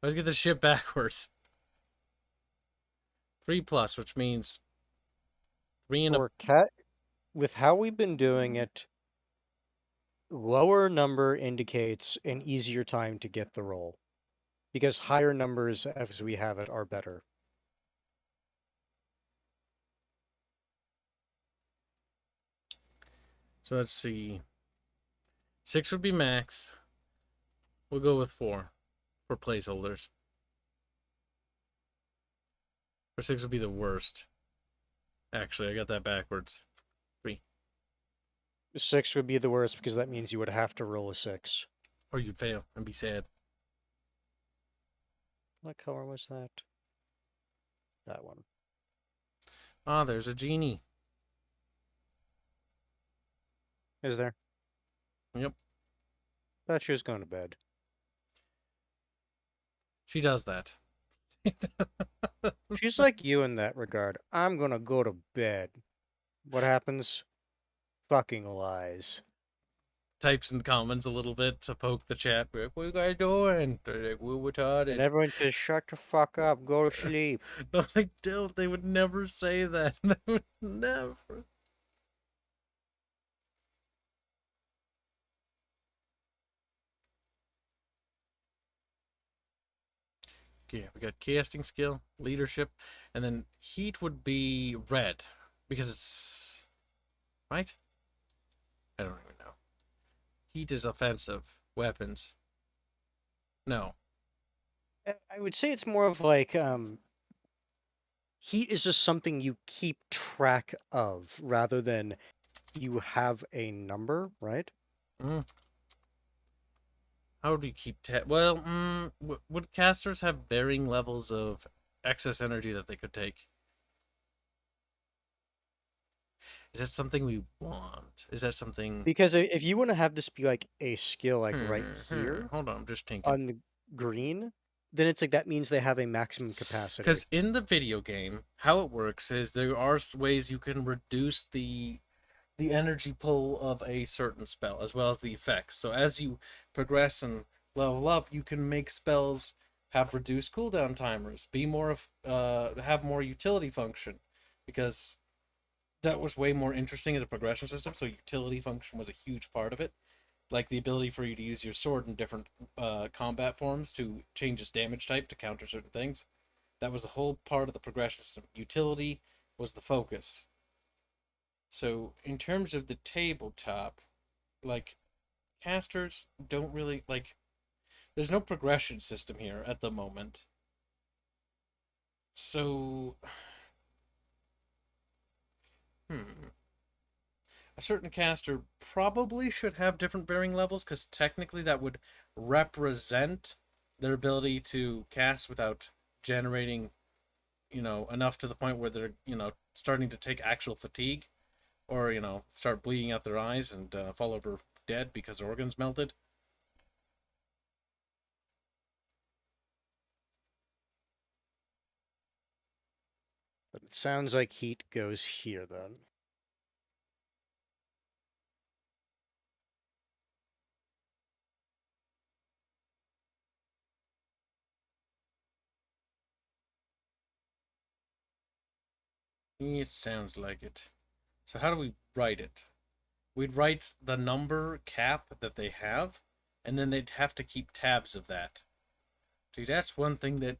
Let's get this shit backwards. 3+, which means 3 and For cat, with how we've been doing it, lower number indicates an easier time to get the roll. Because higher numbers, as we have it, are better. So let's see. 6 would be max. We'll go with 4 for placeholders. Or 6 would be the worst. Actually, I got that backwards. 3. 6 would be the worst because that means you would have to roll a 6. Or you'd fail and be sad. What color was that? That one. Ah, there's a genie. Is there? Yep. Thought she was going to bed. She does that. She's like you in that regard. I'm gonna go to bed. What happens? Fucking lies. Types in the comments a little bit to poke the chat. Like, what are you guys doing? They're like, we're retarded. And everyone just shut the fuck up. Go to sleep. No, they don't. They would never say that. They would never. Okay, we got casting skill, leadership, and then heat would be red because it's right. I don't even know. Heat is offensive weapons. No. I would say it's more of like heat is just something you keep track of rather than you have a number, right? Mm. How do you keep well, would casters have varying levels of excess energy that they could take? Is that something we want? Is that something... Because if you want to have this be like a skill like right here Hold on, I'm just thinking. on the green, then it's like that means they have a maximum capacity. Because in the video game, how it works is there are ways you can reduce the energy pull of a certain spell, as well as the effects. So as you progress and level up, you can make spells have reduced cooldown timers, be more have more utility function, because that was way more interesting as a progression system. So utility function was a huge part of it, like the ability for you to use your sword in different combat forms to change its damage type to counter certain things. That was a whole part of the progression system. Utility was the focus. So in terms of the tabletop, like, casters don't really, like, there's no progression system here at the moment. So, a certain caster probably should have different varying levels, because technically that would represent their ability to cast without generating, enough to the point where they're, starting to take actual fatigue, or, start bleeding out their eyes and fall over dead because their organs melted. But it sounds like heat goes here then. It sounds like it. So how do we write it? We'd write the number cap that they have, and then they'd have to keep tabs of that. Dude, that's one thing that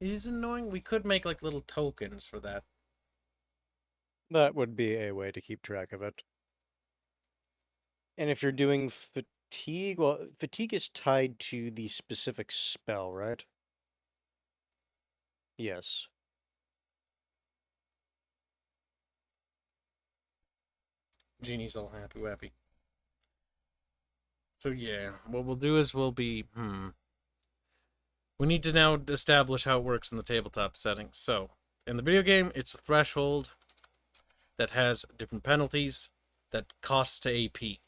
is annoying. We could make like little tokens for that. That would be a way to keep track of it. And if you're doing fatigue, well, fatigue is tied to the specific spell, right? Yes. Genie's all happy wappy. So yeah, what we'll do is we'll be we need to now establish how it works in the tabletop settings. So in the video game, it's a threshold that has different penalties that costs to AP.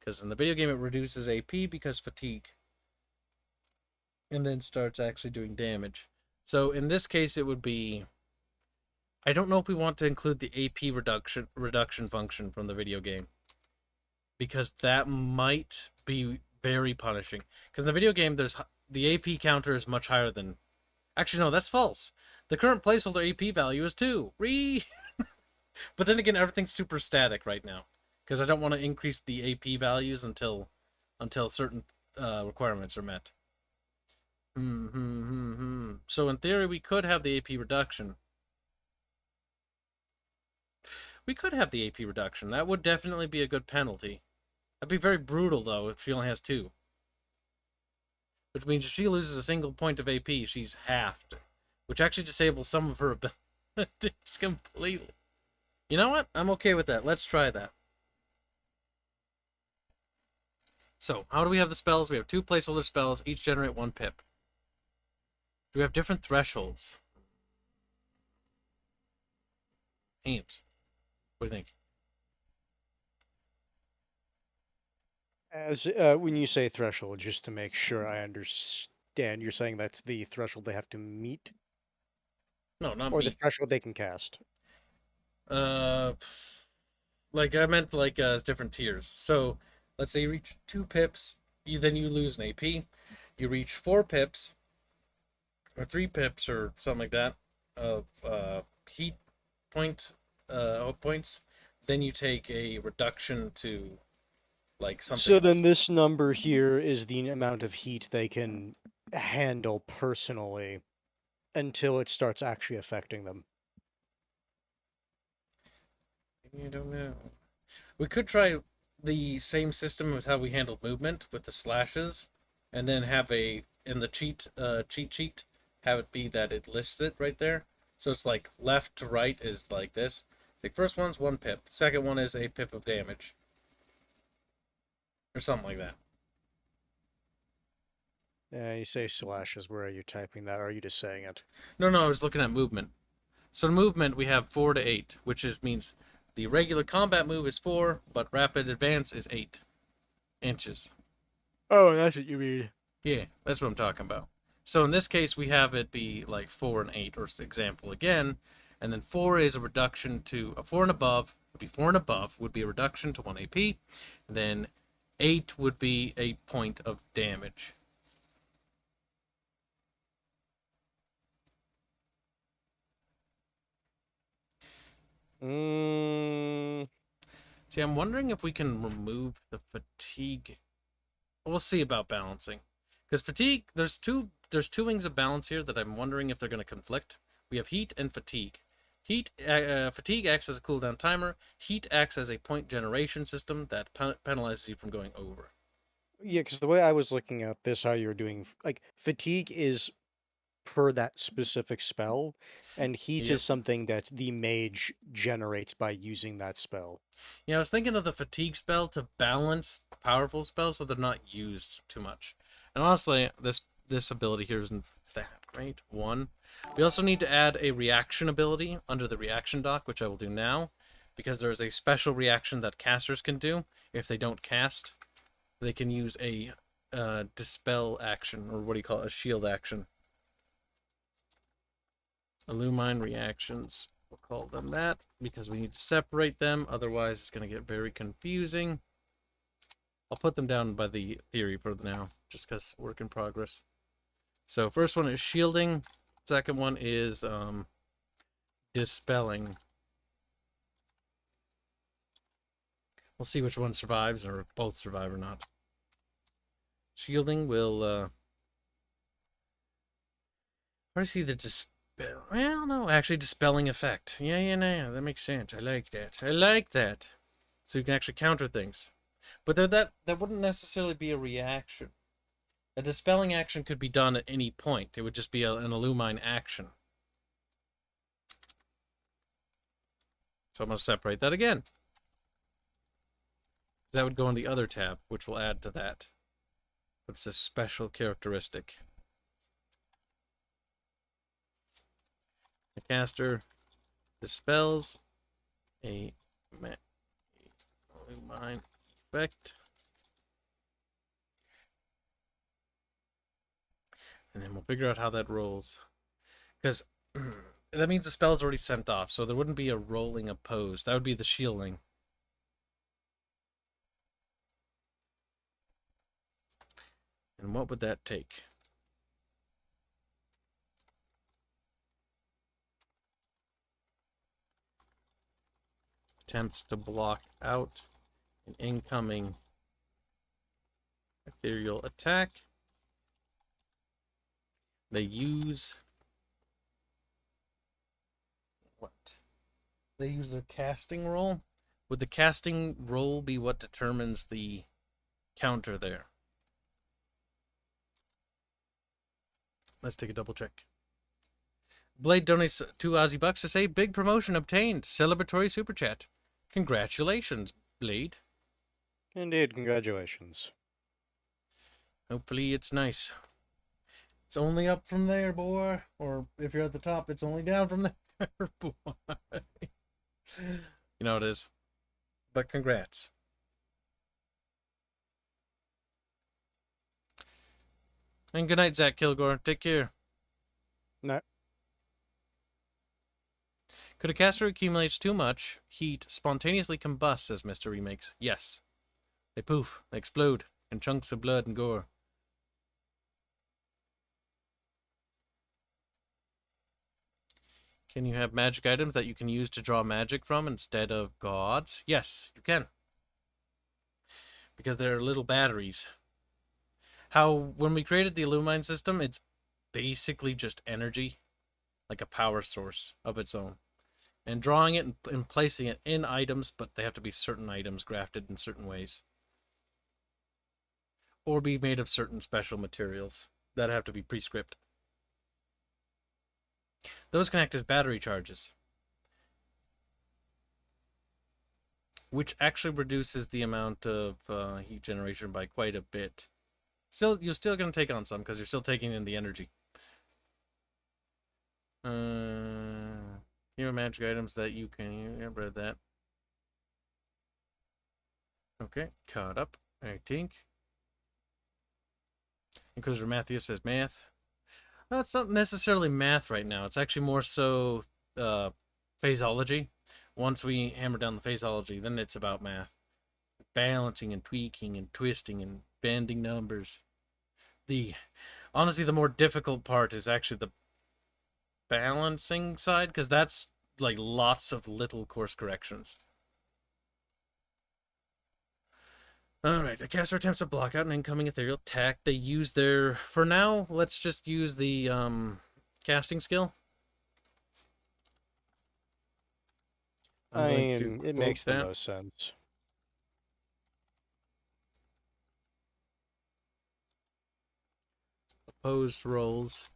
Because in the video game, it reduces AP because fatigue. And then starts actually doing damage. So in this case, it would be... I don't know if we want to include the AP reduction function from the video game, because that might be very punishing. Because in the video game, the AP counter is much higher than... Actually, no, that's false. The current placeholder AP value is 2. But then again, everything's super static right now, because I don't want to increase the AP values until certain requirements are met. So in theory, we could have the AP reduction. We could have the AP reduction. That would definitely be a good penalty. That'd be very brutal, though, if she only has 2. Which means if she loses a single point of AP, she's halved. Which actually disables some of her abilities completely. You know what? I'm okay with that. Let's try that. So, how do we have the spells? We have 2 placeholder spells. Each generate 1 pip. Do we have different thresholds? Ain't. What do you think? As when you say threshold, just to make sure I understand, you're saying that's the threshold they have to meet? No, not or meet. the threshold they can cast? Like I meant like different tiers. So, let's say you reach 2 pips, then you lose an AP. You reach 4 pips, or 3 pips, or something like that, of heat points. Then you take a reduction to like something. So then this number here is the amount of heat they can handle personally until it starts actually affecting them. I don't know. We could try the same system with how we handled movement with the slashes, and then have a in the cheat sheet, have it be that it lists it right there. So it's like left to right is like this. Like first one's 1 pip, second one is a pip of damage, or something like that. You say slashes. Where are you typing that? Or are you just saying it? No, I was looking at movement. So movement we have 4 to 8, which means the regular combat move is 4, but rapid advance is 8 inches. Oh, that's what you mean. Yeah, that's what I'm talking about. So in this case, we have it be like 4 and 8, or example again, and then 4 is a reduction to 4 and above. Would be 4 and above would be a reduction to 1 AP. And then 8 would be a point of damage. See, I'm wondering if we can remove the fatigue. We'll see about balancing, because fatigue. There's two wings of balance here that I'm wondering if they're going to conflict. We have heat and fatigue. Fatigue acts as a cooldown timer. Heat acts as a point generation system that penalizes you from going over. Yeah, because the way I was looking at this, how you're doing, like, fatigue is per that specific spell, and heat is something that the mage generates by using that spell. Yeah, I was thinking of the fatigue spell to balance powerful spells so they're not used too much. And honestly, this ability here isn't that great. 1. We also need to add a reaction ability under the reaction dock, which I will do now, because there is a special reaction that casters can do. If they don't cast, they can use a dispel action, or what do you call it, a shield action. Illumine reactions, we'll call them that, because we need to separate them, otherwise it's going to get very confusing. I'll put them down by the theory for now, just because work in progress. So first one is shielding, second one is dispelling. We'll see which one survives, or if both survive or not. Shielding will, where do you see the well, no, actually dispelling effect. Yeah, that makes sense. I like that. So you can actually counter things. But that wouldn't necessarily be a reaction. A dispelling action could be done at any point. It would just be an illumine action. So I'm going to separate that again. That would go on the other tab, which will add to that. But it's a special characteristic. The caster dispels a illumine effect. And then we'll figure out how that rolls. Because that means the spell's already sent off, so there wouldn't be a rolling opposed. That would be the shielding. And what would that take? Attempts to block out an incoming ethereal attack. They use what? They use their casting roll. Would the casting roll be what determines the counter there? Let's take a double check. Blade donates 2 Aussie bucks to say, big promotion obtained. Celebratory super chat. Congratulations, Blade. Indeed, congratulations. Hopefully it's nice. It's only up from there, boy. Or if you're at the top, it's only down from there, boy. You know it is. But congrats. And good night, Zach Kilgore. Take care. No. Could a caster accumulates too much heat spontaneously combust, says Mr. Remakes? Yes. They poof. They explode in chunks of blood and gore. Can you have magic items that you can use to draw magic from instead of gods? Yes, you can. Because they're little batteries. When we created the Illumine system, it's basically just energy, like a power source of its own. And drawing it and placing it in items, but they have to be certain items grafted in certain ways. Or be made of certain special materials. that have to be pre-script. Those can act as battery charges, which actually reduces the amount of heat generation by quite a bit. Still, you're still going to take on some because you're still taking in the energy. You have magic items that you can. I read that. Okay, caught up. I think. Inquisitor Matthew says math. Well, it's not necessarily math right now. It's actually more so phasology. Once we hammer down the phasology, then it's about math. Balancing and tweaking and twisting and bending numbers. Honestly, the more difficult part is actually the balancing side, because that's like lots of little course corrections. Alright, the caster attempts to block out an incoming ethereal attack. They use their... For now, let's just use the casting skill. It makes the most sense. Opposed rolls.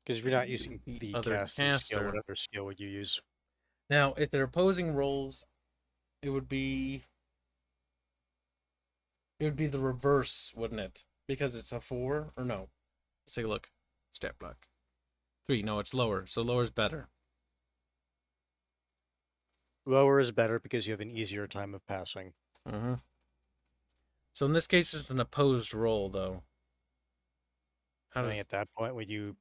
Because if you're not using the other casting skill, caster. what other skill would you use? Now, if they're opposing rolls, it would be the reverse, wouldn't it? Because it's a 4, or no? Let's take a look. Stat block. 3, no, it's lower, so lower is better. Lower is better because you have an easier time of passing. Mm-hmm. So in this case, it's an opposed roll, though. How does at that point, would you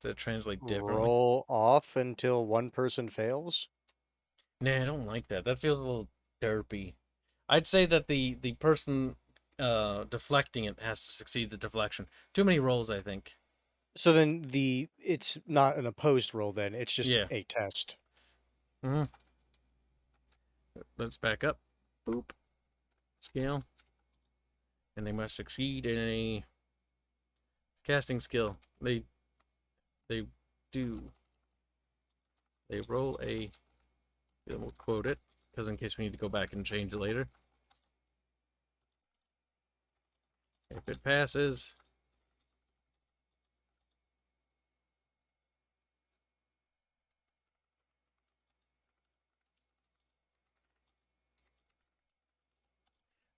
that translate differently? roll off until one person fails? Nah, I don't like that. That feels a little derpy. I'd say that the person deflecting it has to succeed the deflection. Too many rolls, I think. So then it's not an opposed roll then, it's just a test. Mm-hmm. Let's back up. Boop. Scale. And they must succeed in a casting skill. They do. They roll a... We'll quote it, because in case we need to go back and change it later. If it passes...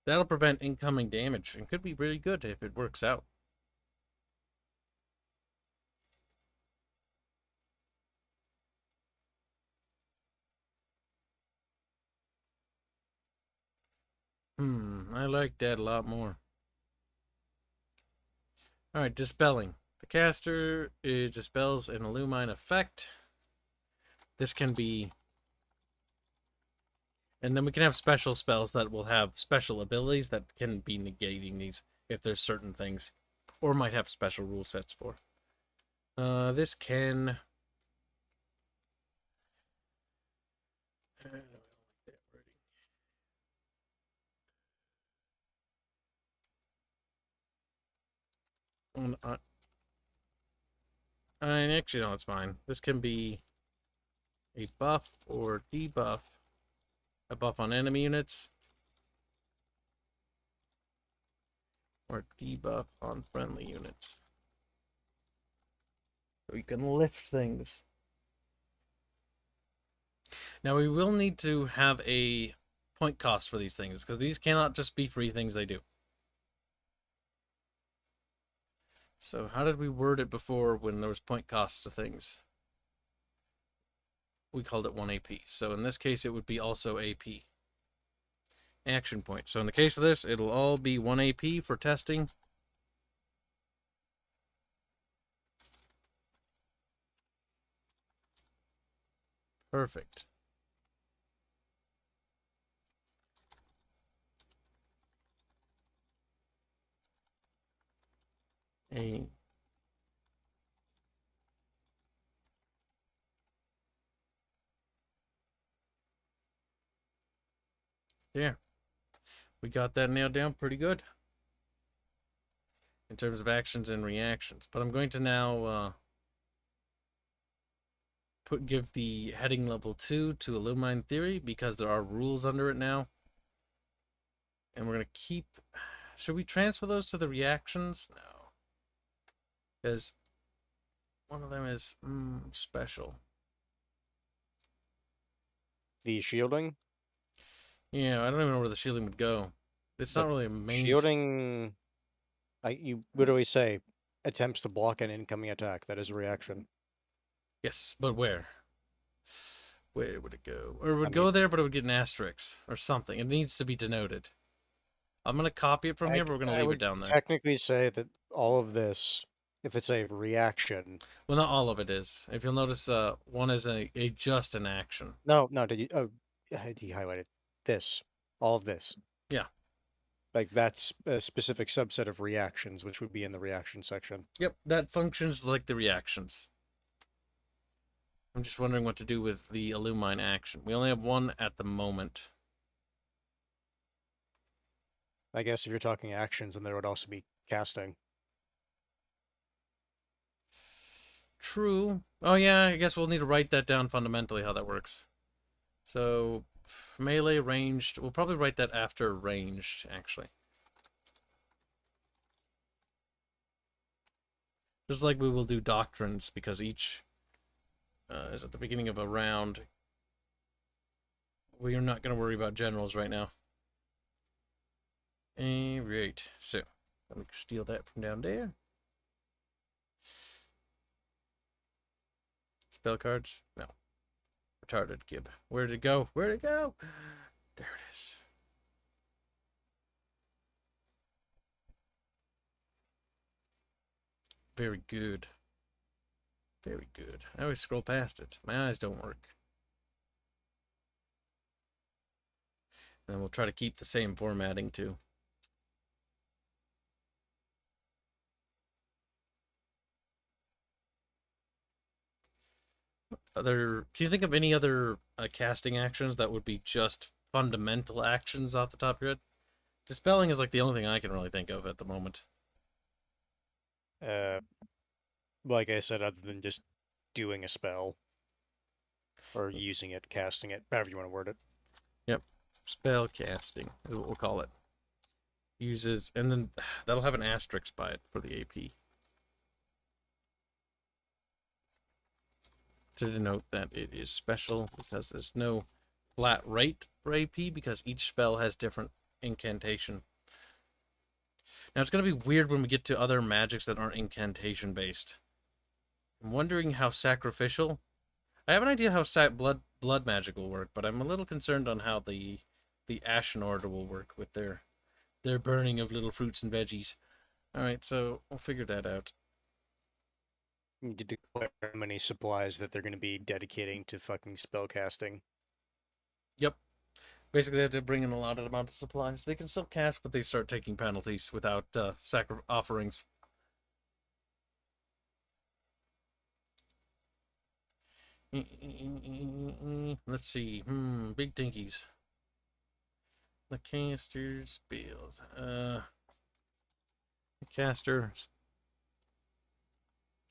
That'll prevent incoming damage, and could be really good if it works out. I like that a lot more. Alright, dispelling. The caster dispels an illumine effect. This can be... And then we can have special spells that will have special abilities that can be negating these if there's certain things. Or might have special rule sets for. This can... actually, no, it's fine. This can be a buff or debuff. A buff on enemy units. Or debuff on friendly units. So you can lift things. Now we will need to have a point cost for these things, because these cannot just be free things they do. So how did we word it before when there was point costs to things? We called it 1 AP. So in this case, it would be also AP. Action point. So in the case of this, it'll all be 1 AP for testing. Perfect. Yeah. We got that nailed down pretty good. In terms of actions and reactions. But I'm going to now give the heading level 2 to Illumine Theory, because there are rules under it now. And we're going to keep... Should we transfer those to the reactions? No. Because one of them is special. The shielding? Yeah, I don't even know where the shielding would go. It's not really a main... Shielding, you literally say, attempts to block an incoming attack. That is a reaction. Yes, but where? Where would it go? Or it would I go mean- there, but it would get an asterisk or something. It needs to be denoted. I'm going to copy it from here, but we're going to I leave would it down there. technically say that all of this, if it's a reaction... Well, not all of it is. If you'll notice, one is a just an action. No, did you... Oh, he highlighted this. All of this. Yeah. Like, that's a specific subset of reactions, which would be in the reaction section. Yep, that functions like the reactions. I'm just wondering what to do with the Illumine action. We only have one at the moment. I guess if you're talking actions, then there would also be casting. True. Oh yeah, I guess we'll need to write that down fundamentally, how that works. So, melee, ranged. We'll probably write that after ranged, actually. Just like we will do doctrines, because each is at the beginning of a round. We are not going to worry about generals right now. Alright, so let me steal that from down there. Spell cards? No. Retarded Kib. Where'd it go? Where'd it go? There it is. Very good. Very good. I always scroll past it. My eyes don't work. And we'll try to keep the same formatting too. Can you think of any other casting actions that would be just fundamental actions off the top of your head? Dispelling is like the only thing I can really think of at the moment. Like I said, other than just doing a spell. Or using it, casting it, however you want to word it. Yep. Spell casting is what we'll call it. Uses, and then that'll have an asterisk by it for the AP. To denote that it is special, because there's no flat rate for AP, because each spell has different incantation. Now, it's going to be weird when we get to other magics that aren't incantation based. I'm wondering how sacrificial... I have an idea how blood magic will work, but I'm a little concerned on how the Ashen Order will work with their burning of little fruits and veggies. Alright, so we'll figure that out. You need to declare how many supplies that they're going to be dedicating to fucking spell casting. Yep. Basically, they have to bring in a lot of amount of supplies. They can still cast, but they start taking penalties without offerings. Let's see. Big dinkies. The caster spells. The caster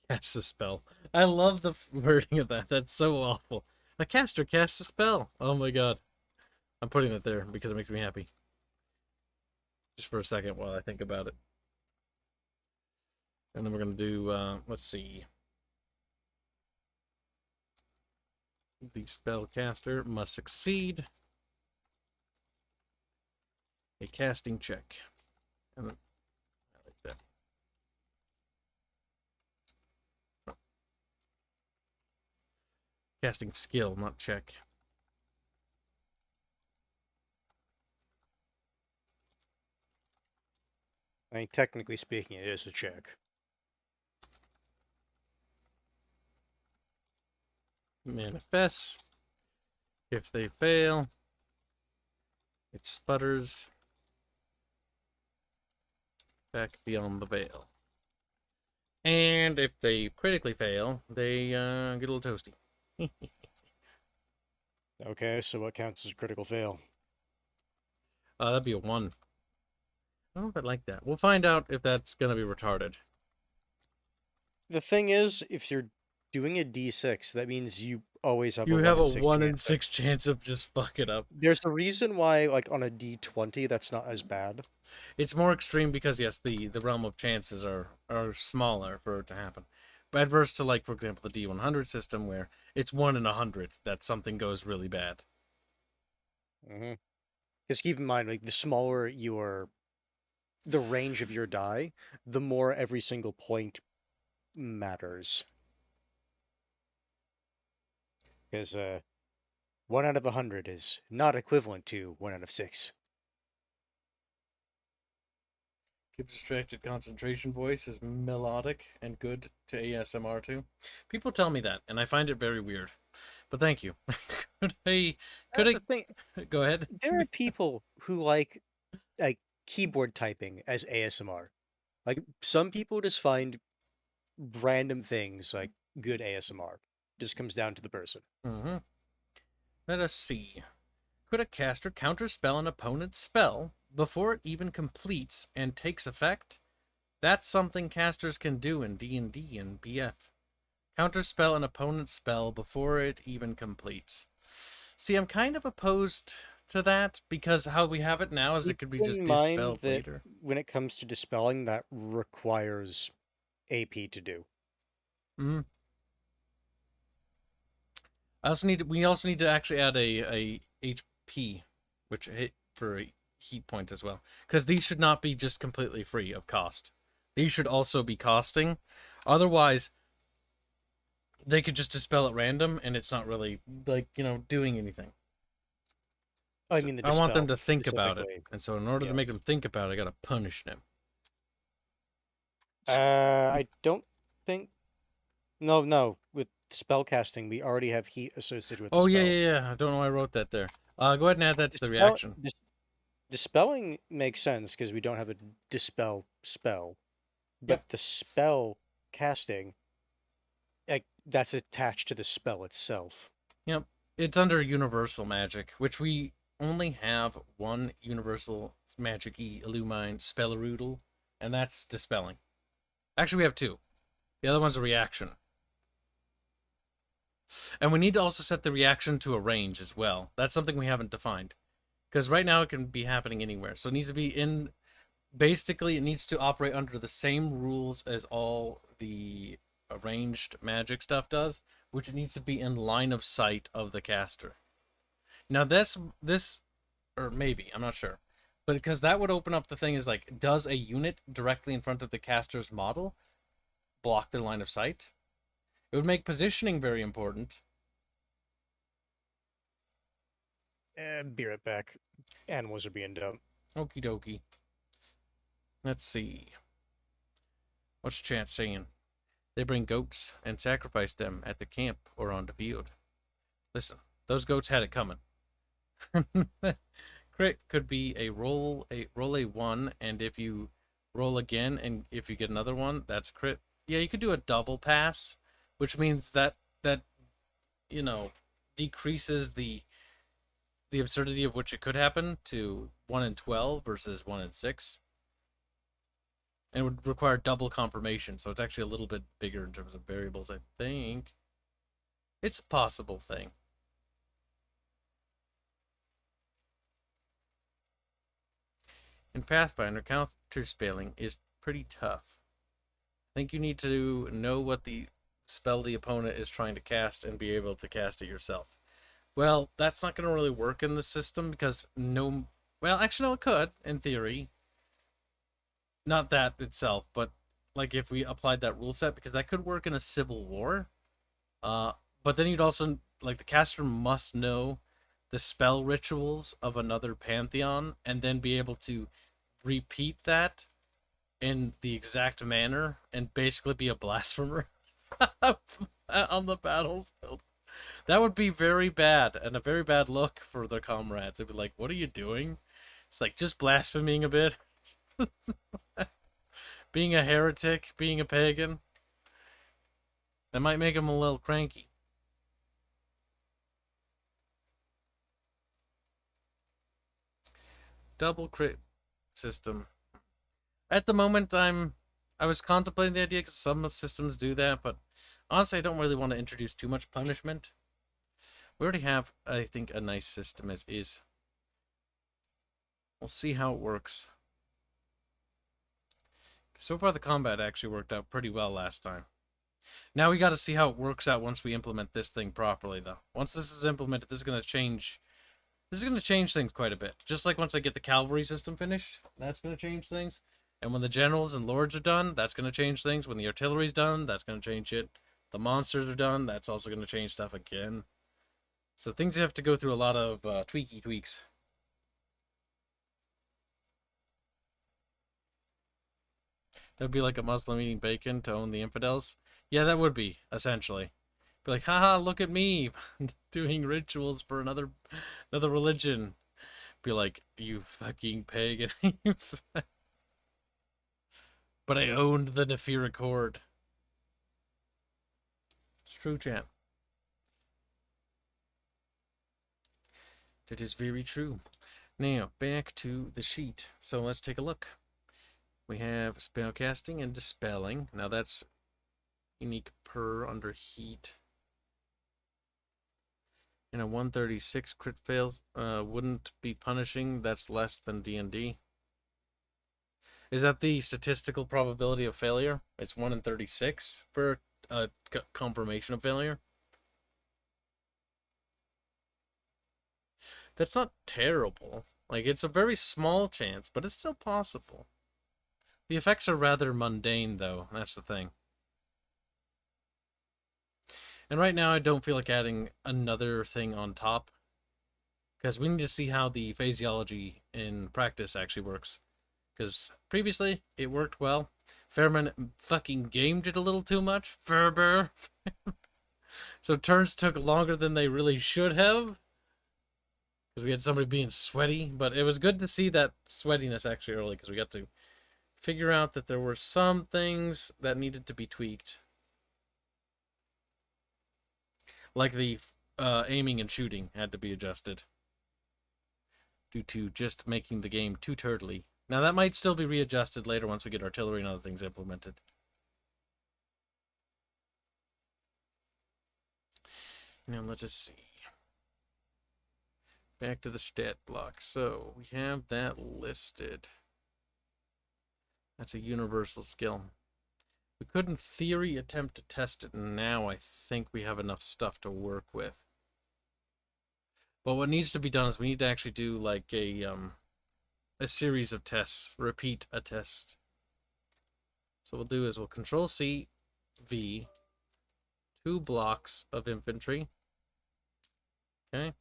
casts a spell. I love the wording of that. That's so awful. A caster casts a spell. Oh my god. I'm putting it there because it makes me happy. Just for a second while I think about it. And then we're going to do, let's see. The spellcaster must succeed a casting check. And then, I like that. Oh. Casting skill, not check. I mean, technically speaking, it is a check. Manifests. If they fail, it sputters back beyond the veil. And if they critically fail, they get a little toasty. Okay, so what counts as a critical fail? That'd be a 1. I don't know if I'd like that. We'll find out if that's going to be retarded. The thing is, if you're doing a d6, that means you always have You a have 1 a in 6 1 in chance. 6 chance of just fucking up. There's a reason why, like, on a D20, that's not as bad. It's more extreme because, yes, the realm of chances are smaller for it to happen. But adverse to, like, for example, the D100 system, where it's 1 in 100 that something goes really bad. Because keep in mind, like, the smaller the range of your die, the more every single point matters. Because 1 out of 100 is not equivalent to 1 out of 6. Kibs' distracted concentration voice is melodic and good to ASMR too. People tell me that, and I find it very weird. But thank you. Could I go ahead? There are people who like keyboard typing as ASMR. Like, some people just find random things like good ASMR. Just comes down to the person. Mm-hmm. Let us see. Could a caster counterspell an opponent's spell before it even completes and takes effect? That's something casters can do in D&D and BF. Counterspell an opponent's spell before it even completes. See, I'm kind of opposed to that, because how we have it now is it could be just dispelled later. When it comes to dispelling, that requires AP to do. Mm-hmm. We also need to actually add a HP, which hit for a heat point as well, because these should not be just completely free of cost. These should also be costing. Otherwise, they could just dispel at random, and it's not really, like, doing anything. I mean, I want them to think about it, and so in order to make them think about it, I gotta punish them. I don't think. No. With spellcasting, we already have heat associated with the spell. Yeah. I don't know why I wrote that there. Go ahead and add that to the reaction. Dispelling makes sense because we don't have a dispel spell. But the spell casting, that's attached to the spell itself. Yep. It's under universal magic, which we only have one universal magic-y illumine spell-roodle, and that's dispelling. Actually, we have two. The other one's a reaction. And we need to also set the reaction to a range as well. That's something we haven't defined. Because right now it can be happening anywhere. So it needs to be in... Basically, it needs to operate under the same rules as all the ranged magic stuff does, which it needs to be in line of sight of the caster. Now this, or maybe, I'm not sure. But because that would open up the thing is, like, does a unit directly in front of the caster's model block their line of sight? It would make positioning very important. Be right back. Animals are being dumb. Okie dokie. Let's see. What's chat saying? They bring goats and sacrifice them at the camp or on the field. Listen, those goats had it coming. Crit could be a roll a 1, and if you roll again and if you get another one, that's a crit. Yeah, you could do a double pass, which means that decreases the absurdity of which it could happen to 1 in 12 versus 1 in 6. And it would require double confirmation, so it's actually a little bit bigger in terms of variables, I think. It's a possible thing. In Pathfinder, counterspelling is pretty tough. I think you need to know what the spell the opponent is trying to cast and be able to cast it yourself. Well, that's not going to really work in the system because well, actually, no, it could, in theory. Not that itself, but like if we applied that rule set, because that could work in a civil war. But then you'd also, like, the caster must know the spell rituals of another pantheon and then be able to repeat that in the exact manner and basically be a blasphemer on the battlefield. That would be very bad and a very bad look for their comrades. They'd be like, what are you doing? It's like, just blaspheming a bit. Being a heretic, being a pagan. That might make him a little cranky. Double crit system. At the moment, I was contemplating the idea because some systems do that, but honestly, I don't really want to introduce too much punishment. We already have, I think, a nice system as is. We'll see how it works. So far, the combat actually worked out pretty well last time. Now we got to see how it works out once we implement this thing properly, though. Once this is implemented, this is going to change. This is going to change things quite a bit. Just like once I get the cavalry system finished, that's going to change things. And when the generals and lords are done, that's going to change things. When the artillery's done, that's going to change it. The monsters are done, that's also going to change stuff again. So things have to go through a lot of tweaks. That would be like a Muslim eating bacon to own the infidels. Yeah, that would be, essentially. Be like, haha, look at me doing rituals for another religion. Be like, you fucking pagan. But I owned the Nephiric horde. It's true, champ. That is very true. Now, back to the sheet. So let's take a look. We have spellcasting and dispelling. Now that's unique per under heat. And a 136 crit fails wouldn't be punishing. That's less than D&D. Is that the statistical probability of failure? It's 1 in 36 for a confirmation of failure. That's not terrible. Like, it's a very small chance, but it's still possible. The effects are rather mundane, though. That's the thing. And right now, I don't feel like adding another thing on top. Because we need to see how the phraseology in practice actually works. Because previously, it worked well. Fairman fucking gamed it a little too much. Ferber. So turns took longer than they really should have. Because we had somebody being sweaty. But it was good to see that sweatiness actually early. Because we got to figure out that there were some things that needed to be tweaked. Like the aiming and shooting had to be adjusted. Due to just making the game too turtly. Now that might still be readjusted later once we get artillery and other things implemented. Now let us see. Back to the stat block. So we have that listed. That's a universal skill. We could, in theory, attempt to test it now. I think we have enough stuff to work with. But what needs to be done is we need to actually do like a series of tests. Repeat a test. So what we'll do is we'll Control-C, V, 2 blocks of infantry. Okay.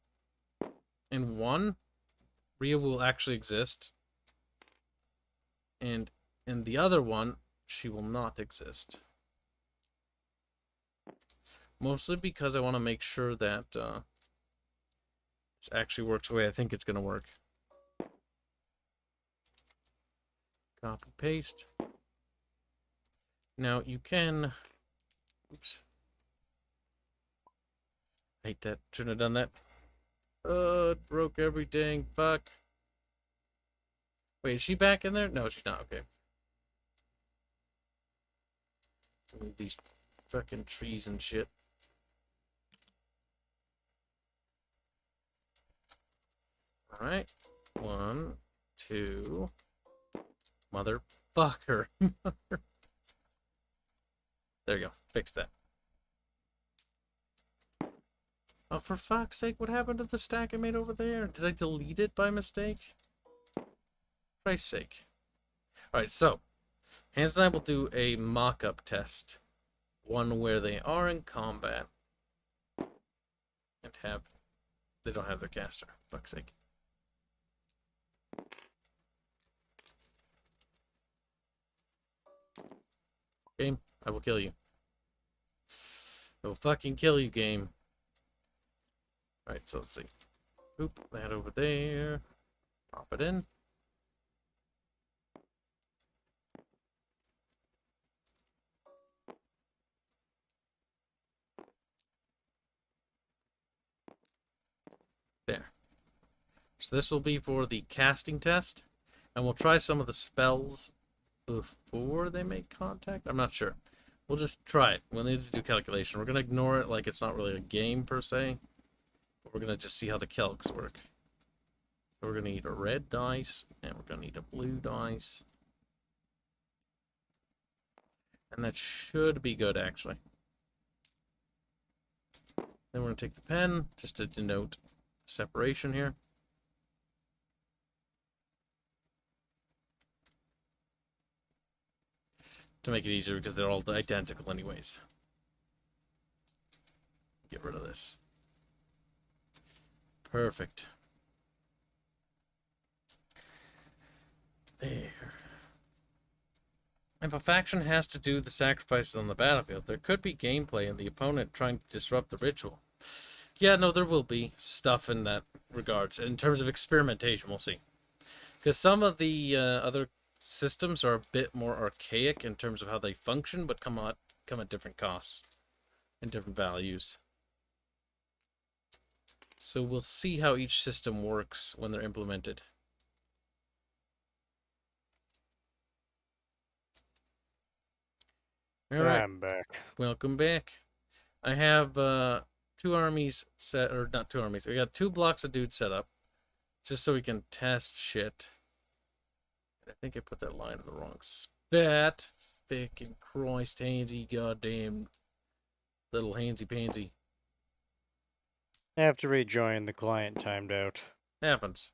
And 1, Rhea will actually exist. And in the other one, she will not exist. Mostly because I want to make sure that this actually works the way I think it's going to work. Copy, paste. Now you can... Oops. I hate that. Shouldn't have done that. It broke everything. Fuck. Wait, is she back in there? No, she's not. Okay. Move these fucking trees and shit. Alright. 1, 2. Motherfucker. There you go. Fix that. Oh, for fuck's sake, what happened to the stack I made over there? Did I delete it by mistake? For Christ's sake. Alright, so. Hanse and I will do a mock-up test. One where they are in combat. And have... They don't have their caster. Fuck's sake. Game, I will kill you. I will fucking kill you, game. Alright, so let's see. Oop, that over there. Pop it in. There. So this will be for the casting test. And we'll try some of the spells before they make contact. I'm not sure. We'll just try it. We'll need to do calculation. We're going to ignore it like it's not really a game per se. But we're going to just see how the calcs work. So we're going to need a red dice, and we're going to need a blue dice. And that should be good, actually. Then we're going to take the pen, just to denote separation here. To make it easier, because they're all identical anyways. Get rid of this. Perfect. There. If a faction has to do the sacrifices on the battlefield, there could be gameplay in the opponent trying to disrupt the ritual. Yeah, no, there will be stuff in that regards. In terms of experimentation, we'll see. Because some of the other systems are a bit more archaic in terms of how they function, but come at different costs and different values. So we'll see how each system works when they're implemented. Alright. I'm back. Welcome back. I have 2 armies set, or not 2 armies. I got 2 blocks of dudes set up, just so we can test shit. I think I put that line in the wrong spot. Fucking Christ, Hanse, goddamn little Hanse pansy. I have to rejoin. The client timed out. Happens.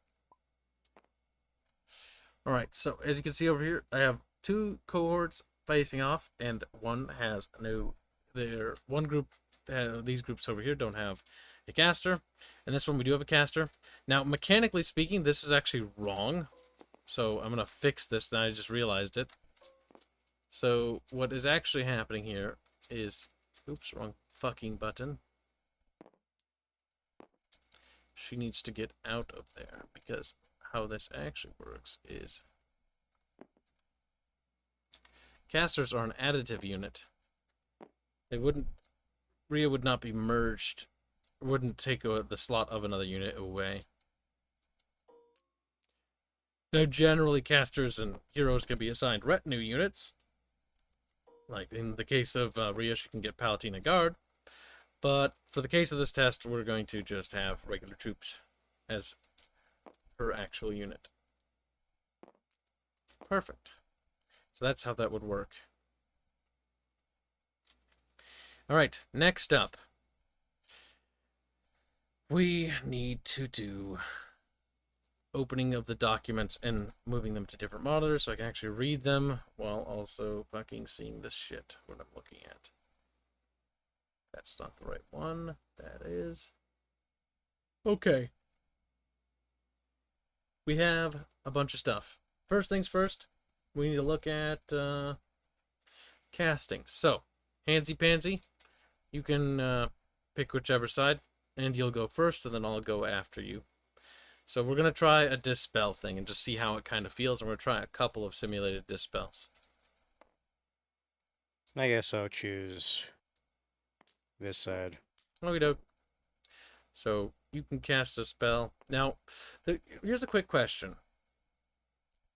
Alright, so as you can see over here, I have 2 cohorts facing off, and one has no. One group, these groups over here don't have a caster, and this one we do have a caster. Now, mechanically speaking, this is actually wrong, so I'm gonna fix this. Now I just realized it. So what is actually happening here is, oops, wrong fucking button. She needs to get out of there, because how this actually works is casters are an additive unit. They wouldn't, Rhea would not be merged, wouldn't take the slot of another unit away. Now, generally, casters and heroes can be assigned retinue units. Like in the case of Rhea, she can get Palatina Guard. But for the case of this test, we're going to just have regular troops as her actual unit. Perfect. So that's how that would work. Alright, next up. We need to do opening of the documents and moving them to different monitors so I can actually read them while also fucking seeing this shit what I'm looking at. That's not the right one. That is. Okay. We have a bunch of stuff. First things first, we need to look at casting. So, Hanse Pansy, you can pick whichever side, and you'll go first, and then I'll go after you. So we're going to try a dispel thing and just see how it kind of feels, and we're going to try a couple of simulated dispels. I guess I'll choose this side. Okie doke. So you can cast a spell. Now, here's a quick question.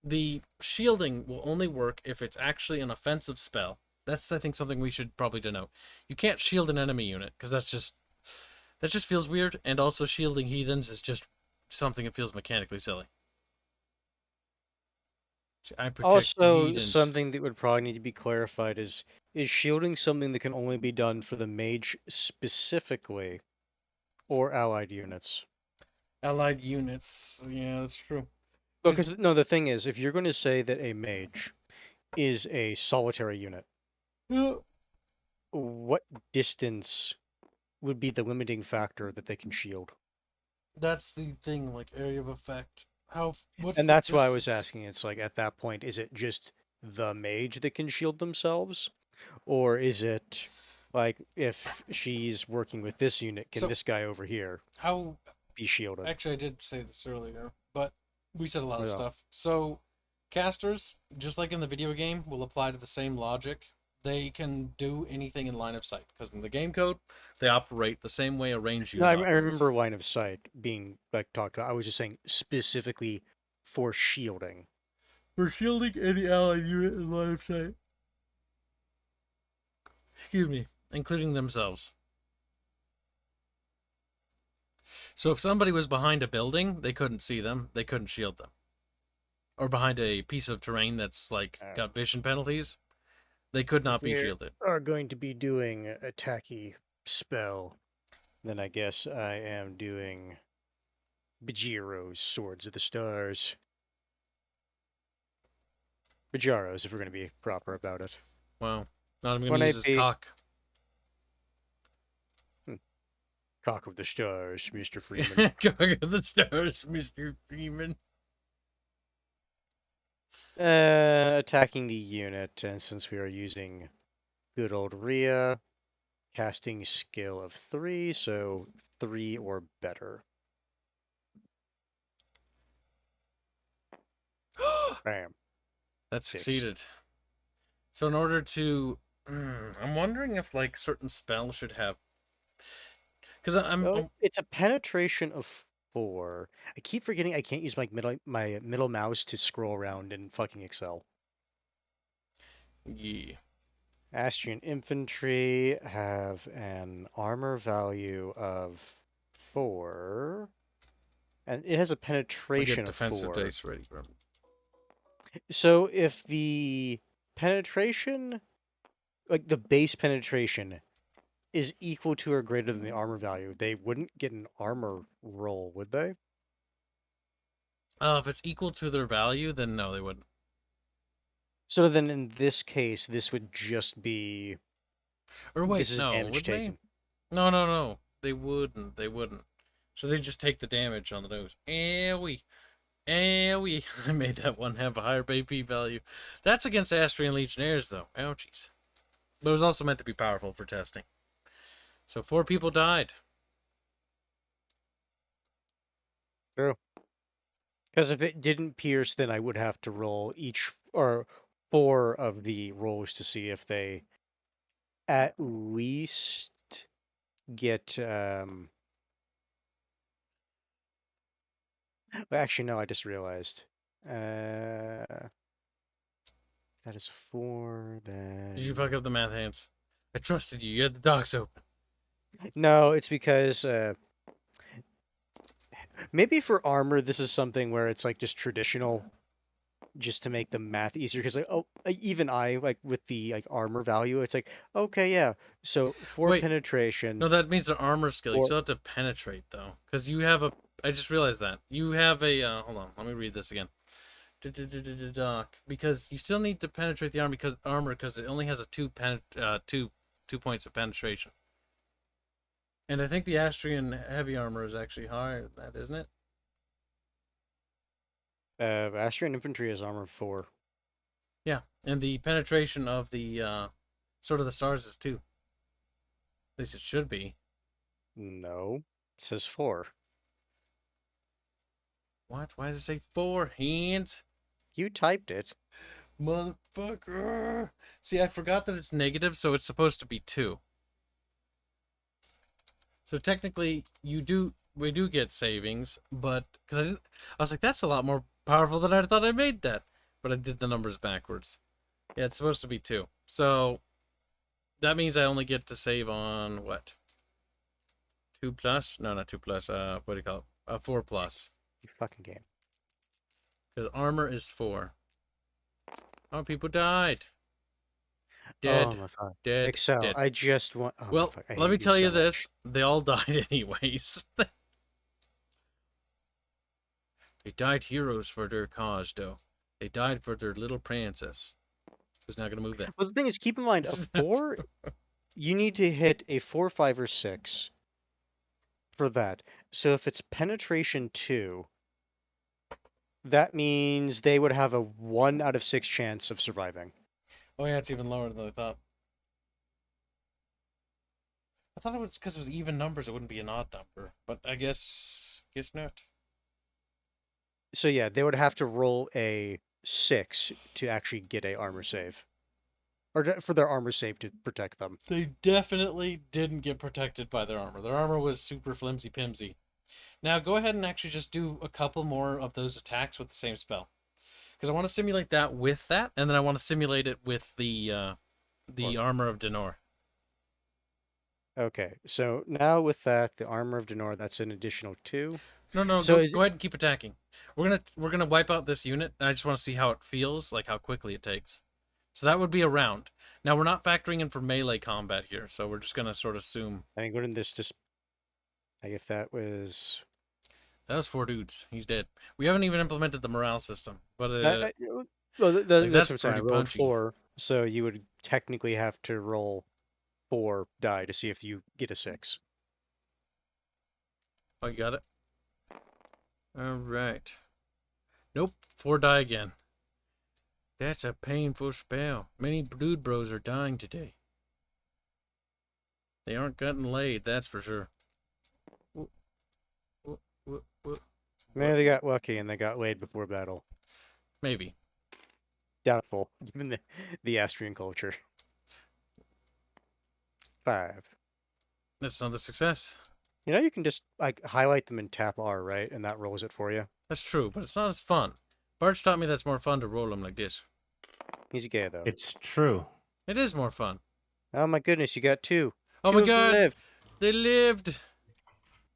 The shielding will only work if it's actually an offensive spell. That's, I think, something we should probably denote. You can't shield an enemy unit, because that just feels weird, and also shielding heathens is just something that feels mechanically silly. I protect Also, heathens. something that would probably need to be clarified is shielding something that can only be done for the mage specifically, or allied units? Allied units, yeah, that's true. Because, no, the thing is, if you're going to say that a mage is a solitary unit, what distance would be the limiting factor that they can shield? That's the thing, like area of effect. And that's why I was asking. It's like, at that point, is it just the mage that can shield themselves? Or is it, like, if she's working with this unit, can this guy over here be shielded? Actually, I did say this earlier, but we said a lot of Yeah. stuff. So, casters, just like in the video game, will apply to the same logic. They can do anything in line of sight, because in the game code, they operate the same way a ranged unit No, I operates. remember line of sight being, like, talked about. I was just saying specifically for shielding. For shielding any allied unit in line of sight. Excuse me, including themselves. So if somebody was behind a building, they couldn't see them. They couldn't shield them. Or behind a piece of terrain that's like got vision penalties, they could not be shielded. Are going to be doing a tacky spell, then I guess I am doing Bajiro's Swords of the Stars. Bajiro's, if we're going to be proper about it. Wow. Not even going to use his cock. Cock of the Stars, Mr. Freeman. Cock of the Stars, Mr. Freeman. Attacking the unit, and since we are using good old Rhea, casting skill of 3, so 3 or better. Bam. That 6. succeeded. So in order to... I'm wondering if, like, certain spells should have... Because it's a penetration of 4. I keep forgetting I can't use my middle mouse to scroll around in fucking Excel. Yeah. Astrian Infantry have an armor value of 4. And it has a penetration of defensive 4. dice ready. So if the penetration, like the base penetration, is equal to or greater than the armor value, they wouldn't get an armor roll, would they? If it's equal to their value, then no, they wouldn't. So then in this case, this would just be... Or wait, this is no, damage would taken. they? No. They wouldn't. They wouldn't. So they just take the damage on the nose. Owie. Owie. I made that one have a higher AP value. That's against Astrian Legionnaires, though. Ouchies. But it was also meant to be powerful for testing. So 4 people died. True. Because if it didn't pierce, then I would have to roll each, or 4 of the rolls to see if they at least get, Well, actually, no, I just realized. That is a 4, then... Did you fuck up the math, Hanse? I trusted you. You had the docs open. No, it's because, maybe for armor, this is something where it's, like, just traditional, just to make the math easier, because, like, even I, like, with the, like, armor value, it's like, okay, yeah, so 4 penetration... No, that means the armor skill. You still have to penetrate, though. Because you have a... I just realized that. You have a... hold on, let me read this again. Doc. Because you still need to penetrate the armor because it only has a 2 points of penetration. And I think the Astrian heavy armor is actually higher than that, isn't it? Astrian Infantry has armor 4. Yeah, and the penetration of the Sword of the Stars is 2. At least it should be. No, it says 4. What? Why does it say 4? Hands? You typed it. Motherfucker. See, I forgot that it's negative, so it's supposed to be 2. So technically, we do get savings, but because I was like, that's a lot more powerful than I thought I made that. But I did the numbers backwards. Yeah, it's supposed to be 2. So that means I only get to save on what? 2 plus? No, not 2 plus. What do you call it? 4 plus. You fucking game. Because armor is 4. Oh, people died. Dead. Oh, my fuck. Dead. Excel, dead. I just want... Oh, well, fuck. let me tell you this. They all died anyways. They died heroes for their cause, though. They died for their little princess. Who's not going to move that? Well, the thing is, keep in mind, a 4... you need to hit a 4, 5, or 6 for that. So if it's penetration 2... that means they would have a 1 out of 6 chance of surviving. Oh yeah, it's even lower than I thought. I thought it was because it was even numbers, it wouldn't be an odd number. But I guess not. So yeah, they would have to roll a 6 to actually get a armor save. Or for their armor save to protect them. They definitely didn't get protected by their armor. Their armor was super flimsy-pimsy. Now go ahead and actually just do a couple more of those attacks with the same spell. Because I want to simulate that with that, and then I want to simulate it with the armor of Denor. Okay, so now with that, the armor of Denor, that's an additional 2. No, So go ahead and keep attacking. We're gonna wipe out this unit, and I just want to see how it feels, like how quickly it takes. So that would be a round. Now we're not factoring in for melee combat here, so we're just gonna sort of assume I think wouldn't this just like if that was that was 4 dudes. He's dead. We haven't even implemented the morale system, but well, like, that's that's what I'm saying. I pretty rolled punchy. 4, so you would technically have to roll 4 die to see if you get a 6. Oh, you got it. All right. Nope, 4 die again. That's a painful spell. Many dude bros are dying today. They aren't getting laid, that's for sure. Maybe they got lucky and they got laid before battle. Maybe. Doubtful, given the Astrian culture. 5. That's another success. You know, you can just like highlight them and tap R, right? And that rolls it for you. That's true, but it's not as fun. Bart's taught me that's more fun to roll them like this. He's gay though. It's true. It is more fun. Oh my goodness, you got 2. Oh 2 my of them god! lived. They lived!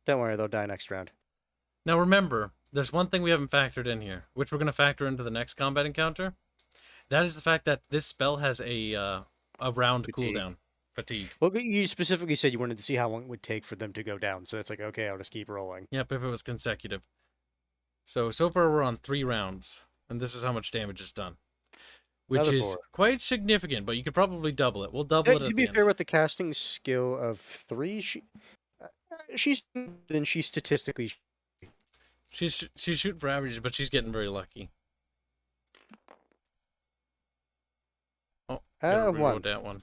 Don't worry, they'll die next round. Now remember, there's one thing we haven't factored in here, which we're going to factor into the next combat encounter. That is the fact that this spell has a round Fatigue. cooldown. Fatigue. Well, you specifically said you wanted to see how long it would take for them to go down, so it's like, okay, I'll just keep rolling. Yep, if it was consecutive. So far we're on 3 rounds, and this is how much damage is done. Which Another is 4. quite significant, but you could probably double it. We'll double it To at be the fair, end. with the casting skill of 3, she's statistically. She's shooting for averages, but she's getting very lucky. Oh, gotta reload 1. that one.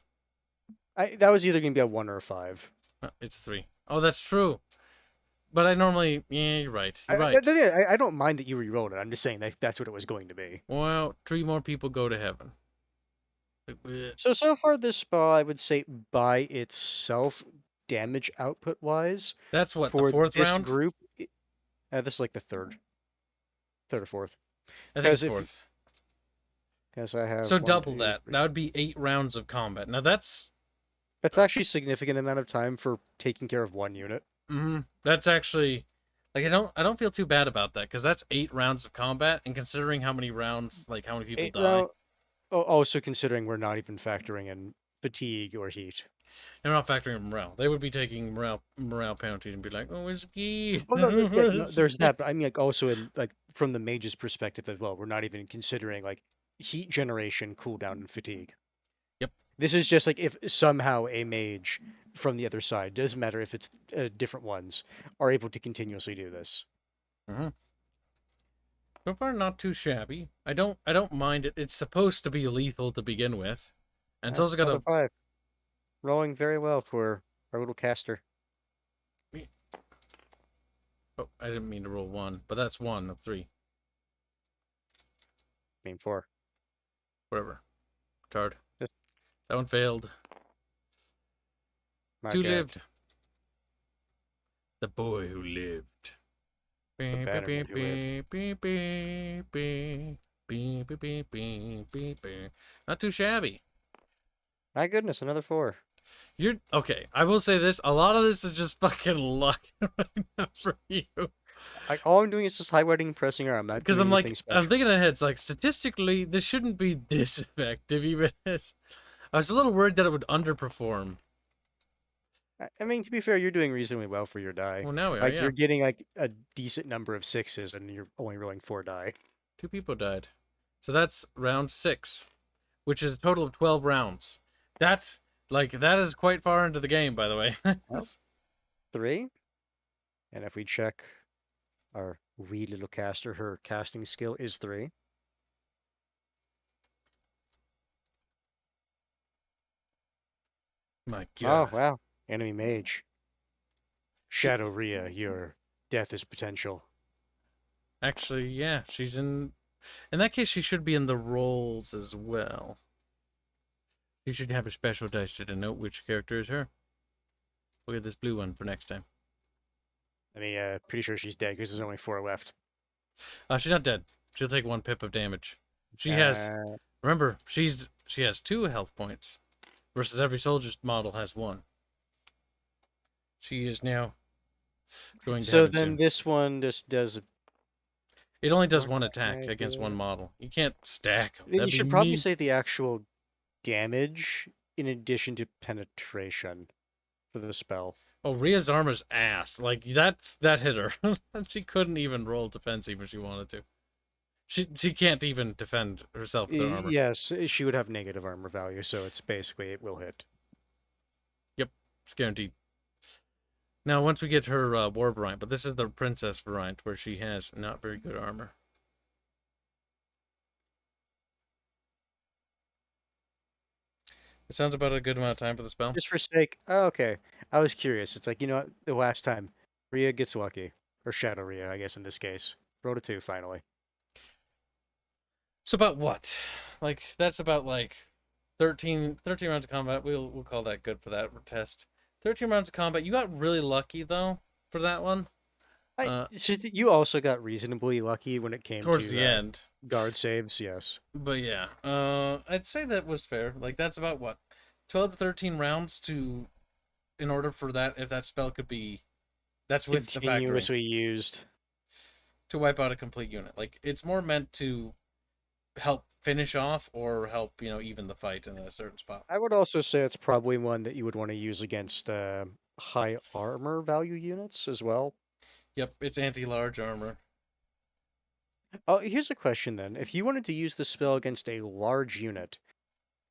That was either going to be a 1 or a 5. It's 3. Oh, that's true. But I normally, yeah, you're right. You're right. I don't mind that you re-rolled it. I'm just saying that's what it was going to be. Well, 3 more people go to heaven. So far this spell, I would say by itself, damage output wise, That's what, for the 4th this round? group, this is like the third or 4th. I think it's because if- 4th. Because I have So 1, double 2, that. 3. That would be 8 rounds of combat. Now that's Actually a significant amount of time for taking care of 1 unit. that's actually like I don't feel too bad about that because that's 8 rounds of combat, and considering how many rounds, like how many people 8 die. round. Also considering we're not even factoring in fatigue or heat. They're not factoring in morale. They would be taking morale penalties and be like, "Oh, it's key." Well, no, there's that, but I mean, like also in like from the mage's perspective as well. We're not even considering like heat generation, cooldown, and fatigue. Yep. This is just like if somehow a mage from the other side, doesn't matter if it's different ones, are able to continuously do this. So far, not too shabby. I don't mind it. It's supposed to be lethal to begin with, and it's also got Another a 5. Rolling very well for our little caster. Oh, I didn't mean to roll 1, but that's 1 of 3. Name 4. Whatever. Card. Yes. That one failed. My 2 God. lived. The boy who lived. Bannerman who Not too shabby. My goodness, another 4. You're okay. I will say this: a lot of this is just fucking luck right now for you. All I'm doing is just highlighting and pressing R. I'm not Because doing I'm like, anything I'm special. thinking ahead. It's like statistically, this shouldn't be this effective. Even as I was a little worried that it would underperform. I mean, to be fair, you're doing reasonably well for your die. Well, now we are. Like Yeah, you're getting like a decent number of 6s, and you're only rolling 4 die. 2 people died. So that's round 6, which is a total of 12 rounds. That is quite far into the game, by the way. 3. And if we check our wee little caster, her casting skill is 3. My God. Oh wow, enemy mage. Shadow Rhea, your death is potential. Actually, yeah, she's in. In that case, she should be in the rolls as well. You should have a special dice to denote which character is her. Look at this blue one for next time. I mean, pretty sure she's dead because there's only 4 left. She's not dead. She'll take 1 pip of damage. She has. Remember, she has 2 health points, versus every soldier's model has 1. She is now going to So heaven then soon. this one just does. It only does What one can attack I against do? one model. You can't stack them. Then you That'd be should probably mean. say the actual damage in addition to penetration for the spell. Oh, Rhea's armor's ass. Like, that hit her. She couldn't even roll defense even if she wanted to. She can't even defend herself with her armor. Yes, she would have negative armor value, so it's basically it will hit. Yep, it's guaranteed. Now, once we get her war variant, but this is the princess variant where she has not very good armor. It sounds about a good amount of time for the spell. Just for sake. Oh, okay. I was curious. It's like, you know what? The last time Rhea gets lucky. Or Shadow Rhea, I guess in this case. Rolled a 2 finally. So about what? Like, that's about like 13 rounds of combat. We'll call that good for that test. 13 rounds of combat. You got really lucky though for that one. You also got reasonably lucky when it came Towards to the end. guard saves, yes. But yeah, I'd say that was fair. Like, that's about what, 12 to 13 rounds in order for that, if that spell could be, that's with the factory, Continuously used. to wipe out a complete unit. Like, it's more meant to help finish off or help, even the fight in a certain spot. I would also say it's probably one that you would want to use against high armor value units as well. Yep, it's anti-large armor. Oh, here's a question then. If you wanted to use the spell against a large unit,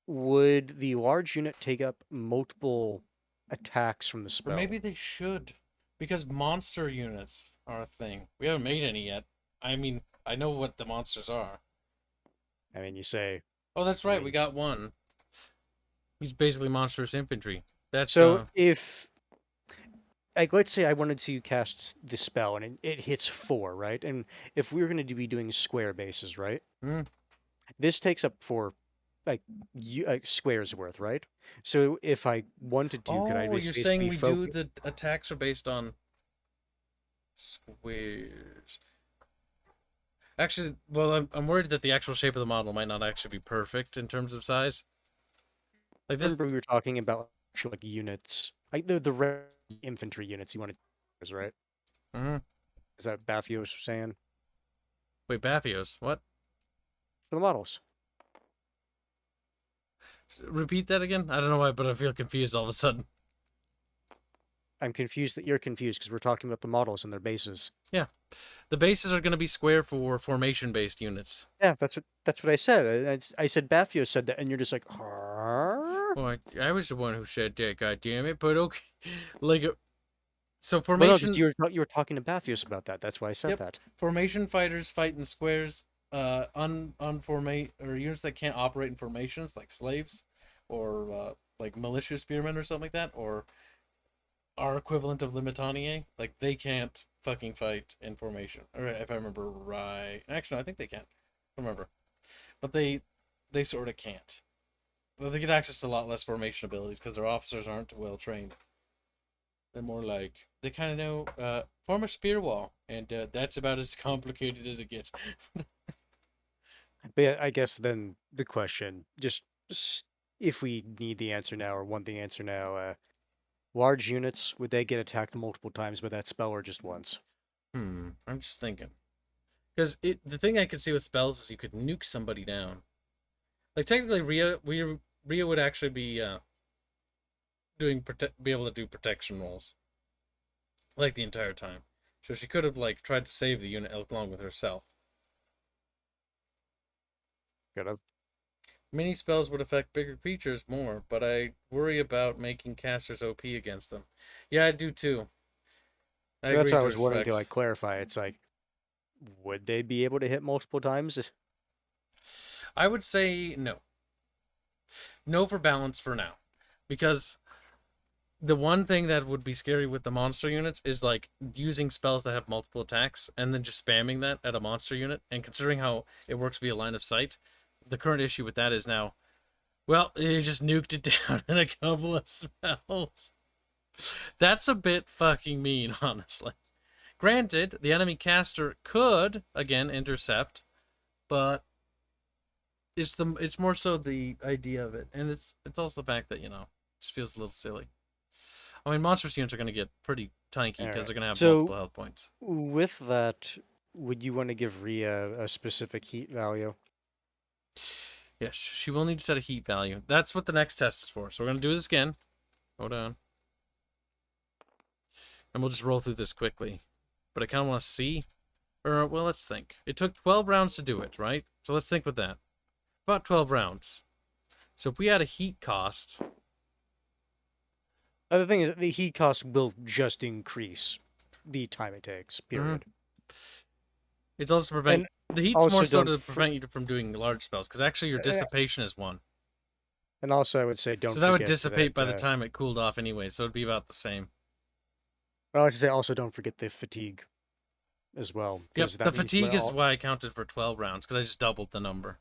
would the large unit take up multiple attacks from the Or spell? maybe they should, because monster units are a thing. We haven't made any yet. I mean, I know what the monsters are. I mean, you say. Oh, that's right, we got one. He's basically monstrous infantry. That's So if, like, let's say I wanted to cast the spell and it hits 4, right? And if we were going to be doing square bases, right? This takes up 4, like, squares worth, right? So if I wanted to, could I you're just saying basically we do the attacks are based on squares. Actually, well, I'm worried that the actual shape of the model might not actually be perfect in terms of size. Like this, remember we were talking about actual, like, units, like the infantry units you wanted to use, right? Is that Baffio was saying? Wait, Baffios, what? For the models. Repeat that again? I don't know why, but I feel confused all of a sudden. I'm confused that you're confused because we're talking about the models and their bases. Yeah. The bases are going to be square for formation-based units. Yeah, that's what I said. I said Baffio said that, and you're just like, "Huh?" Well, I was the one who said that, goddammit, but okay. Like, so Well, formation... no, you were talking to Baffios about that. That's why I said Yep. that. Formation fighters fight in squares. Unformate or units that can't operate in formations, like slaves, or like militia spearmen or something like that, or our equivalent of Limitanier, like they can't fucking fight in formation. Or if I remember right, actually, no, I think they can. I don't remember, but they sort of can't. But they get access to a lot less formation abilities because their officers aren't well trained. They're more like they kind of know form a spear wall, and that's about as complicated as it gets. But yeah, I guess then the question, just if we need the answer now or want the answer now, large units, would they get attacked multiple times by that spell or just once? I'm just thinking. Because the thing I could see with spells is you could nuke somebody down. Like, technically, Rhea would actually be be able to do protection rolls. Like, the entire time. So she could have, like, tried to save the unit along with herself. Could have. Mini spells would affect bigger creatures more, but I worry about making casters OP against them. Yeah, I do too. That's why I was wanting to, like, clarify. It's like, would they be able to hit multiple times? I would say no. No for balance for now. Because the one thing that would be scary with the monster units is, like, using spells that have multiple attacks and then just spamming that at a monster unit. And considering how it works via line of sight, the current issue with that is now, well, you just nuked it down in a couple of spells. That's a bit fucking mean, honestly. Granted, the enemy caster could, again, intercept, but it's more so the idea of it. And it's also the fact that, it just feels a little silly. I mean, monstrous units are going to get pretty tanky because Alright. they're going to have So- multiple health points. With that, would you want to give Rhea a specific heat value? Yes, she will need to set a heat value. That's what the next test is for. So we're going to do this again. Hold on. And we'll just roll through this quickly. But I kind of want to see. Or, well, let's think. It took 12 rounds to do it, right? So let's think with that. About 12 rounds. So if we had a heat cost... The thing is, the heat cost will just increase the time it takes, period. It's also to prevent... The heat's also more so don't to prevent you from doing large spells, because actually your dissipation is 1. And also, I would say don't So that would forget dissipate by the that, time it cooled off anyway, so it'd be about the same. I would say also don't forget the fatigue as well. Yep, 'cause that the means fatigue is all- why I counted for 12 rounds, because I just doubled the number.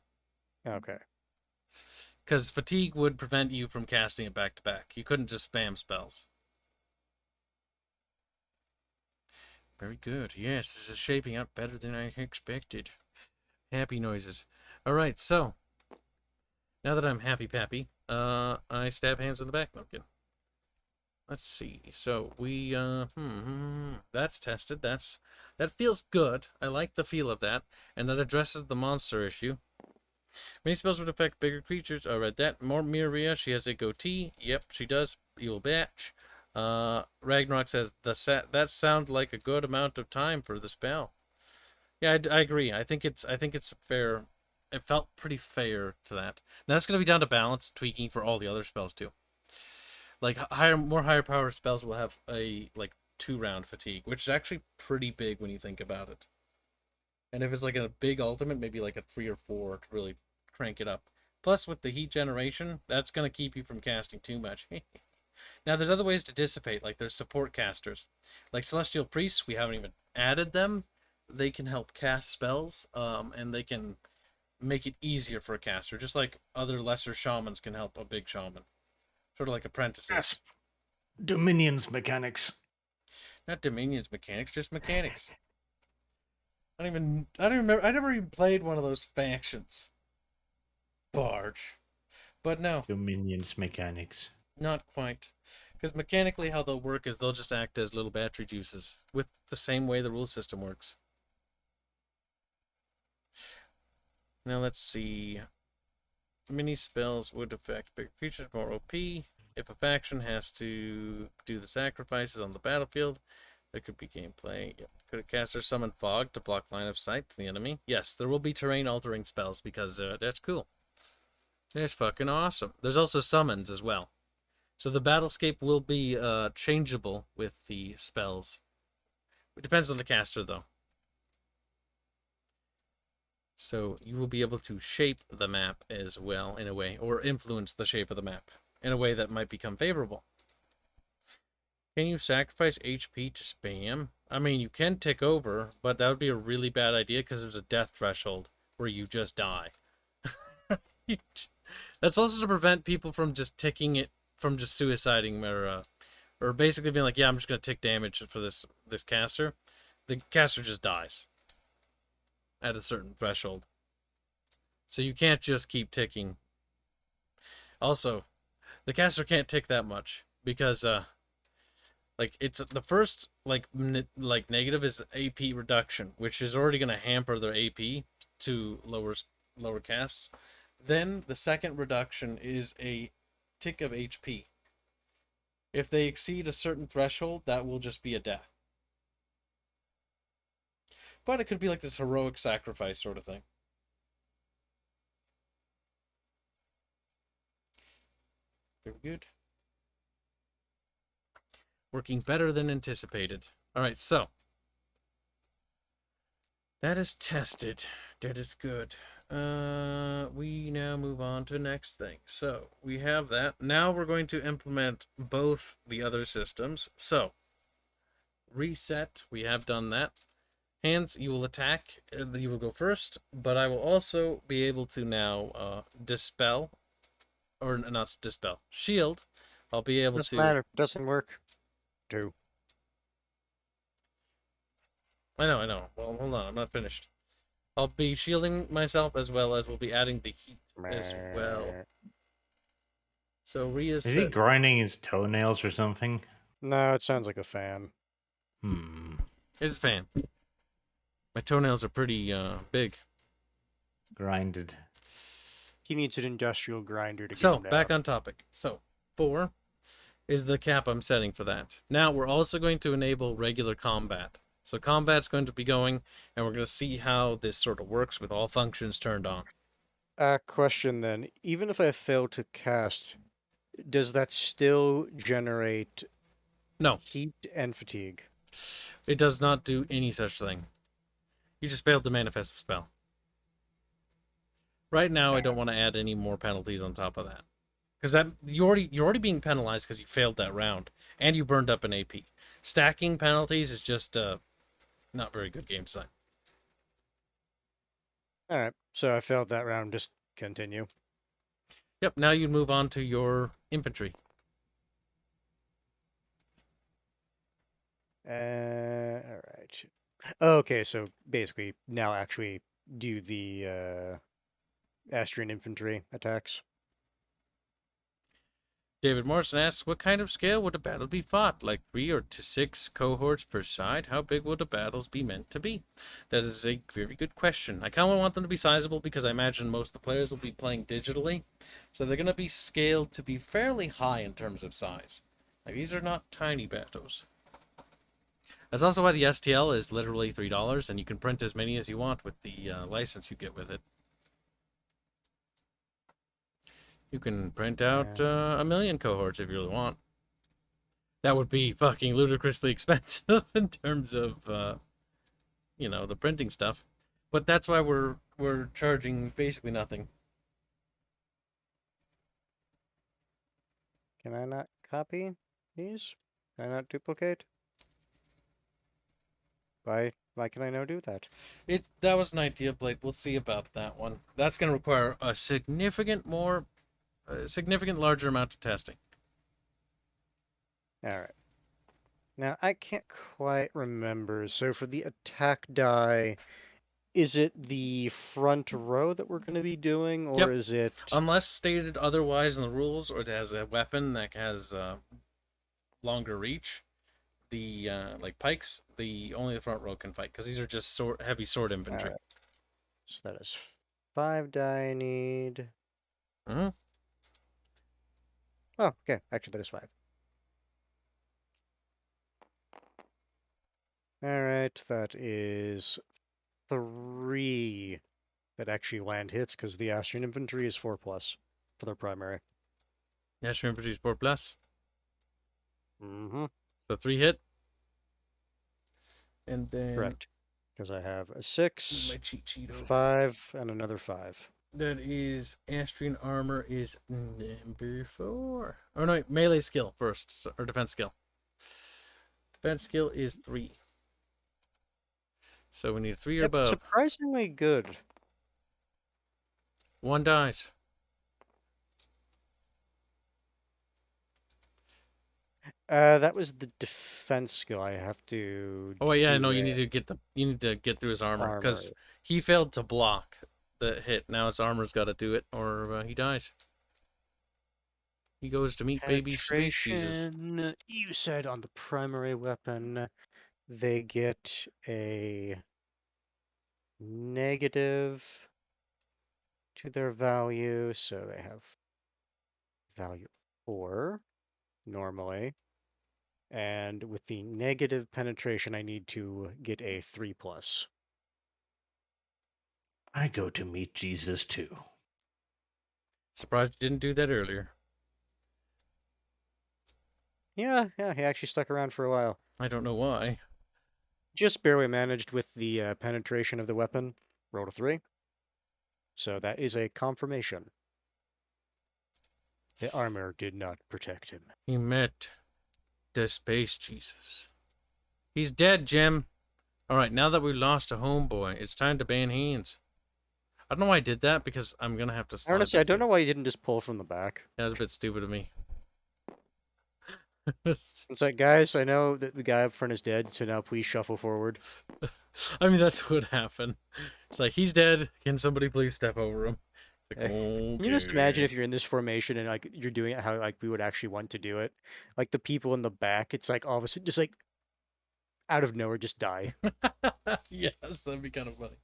Okay. Because fatigue would prevent you from casting it back to back. You couldn't just spam spells. Very good. Yes, this is shaping up better than I expected. Happy noises. Alright, so. Now that I'm happy-pappy, I stab Hanse in the back. No, I'm kidding. Let's see. So, we, that's tested. That feels good. I like the feel of that. And that addresses the monster issue. Many spells would affect bigger creatures. I read that. More Miria, she has a goatee. Yep, she does. Evil batch. Ragnarok says that sounds like a good amount of time for the spell. Yeah, I agree. I think it's fair. It felt pretty fair to that. Now that's going to be down to balance tweaking for all the other spells too. Like more higher power spells will have a 2-round fatigue, which is actually pretty big when you think about it. And if it's like a big ultimate, maybe like a 3 or 4 to really crank it up. Plus, with the heat generation, that's going to keep you from casting too much. Now, there's other ways to dissipate, like there's support casters. Like Celestial Priests, we haven't even added them. They can help cast spells, and they can make it easier for a caster, just like other lesser shamans can help a big shaman. Sort of like apprentices. Yes. Dominions mechanics. Not Dominions mechanics, just mechanics. I don't remember. I never even played one of those factions. Barge. But no. Dominions mechanics. Not quite. Because mechanically how they'll work is they'll just act as little battery juices. With the same way the rule system works. Now let's see. Mini spells would affect bigger creatures more OP. If a faction has to do the sacrifices on the battlefield, there could be gameplay. Yep. Could a caster summon fog to block line of sight to the enemy? Yes, there will be terrain altering spells because that's cool. That's fucking awesome. There's also summons as well. So the battlescape will be changeable with the spells. It depends on the caster though. So you will be able to shape the map as well in a way, or influence the shape of the map in a way that might become favorable. Can you sacrifice HP to spam? I mean, you can tick over, but that would be a really bad idea because there's a death threshold where you just die. That's also to prevent people from just ticking it, from just suiciding or basically being like, yeah, I'm just going to tick damage for this caster. The caster just dies at a certain threshold. So you can't just keep ticking. Also, the caster can't tick that much because it's the first negative is AP reduction, which is already going to hamper their AP to lower casts. Then the second reduction is a tick of HP. If they exceed a certain threshold, that will just be a death. But it could be like this heroic sacrifice sort of thing. Very good. Working better than anticipated. Alright, so. That is tested. That is good. We now move on to the next thing. So, we have that. Now we're going to implement both the other systems. So, reset. We have done that. Hanse, you will attack. You will go first, but I will also be able to now dispel, or not dispel, shield. I'll be able Doesn't to. matter. Doesn't work. Do. I know. Well, hold on. I'm not finished. I'll be shielding myself as well as we'll be adding the heat as well. So Is he grinding his toenails or something? No, it sounds like a fan. It's a fan. My toenails are pretty big. Grinded. He needs an industrial grinder to get So, him down. back on topic. So, 4 is the cap I'm setting for that. Now, we're also going to enable regular combat. So, combat's going to be going, and we're going to see how this sort of works with all functions turned on. Question then. Even if I fail to cast, does that still generate No, heat and fatigue? it does not do any such thing. You just failed to manifest the spell. Right now, I don't want to add any more penalties on top of that. Because that you're already being penalized because you failed that round. And you burned up an AP. Stacking penalties is just not very good game design. Alright, so I failed that round. Just continue. Yep, now you move on to your infantry. Alright. Okay, so basically now actually do the Astrian infantry attacks. David Morrison asks, what kind of scale would a battle be fought? Like 3 or 6 cohorts per side? How big would the battles be meant to be? That is a very good question. I kind of want them to be sizable because I imagine most of the players will be playing digitally. So they're going to be scaled to be fairly high in terms of size. Like, these are not tiny battles. That's also why the STL is literally $3, and you can print as many as you want with the license you get with it. You can print out 1,000,000 cohorts if you really want. That would be fucking ludicrously expensive in terms of, you know, the printing stuff. But that's why we're charging basically nothing. Can I not copy these? Can I not duplicate? Why can I not do that? That was an idea, Blake. We'll see about that one. That's going to require a significant larger amount of testing. Alright. Now, I can't quite remember. So for the attack die, is it the front row that we're going to be doing, or Yep. is it... Unless stated otherwise in the rules, or it has a weapon that has longer reach, the like pikes, only the front row can fight, because these are just heavy sword infantry. Alright. So that is 5 die I need. Mm-hmm. Oh, okay. Actually, that is 5. Alright, that is 3 that actually land hits, because the Astrian infantry is 4+ for their primary. Yes, your infantry is 4+. Mm-hmm. So 3 hit. And then... Correct. Because I have a 6, my cheat sheet over. 5, and another 5. That is Astrian armor is number 4. Oh no, melee skill first, or defense skill. Defense skill is 3. So we need 3 or above. Surprisingly good. 1 dies. That was the defense skill. I have to. Oh wait, yeah, do no, you a need to get through his armor because armor. he failed to block the hit. Now his armor's got to do it, or he dies. He goes to meet baby sweet Jesus. Penetration. You said on the primary weapon, they get a negative to their value, so they have value 4 normally. And with the negative penetration, I need to get a 3+. I go to meet Jesus too. Surprised you didn't do that earlier. Yeah, he actually stuck around for a while. I don't know why. Just barely managed with the penetration of the weapon. Rolled a 3. So that is a confirmation. The armor did not protect him. He met the space Jesus. He's dead, Jim. Alright, now that we've lost a homeboy, it's time to ban hands. I don't know why I did that, because I'm going to have to slide. Honestly, I don't know why you didn't just pull from the back. That was a bit stupid of me. It's like, guys, I know that the guy up front is dead, so now please shuffle forward. I mean, that's what happened. It's like, he's dead. Can somebody please step over him? Like, Can you just imagine okay. if you're in this formation and like you're doing it how like we would actually want to do it? Like the people in the back, it's like all of a sudden just like out of nowhere just die. Yes, that'd be kind of funny.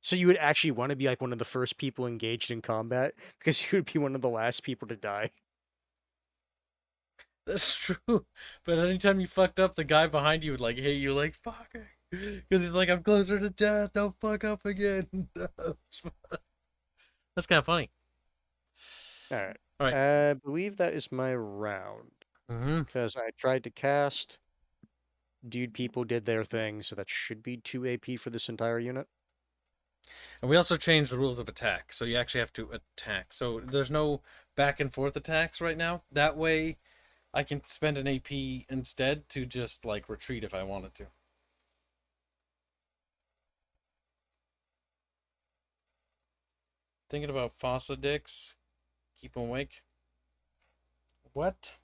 So you would actually want to be like one of the first people engaged in combat because you would be one of the last people to die. That's true. But anytime you fucked up, the guy behind you would like hate you like fuck. Because he's like, I'm closer to death. Don't fuck up again. That's kind of funny. All right. All right. I believe that is my round because I tried to cast. Dude, people did their thing, so that should be 2 AP for this entire unit. And we also changed the rules of attack, so you actually have to attack. So there's no back and forth attacks right now. That way, I can spend an AP instead to just like retreat if I wanted to. Thinking about fossa dicks. Keep 'em awake. What?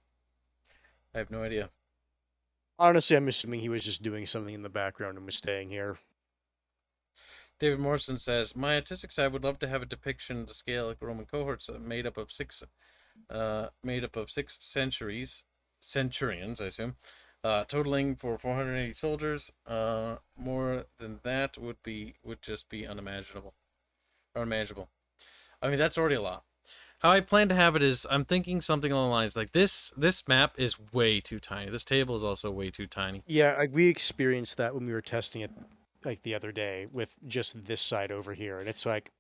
I have no idea. Honestly, I'm assuming he was just doing something in the background and was staying here. David Morrison says, my artistic side would love to have a depiction to scale like Roman cohorts made up of six centurions, I assume, totaling for 480 soldiers. More than that would just be unimaginable. Unimaginable. I mean, that's already a lot. How I plan to have it is, I'm thinking something along the lines like this. This map is way too tiny. This table is also way too tiny. Yeah, like we experienced that when we were testing it, like the other day with just this side over here, and it's like,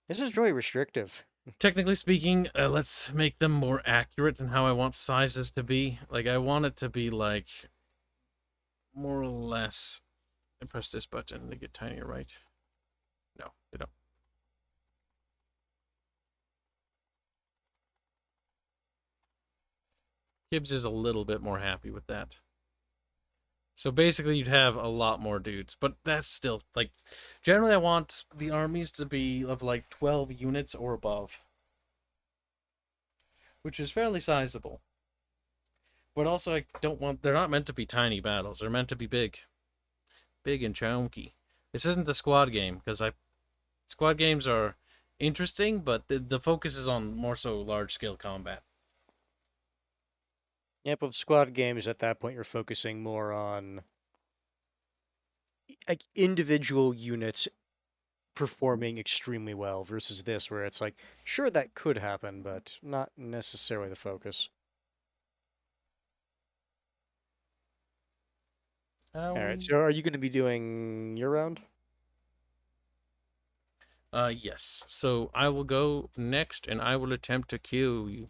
this is really restrictive. Technically speaking, let's make them more accurate in how I want sizes to be. Like, I want it to be like more or less. I press this button to get tinier, right? No, they don't. Kibs is a little bit more happy with that. So basically, you'd have a lot more dudes, but that's still, like, generally I want the armies to be of, like, 12 units or above, which is fairly sizable. But also, I don't want, they're not meant to be tiny battles, they're meant to be big. Big and chunky. This isn't the squad game, because squad games are interesting, but the focus is on more so large-scale combat. Yeah, but with squad games, at that point, you're focusing more on like individual units performing extremely well versus this, where it's like, sure, that could happen, but not necessarily the focus. All right, so are you going to be doing your round? Yes. So I will go next, and I will attempt to kill you.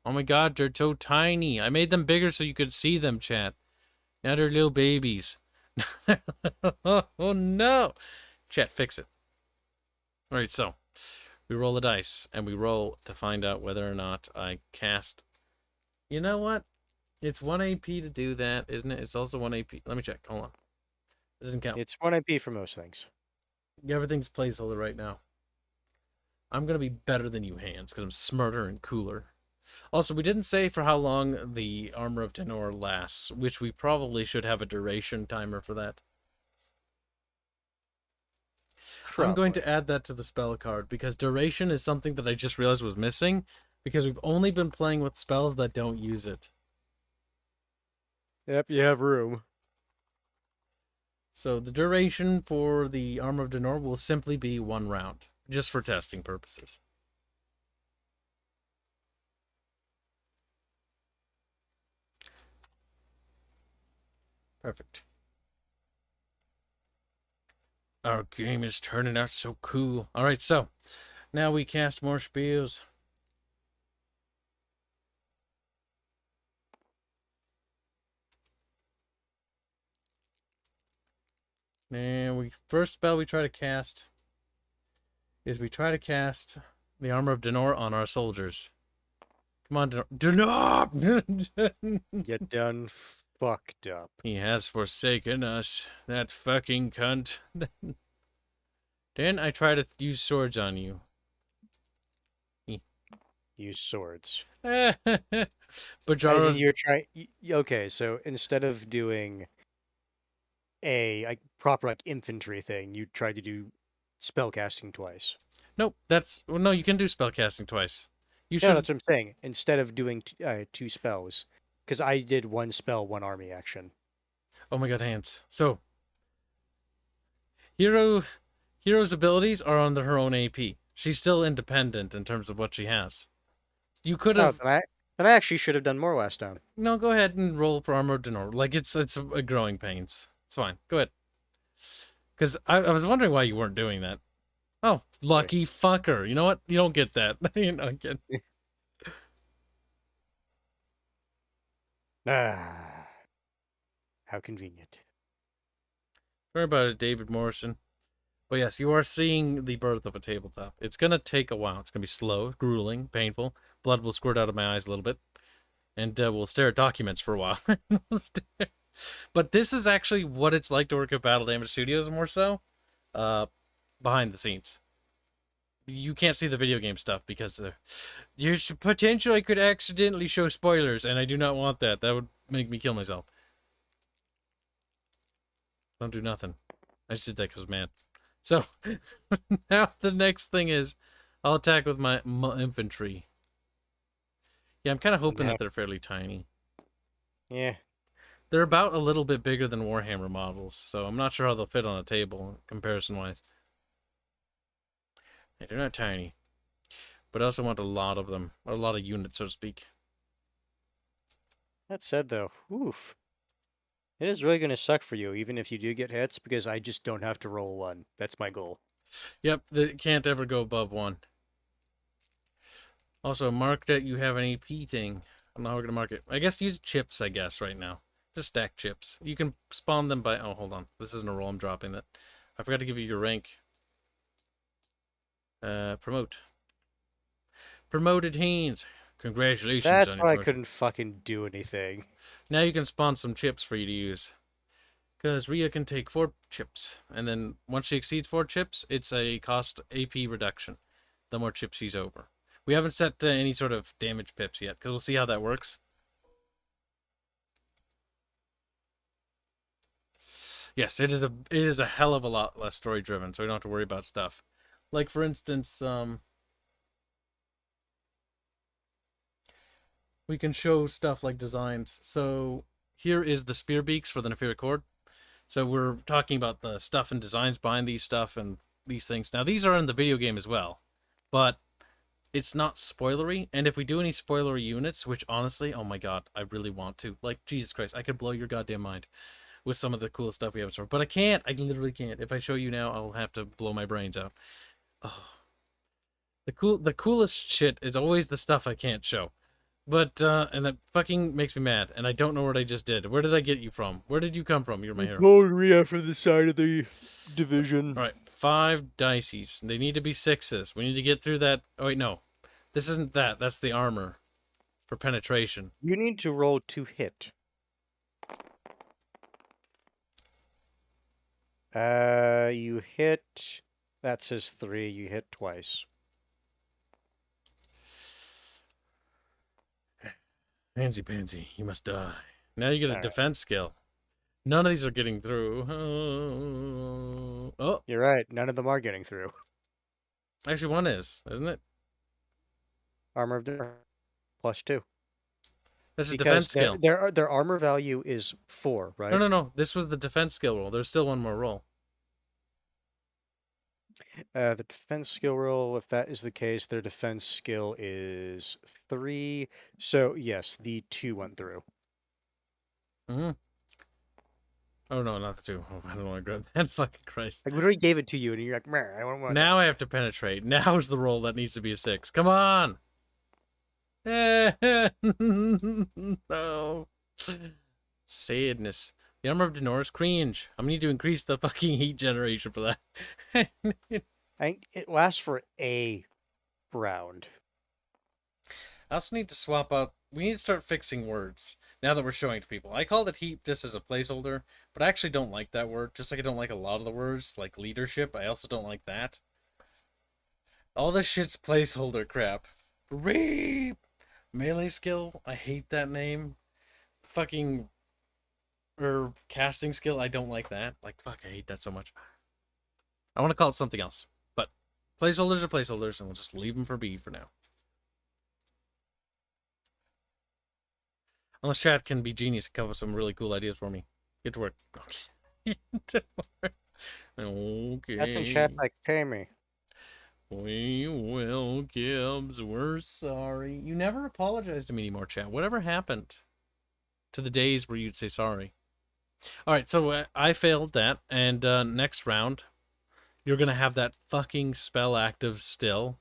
Oh my god, they're so tiny. I made them bigger so you could see them, chat. Now they're little babies. Oh no! Chat, fix it. Alright, so we roll the dice, and we roll to find out whether or not I cast. You know what? It's 1 AP to do that, isn't it? It's also 1 AP. Let me check. Hold on. It doesn't count. It's 1 AP for most things. Everything's placeholder right now. I'm going to be better than you, Hanse, because I'm smarter and cooler. Also, we didn't say for how long the Armor of Denor lasts, which we probably should have a duration timer for that. Probably. I'm going to add that to the spell card, because duration is something that I just realized was missing, because we've only been playing with spells that don't use it. Yep, you have room. So the duration for the Armor of Denor will simply be 1 round, just for testing purposes. Perfect. Our game is turning out so cool. Alright, so now we cast more spells. And first spell we try to cast is we try to cast the Armor of Denor on our soldiers. Come on, Denor! You done fucked up. He has forsaken us, that fucking cunt. Then I try to use swords on you. Use swords. But As in you're trying. Okay, so instead of doing a like proper like infantry thing, you tried to do spellcasting twice. Nope, well, no, you can do spell casting twice. You No, should. that's what I'm saying. Instead of doing two spells, because I did one spell, one army action. Oh my god, Hanse. So, Hero's abilities are on her own AP. She's still independent in terms of what she has. You could Oh, have. then I actually should have done more last time. No, go ahead and roll for armor denor. Like it's a growing pains. It's fine. Go ahead. Because I was wondering why you weren't doing that. Oh, lucky fucker. You know what? You don't get that. You don't get. Ah, how convenient. Sorry about it, David Morrison. But yes, you are seeing the birth of a tabletop. It's going to take a while. It's going to be slow, grueling, painful. Blood will squirt out of my eyes a little bit. And we'll stare at documents for a while. But this is actually what it's like to work at Battle Damage Studios, more so. Behind the scenes. You can't see the video game stuff because there's potential I could accidentally show spoilers, and I do not want that. That would make me kill myself. Don't do nothing. I just did that because I was mad. So, now the next thing is, I'll attack with my infantry. Yeah, I'm kind of hoping that they're fairly tiny. Yeah. They're about a little bit bigger than Warhammer models, so I'm not sure how they'll fit on a table, comparison-wise. Yeah, they're not tiny. But I also want a lot of them. A lot of units, so to speak. That said, though, oof. It is really going to suck for you, even if you do get hits, because I just don't have to roll one. That's my goal. Yep, they can't ever go above 1. Also, mark that you have an AP thing. I don't know how we're going to mark it. I guess use chips, I guess, right now. Just stack chips. You can spawn them by... Oh, hold on. This isn't a roll. I'm dropping that. I forgot to give you your rank. Promote. Promoted Hanse. Congratulations That's on your why I promotion. couldn't fucking do anything. Now you can spawn some chips for you to use. Because Rhea can take 4 chips. And then once she exceeds 4 chips, it's a cost AP reduction. The more chips she's over. We haven't set any sort of damage pips yet. Because we'll see how that works. Yes, it is a hell of a lot less story driven. So we don't have to worry about stuff. Like for instance, we can show stuff like designs. So here is the spear beaks for the Nefaric Horde. So we're talking about the stuff and designs behind these stuff and these things. Now these are in the video game as well, but it's not spoilery. And if we do any spoilery units, which honestly, oh my god, I really want to. Like, Jesus Christ, I could blow your goddamn mind with some of the cool stuff we have in store. But I can't. I literally can't. If I show you now, I'll have to blow my brains out. Oh. The coolest shit is always the stuff I can't show. But, and that fucking makes me mad. And I don't know what I just did. Where did I get you from? Where did you come from? You're my hero. Pulled Rhea from the side of the division. Alright, 5 dices. They need to be 6s. We need to get through that. Oh, wait, no. This isn't that. That's the armor. For penetration. You need to roll to hit. You hit... That says 3. You hit twice. Pansy pansy, you must die. Now you get a defense skill. None of these are getting through. Oh. You're right. None of them are getting through. Actually, one is, isn't it? Armor of Defense. +2. That's a defense skill. Their armor value is 4, right? No. This was the defense skill roll. There's still one more roll. The defense skill roll, if that is the case, their defense skill is 3. So, yes, the 2 went through. Mm-hmm. Oh, no, not the 2. Oh, I don't want to grab that. Fucking Christ. I literally gave it to you, and you're like, I don't want Now I have to penetrate. Now is the roll that needs to be a 6. Come on! No. Sadness. The armor of Denor is cringe. I need to increase the fucking heat generation for that. It lasts for a round. I also need to swap out. We need to start fixing words now that we're showing to people. I called it heat just as a placeholder, but I actually don't like that word. Just like I don't like a lot of the words, like leadership. I also don't like that. All this shit's placeholder crap. Reap! Melee skill. I hate that name. Fucking... Or casting skill. I don't like that. Like, fuck, I hate that so much. I want to call it something else. But Placeholders are placeholders, and we'll just leave them for B for now. Unless chat can be genius and come up with some really cool ideas for me. Get to work. Okay. That's in chat Okay. like pay me. We will, Kibs. We're sorry. You never apologized to me anymore, chat. Whatever happened to the days where you'd say sorry? All right, so I failed that, and next round, you're going to have that fucking spell active still.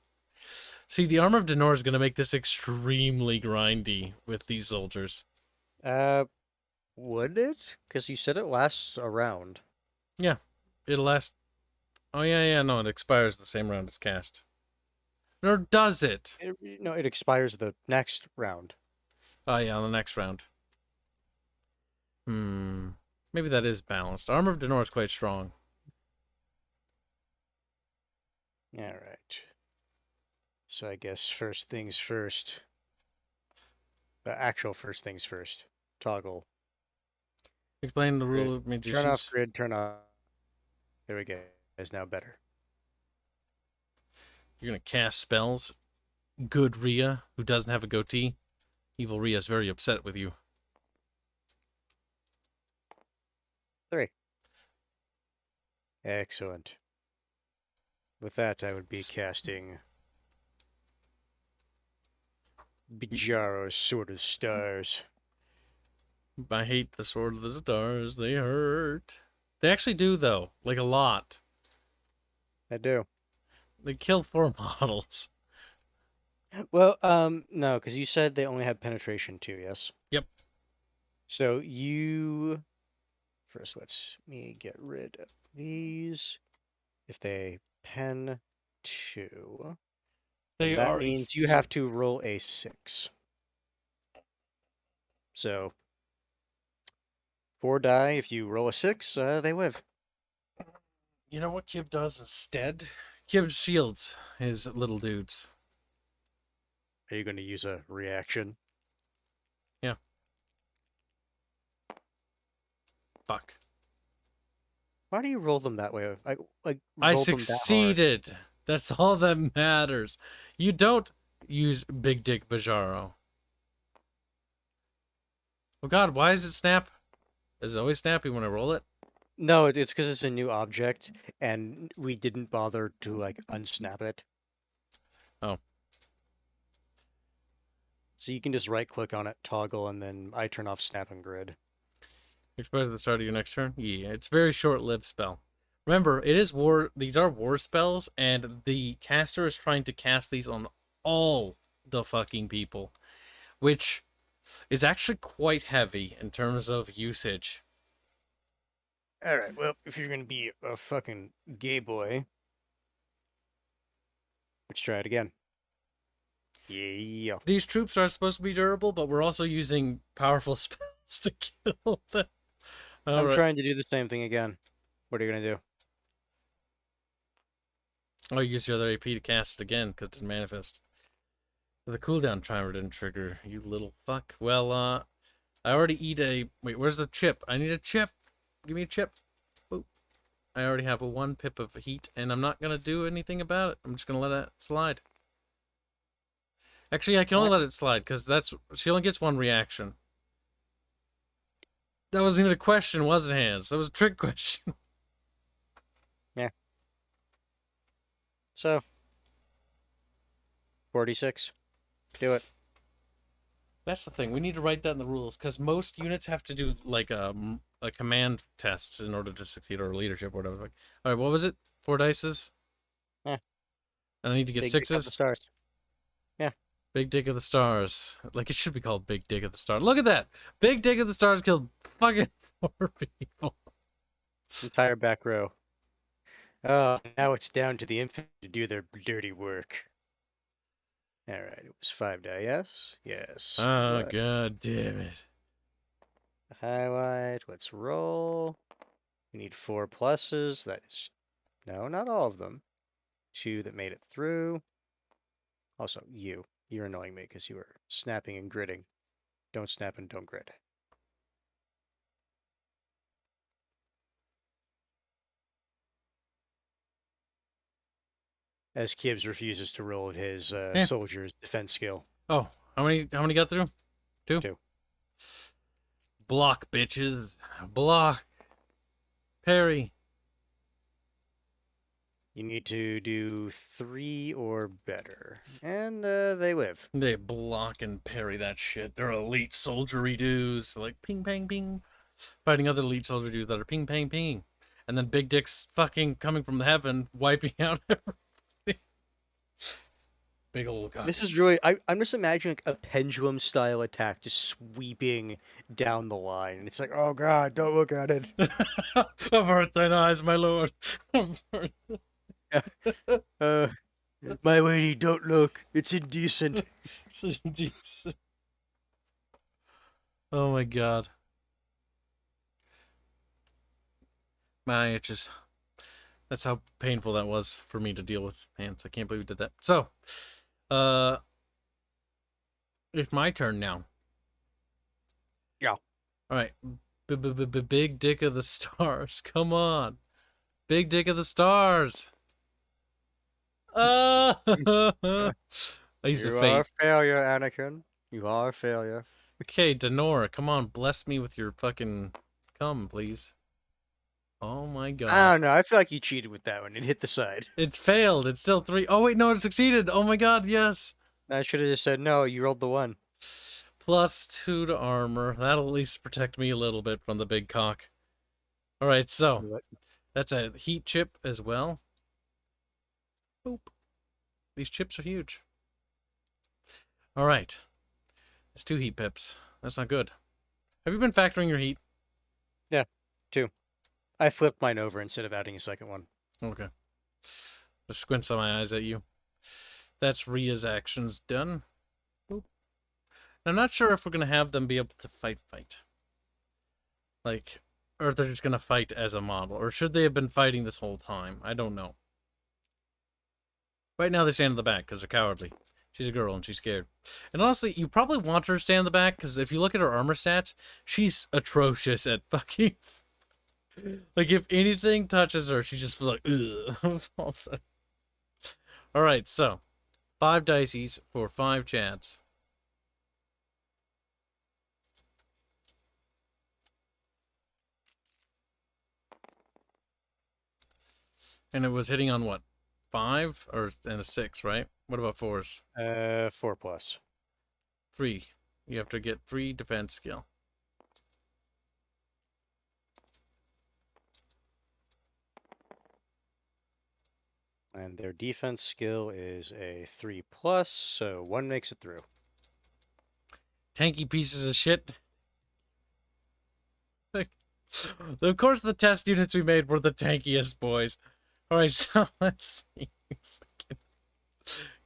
See, the Armor of Denor is going to make this extremely grindy with these soldiers. Would it? Because you said it lasts a round. Yeah, it'll last... Oh, yeah, no, it expires the same round it's cast. Or does it? No, it expires the next round. Oh, yeah, on the next round. Maybe that is balanced. Armor of Denor is quite strong. Alright. So I guess first things first. The actual first things first. Toggle. Explain the Grid. rule of magicians. Turn off grid, turn off. There we go. It's now better. You're going to cast spells. Good Rhea, who doesn't have a goatee. Evil Rhea is very upset with you. 3. Excellent. With that, I would be casting Bijaro's Sword of Stars. I hate the Sword of the Stars. They hurt. They actually do, though. Like, a lot. I do. They kill 4 models. Well, no, because you said they only had penetration 2, yes? Yep. So you... First, let's me get rid of these. If they pen 2, that means you have to roll a 6. So 4 die. If you roll a 6, they live. You know what Kib does instead? Kib shields his little dudes. Are you going to use a reaction? Yeah. Fuck. Why do you roll them that way? I succeeded. That's all that matters. You don't use Big Dick Bajaro. Oh god, why does it snap? Is it always snappy when I roll it? No, it's because it's a new object, and we didn't bother to, unsnap it. Oh. So you can just right-click on it, toggle, and then I turn off snap and grid. Expires at the start of your next turn? Yeah, it's a very short-lived spell. Remember, it is war. These are war spells, and the caster is trying to cast these on all the fucking people, which is actually quite heavy in terms of usage. Alright, well, if you're gonna be a fucking gay boy, let's try it again. Yeah. These troops are supposed to be durable, but we're also using powerful spells to kill them. I'm trying to do the same thing again. What are you gonna do? Oh, you use your other AP to cast it again, because it didn't manifest. So the cooldown timer didn't trigger, you little fuck. Well, I already eat a... Wait, where's the chip? I need a chip! Give me a chip. Boop. I already have a 1 pip of heat, and I'm not going to do anything about it. I'm just going to let it slide. Actually, I can only let it slide, because she only gets 1 reaction. That wasn't even a question, was it, Hanse? That was a trick question. Yeah. So, 46. Do it. That's the thing. We need to write that in the rules, because most units have to do, like, a command test in order to succeed, or leadership, or whatever. Alright, what was it? 4 dices? Yeah. And I need to get Big Dick of 6s? the Stars. Yeah. Big Dick of the Stars. Like, it should be called Big Dick of the Stars. Look at that! Big Dick of the Stars killed fucking 4 people. Entire back row. Oh, now it's down to the infant to do their dirty work. Alright, it was 5 die, yes? Yes. Oh, What? god damn it. Highlight, let's roll. We need 4 pluses. That is... No, not all of them. 2 that made it through. Also, you're annoying me because you were snapping and gridding. Don't snap and don't grid. as Kibs refuses to roll his Yeah. soldier's defense skill. Oh, how many got through? Two? 2. Block, bitches. Block. Parry. You need to do 3 or better. And they live. They block and parry that shit. They're elite soldiery dudes. Like ping, pang, ping. Fighting other elite soldier dudes that are ping, pang, ping. And then Big Dick's fucking coming from the heaven, wiping out everybody. Big old guys. This is really... I'm just imagining a pendulum-style attack just sweeping down the line. And it's like, oh god, don't look at it. Avert thine eyes, my lord. My lady, don't look. It's indecent. Oh my god. My itches. That's how painful that was for me to deal with. Hanse, I can't believe we did that. So, it's my turn now. Yeah. Alright. Big Dick of the Stars. Come on. Big Dick of the Stars. I used to You are fate. a failure, Anakin. You are a failure. Okay, Denora, come on, bless me with your fucking cum, please. Oh my god. I don't know. I feel like you cheated with that one. It hit the side. It failed. It's still 3. Oh wait, no, it succeeded. Oh my god, yes. I should have just said, no, you rolled the 1. +2 to armor. That'll at least protect me a little bit from the big cock. Alright, so that's a heat chip as well. Boop. These chips are huge. Alright. It's 2 heat pips. That's not good. Have you been factoring your heat? Yeah, 2. I flipped mine over instead of adding a second one. Okay. Just squint some of my eyes at you. That's Rhea's actions done. Boop. I'm not sure if we're going to have them be able to fight. Like, or if they're just going to fight as a model. Or should they have been fighting this whole time? I don't know. Right now they stand in the back because they're cowardly. She's a girl and she's scared. And honestly, you probably want her to stand in the back because if you look at her armor stats, she's atrocious at fucking... Like, if anything touches her, she just feels like, ugh. Alright, so 5 dices for 5 chats. And it was hitting on what? 5 and a 6, right? What about 4s? 4 plus. 3. You have to get 3 defense skill. And their defense skill is a 3 plus, so 1 makes it through. Tanky pieces of shit. Of course, the test units we made were the tankiest, boys. Alright, so let's see.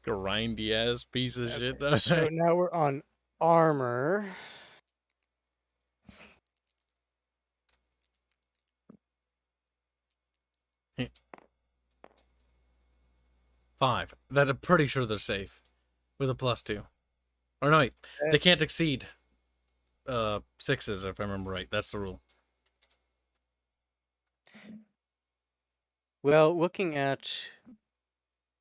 Grindy ass piece of shit. So now we're on armor. Five. That I'm pretty sure they're safe. With a +2. Or no, wait. They can't exceed 6s, if I remember right. That's the rule. Well, looking at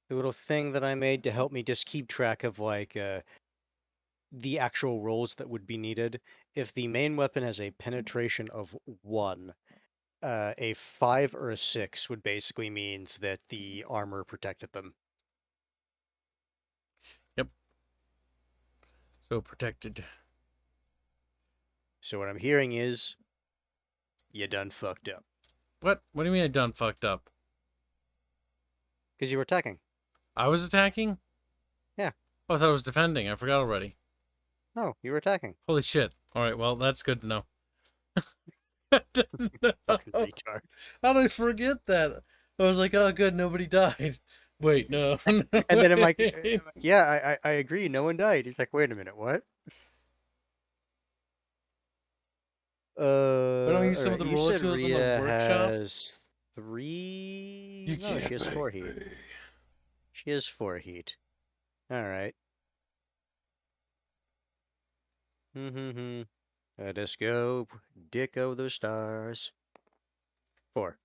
the little thing that I made to help me just keep track of, like, the actual rolls that would be needed, if the main weapon has a penetration of 1, a 5 or a 6 would basically means that the armor protected them. Yep. So protected. So what I'm hearing is, you done fucked up. What? What do you mean I done fucked up? Because you were attacking. I was attacking? Yeah. Oh, I thought I was defending. I forgot already. No, you were attacking. Holy shit. Alright, well, that's good to know. Fucking retard. How did I forget that? I was like, oh, good, nobody died. Wait, no. And then I'm like, yeah, I agree, no one died. He's like, wait a minute, what? Why don't we use some of the you roller said tools in the Rhea workshop? has 3... You No, can't she has be. 4 heat. She has 4 heat. Alright. Let us go, Dick of the Stars. 4.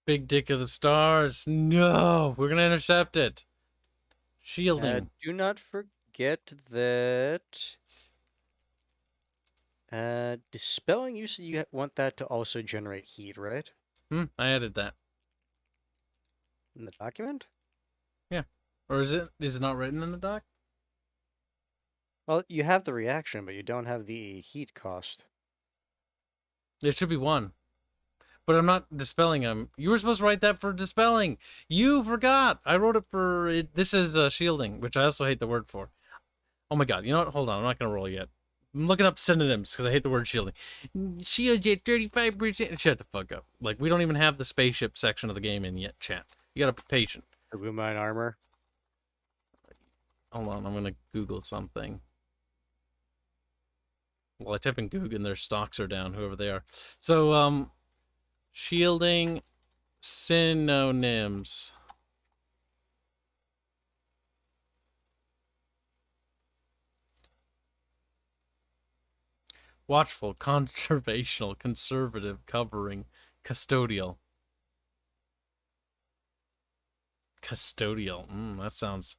Big dick of the stars. No, we're gonna intercept it. Shielding. Do not forget that dispelling, you said you want that to also generate heat, right? I added that. In the document? Yeah. Or is it not written in the doc? Well, you have the reaction, but you don't have the heat cost. There should be one. But I'm not dispelling them. You were supposed to write that for dispelling. You forgot. I wrote it for it. This is shielding, which I also hate the word for. Oh my god. You know what? Hold on. I'm not going to roll yet. I'm looking up synonyms because I hate the word shielding. Shield at 35%. Shut the fuck up. Like, we don't even have the spaceship section of the game in yet, chat. You gotta be patient. Mine armor. Hold on. I'm going to Google something. Well, I type in Google and their stocks are down, whoever they are. So, shielding synonyms. Watchful, conservational, conservative, covering, custodial. Custodial. That sounds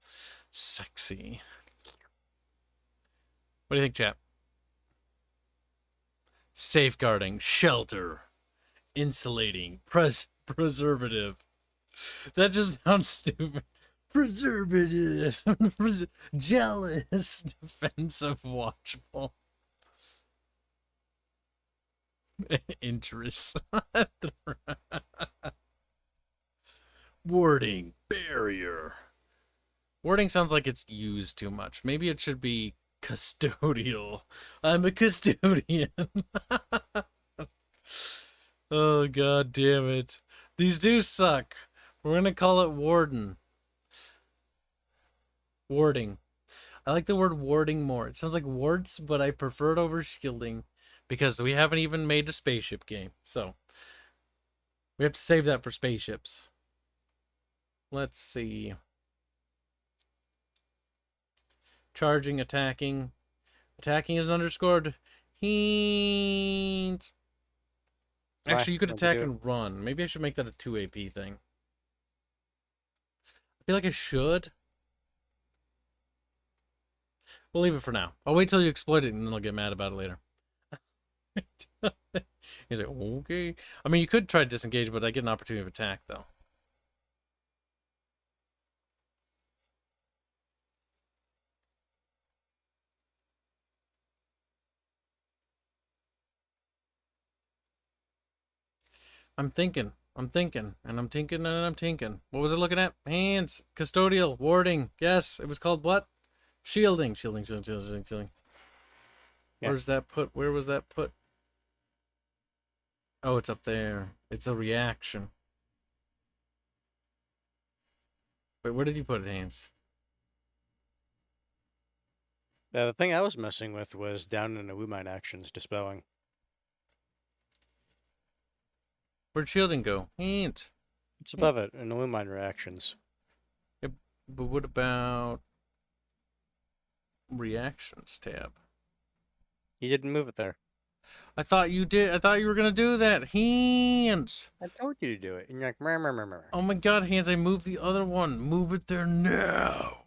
sexy. What do you think, chap? Safeguarding, shelter, insulating, preservative. That just sounds stupid. Preservative, jealous, defensive, watchful. Interest. Wording, barrier. Wording sounds like it's used too much. Maybe it should be custodial. I'm a custodian. Oh, god damn it. These do suck. We're gonna call it warden. Warding. I like the word warding more. It sounds like warts, but I prefer it over shielding because we haven't even made a spaceship game. So we have to save that for spaceships. Let's see. Charging, attacking. Attacking is underscored. Hint. Actually, you could attack and run. Maybe I should make that a 2 AP thing. I feel like I should. We'll leave it for now. I'll wait till you exploit it and then I'll get mad about it later. He's like, okay. I mean, you could try to disengage, but I get an opportunity of attack, though. I'm thinking, and I'm thinking. What was I looking at? Hands, custodial, warding. Yes, it was called what? Shielding. Yeah. Where's that put? Where was that put? Oh, it's up there. It's a reaction. Wait, where did you put it, Hanse? The thing I was messing with was down in the Woomine actions, dispelling. Where'd shielding go? Hanse. It's above it in the Woomine reactions. Yeah, but what about reactions tab? You didn't move it there. I thought you did. I thought you were gonna do that. Hands. I told you to do it, and you're like, meh, meh, meh, meh. Oh my god, Hands! I moved the other one. Move it there now,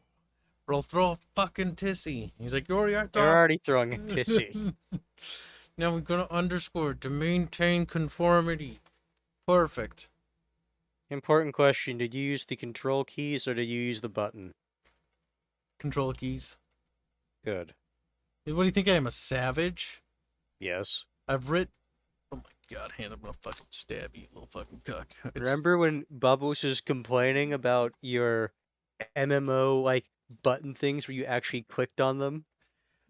or I'll throw a fucking tissy. He's like, you're already throwing a tissy. Now we're gonna underscore to maintain conformity. Perfect. Important question: did you use the control keys or did you use the button? Control keys. Good. What do you think I am, a savage? Yes. I've written. Oh my god, Hand! I'm gonna fucking stab you, little fucking cuck. Remember when Bubbles was complaining about your MMO like button things where you actually clicked on them?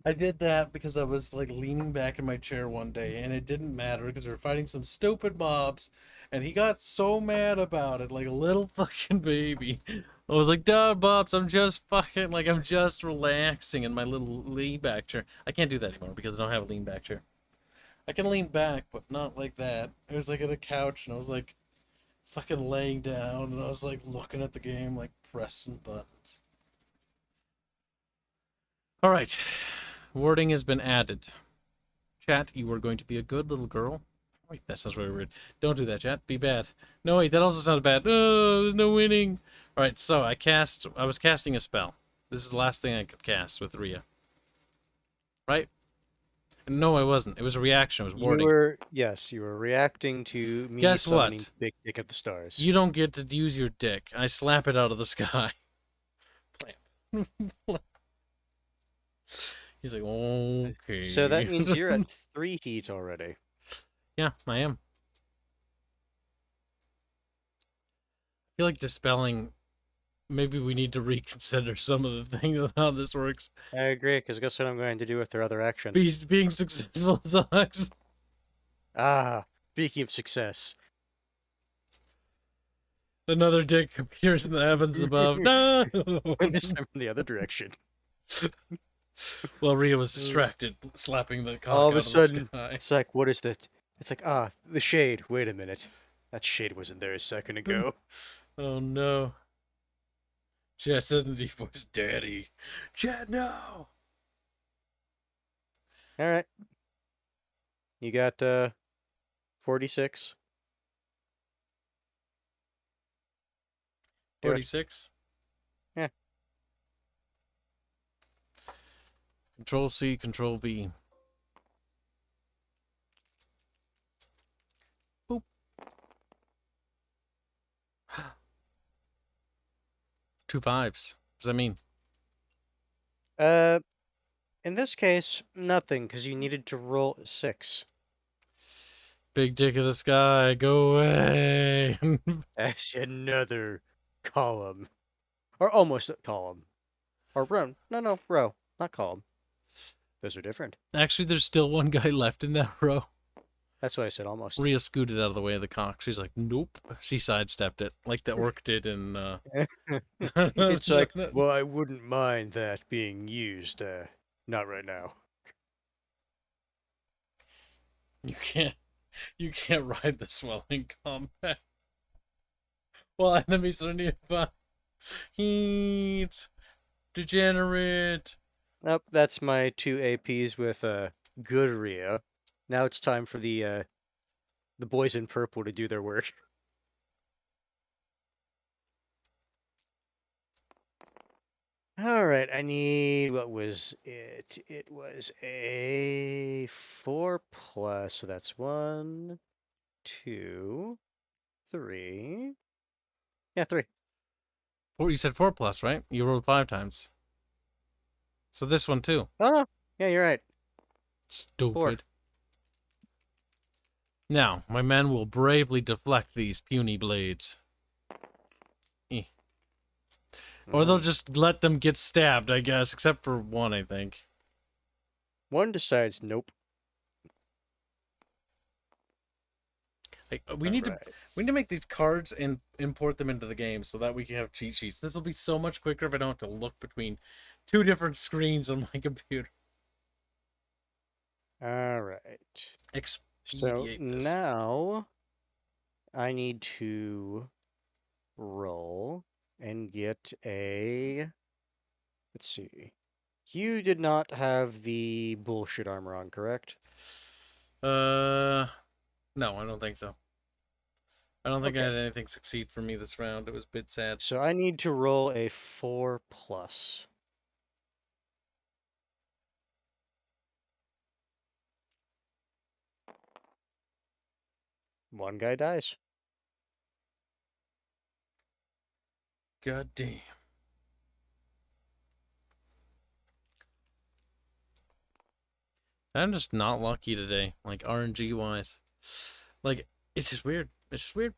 I did that because I was like leaning back in my chair one day, and it didn't matter because we were fighting some stupid mobs, and he got so mad about it, like a little fucking baby. I was like, "Dad, Bobs, I'm just fucking like I'm just relaxing in my little lean back chair." I can't do that anymore because I don't have a lean back chair. I can lean back, but not like that. It was like at a couch, and I was like fucking laying down, and I was like looking at the game, like pressing buttons. All right. Wording has been added. Chat, you are going to be a good little girl. Wait, that sounds really weird. Don't do that, chat. Be bad. No, wait, that also sounds bad. Oh, there's no winning. All right, so I was casting a spell. This is the last thing I could cast with Rhea. Right? No, I wasn't. It was a reaction. It was warding. Yes, you were reacting to me Guess summoning what? Big Dick of the Stars. You don't get to use your dick. I slap it out of the sky. He's like, okay. So that means you're at 3 heat already. Yeah, I am. I feel like dispelling. Maybe we need to reconsider some of the things of how this works. I agree, because guess what I'm going to do with their other action? Being successful sucks. Ah, speaking of success. Another dick appears in the heavens above. No! This time from the other direction. Well, Rhea was distracted, slapping the cock All out of a the sudden, sky. it's like, what is that? It's like, the shade. Wait a minute. That shade wasn't there a second ago. Oh no. Chat says in voice, Daddy. Chat, no! Alright. You got, 46. 46? Yeah. Control C, Control V. Boop. 2 5s. What does that mean? In this case, nothing, because you needed to roll a 6. Big dick of the sky, go away! As another column. Or almost a column. Or row. No, row. Not column. Those are different. Actually, there's still one guy left in that row. That's why I said almost. Rhea scooted out of the way of the cock. She's like, nope. She sidestepped it, like the orc did in, It's like, well, I wouldn't mind that being used. Not right now. You can't ride this well in combat. Well, enemies are nearby. Heat. Degenerate. Nope, that's my 2 APs with good Rhea. Now it's time for the boys in purple to do their work. Alright, I need, what was it? It was a 4+, so that's 1, 2, 3. Yeah, 3. You said 4+, right? You rolled 5 times. So this one too. Oh, no. Yeah, you're right. Stupid. 4. Now, my men will bravely deflect these puny blades. Or they'll just let them get stabbed, I guess, except for one, I think. One decides, nope. Like, we need to make these cards and import them into the game so that we can have cheat sheets. This will be so much quicker if I don't have to look between 2 different screens on my computer. Alright. So Expedite this. now I need to roll and get a, let's see. You did not have the bullshit armor on, correct? No, I don't think so. I don't think I Okay. had anything succeed for me this round. It was a bit sad. So I need to roll a 4+. One guy dies. God damn. I'm just not lucky today, like RNG wise. Like, it's just weird. It's just weird.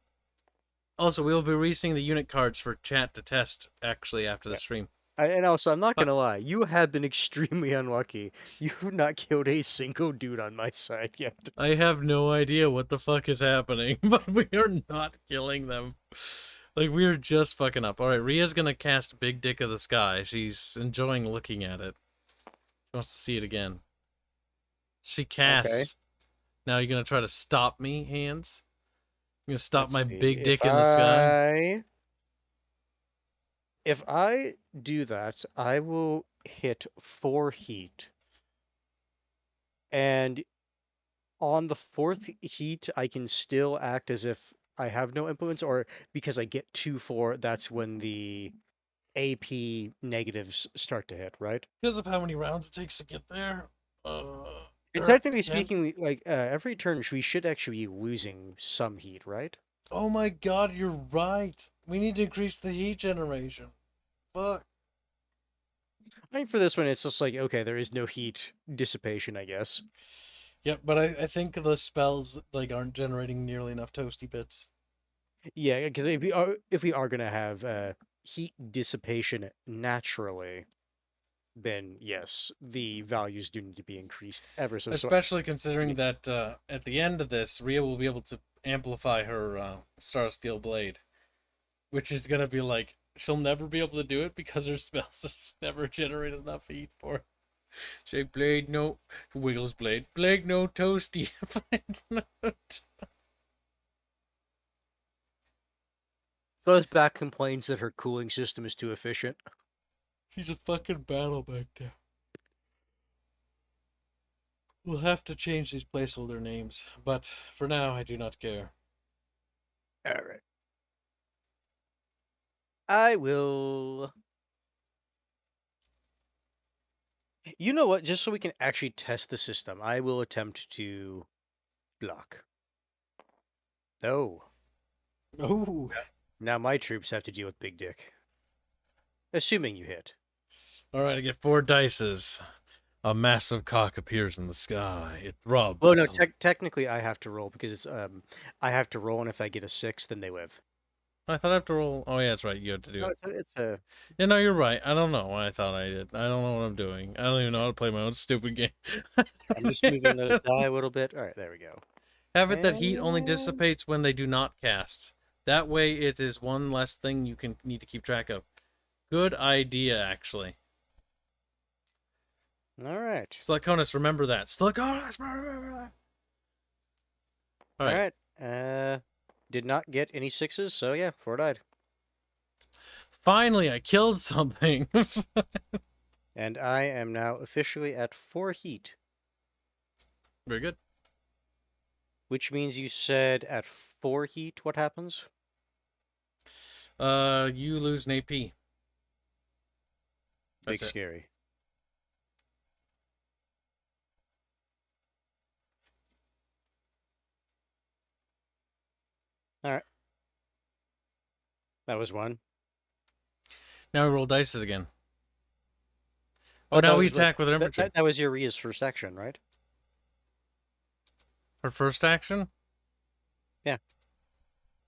Also, we'll be releasing the unit cards for chat to test actually after the stream. And also, I'm not gonna lie, you have been extremely unlucky. You've not killed a single dude on my side yet. I have no idea what the fuck is happening, but we are not killing them. Like, we are just fucking up. Alright, Rhea's gonna cast Big Dick of the Sky. She's enjoying looking at it. She wants to see it again. She casts. Okay. Now you're gonna try to stop me, Hands? You're gonna stop Let's my see. big dick in the sky? If I do that, I will hit 4 heat. And on the 4th heat, I can still act as if I have no influence, or because I get 2-4, that's when the AP negatives start to hit, right? Because of how many rounds it takes to get there. And Or technically 10. speaking, like every turn, we should actually be losing some heat, right? Oh my god, you're right. We need to increase the heat generation. Fuck. I mean, for this one, it's just like, okay, there is no heat dissipation, I guess. Yep, but I think the spells like aren't generating nearly enough toasty bits. Yeah, because if we are gonna have heat dissipation naturally, then yes, the values do need to be increased ever so. Especially considering that at the end of this, Rhea will be able to amplify her Star Steel Blade. Which is gonna be like, she'll never be able to do it because her spells just never generate enough heat for her. Say, Blade, no. Wiggles Blade. Blade, no toasty. Blade, no. Goes back, complains that her cooling system is too efficient. She's a fucking battle back there. We'll have to change these placeholder names, but for now, I do not care. Alright. I will... You know what? Just so we can actually test the system, I will attempt to block. Oh. Oh. Now my troops have to deal with Big Dick. Assuming you hit. Alright, I get 4 dices. A massive cock appears in the sky. It throbs. Well, no, technically I have to roll because it's I have to roll, and if I get a 6, then they live. I thought I have to roll. Oh, yeah, that's right. You have to do No, it. it's a... Yeah, no, you're right. I don't know why I thought I did. I don't know what I'm doing. I don't even know how to play my own stupid game. I'm just moving the die a little bit. All right, there we go. Have it that heat only dissipates when they do not cast. That way, it is one less thing you can need to keep track of. Good idea, actually. All right. Siliconus, remember that. Siliconus, remember that. All right. Did not get any 6s, so yeah, 4 died. Finally, I killed something. And I am now officially at 4 heat. Very good. Which means you said at 4 heat, what happens? You lose an AP. Big That's it. scary. All right. That was 1. Now we roll dices again. Oh, But now that we was attack with our infantry. That was your Rhea's first action, right? Her first action? Yeah.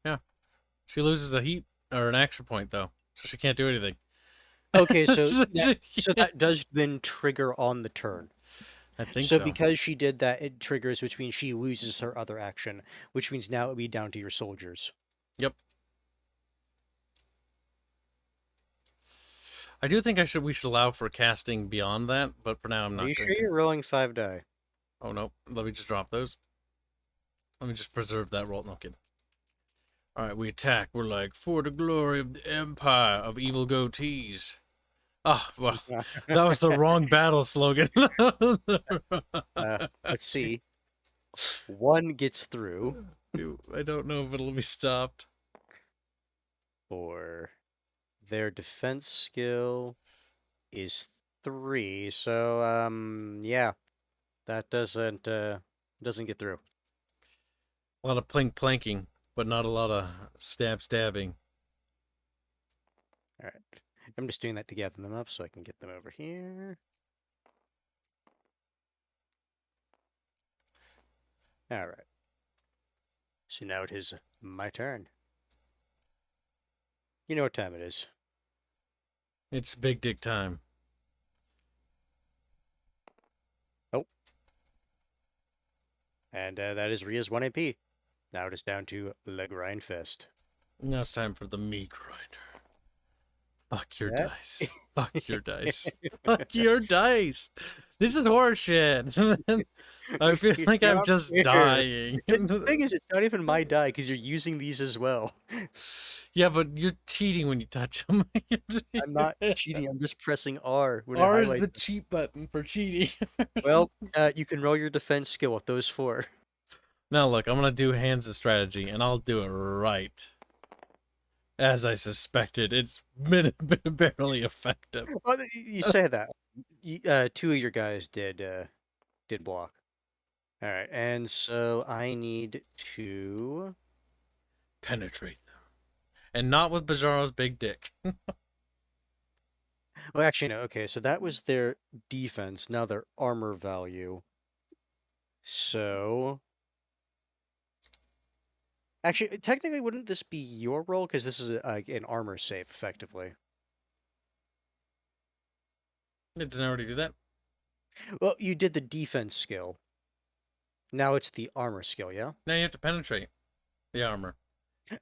Yeah. She loses a heat or an action point, though, so she can't do anything. Okay, so that does then trigger on the turn. I think so. So because she did that, it triggers, which means she loses her other action, which means now it would be down to your soldiers. Yep. I do think we should allow for casting beyond that, but for now I'm not. Are you sure you're rolling 5 die? Oh no, let me just drop those. Let me just preserve that roll. No kidding. All right, we attack. We're like, for the glory of the empire of evil goatees. Ah, well, that was the wrong battle slogan. Let's see. 1 gets through. I don't know if it'll be stopped. For their defense skill is 3, so yeah, that doesn't get through. A lot of planking, but not a lot of stabbing. All right, I'm just doing that to gather them up so I can get them over here. All right. So now it is my turn. You know what time it is. It's big dick time. Oh. And that is Rhea's 1 AP. Now it is down to Le Grind Fest. Now it's time for the meat grinder. Fuck your Yeah. dice. Fuck your dice. Fuck your dice. This is horseshit. I feel like I'm Not just fair. dying. The thing is, it's not even my die because you're using these as well. Yeah, but you're cheating when you touch them. I'm not cheating. I'm just pressing R. When I R is highlight the them. cheat button for cheating. Well, you can roll your defense skill with those 4. Now look, I'm gonna do Hanse's strategy, and I'll do it right. As I suspected, it's been barely effective. Well, you say that. Two of your guys did block. All right, and so I need to penetrate them, and not with Bizarro's big dick. Well, actually, no. Okay, so that was their defense. Now their armor value. So, actually, technically, wouldn't this be your role? Because this is an armor save, effectively. Didn't I already do that? Well, you did the defense skill. Now it's the armor skill, yeah? Now you have to penetrate the armor.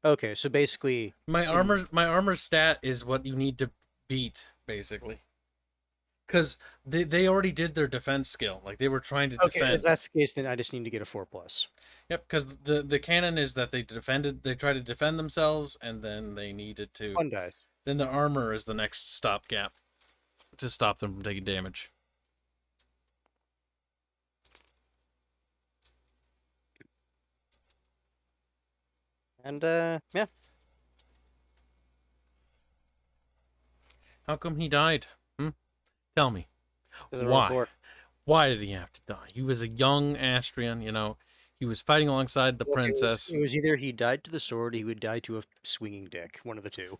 Okay, so basically... My armor stat is what you need to beat, basically. Because they already did their defense skill. Like, they were trying to defend. Okay, if that's the case, then I just need to get a 4+. Yep, because the canon is that they tried to defend themselves, and then they needed to... One dice. Then the armor is the next stopgap to stop them from taking damage. And, yeah. How come he died? Tell me. This is Why? roll 4. Why did he have to die? He was a young Astrian, you know. He was fighting alongside the princess. It was either he died to the sword, or he would die to a swinging dick. One of the two.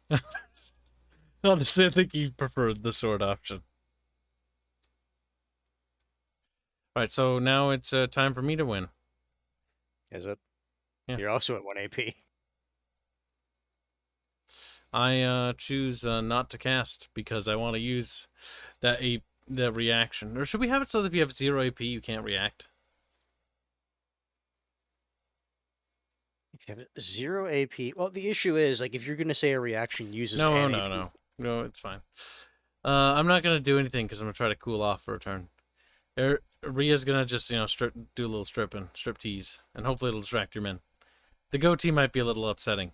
Honestly, I think he preferred the sword option. Alright, so now it's time for me to win. Is it? Yeah. You're also at 1 AP. I choose not to cast because I want to use the reaction. Or should we have it so that if you have 0 AP, you can't react? If you have 0 AP, well, the issue is, like, if you're gonna say a reaction uses No, AP, no, it's fine. I'm not gonna do anything because I'm gonna try to cool off for a turn. Ria's gonna just do a little strip tease, and hopefully it'll distract your men. The goatee might be a little upsetting.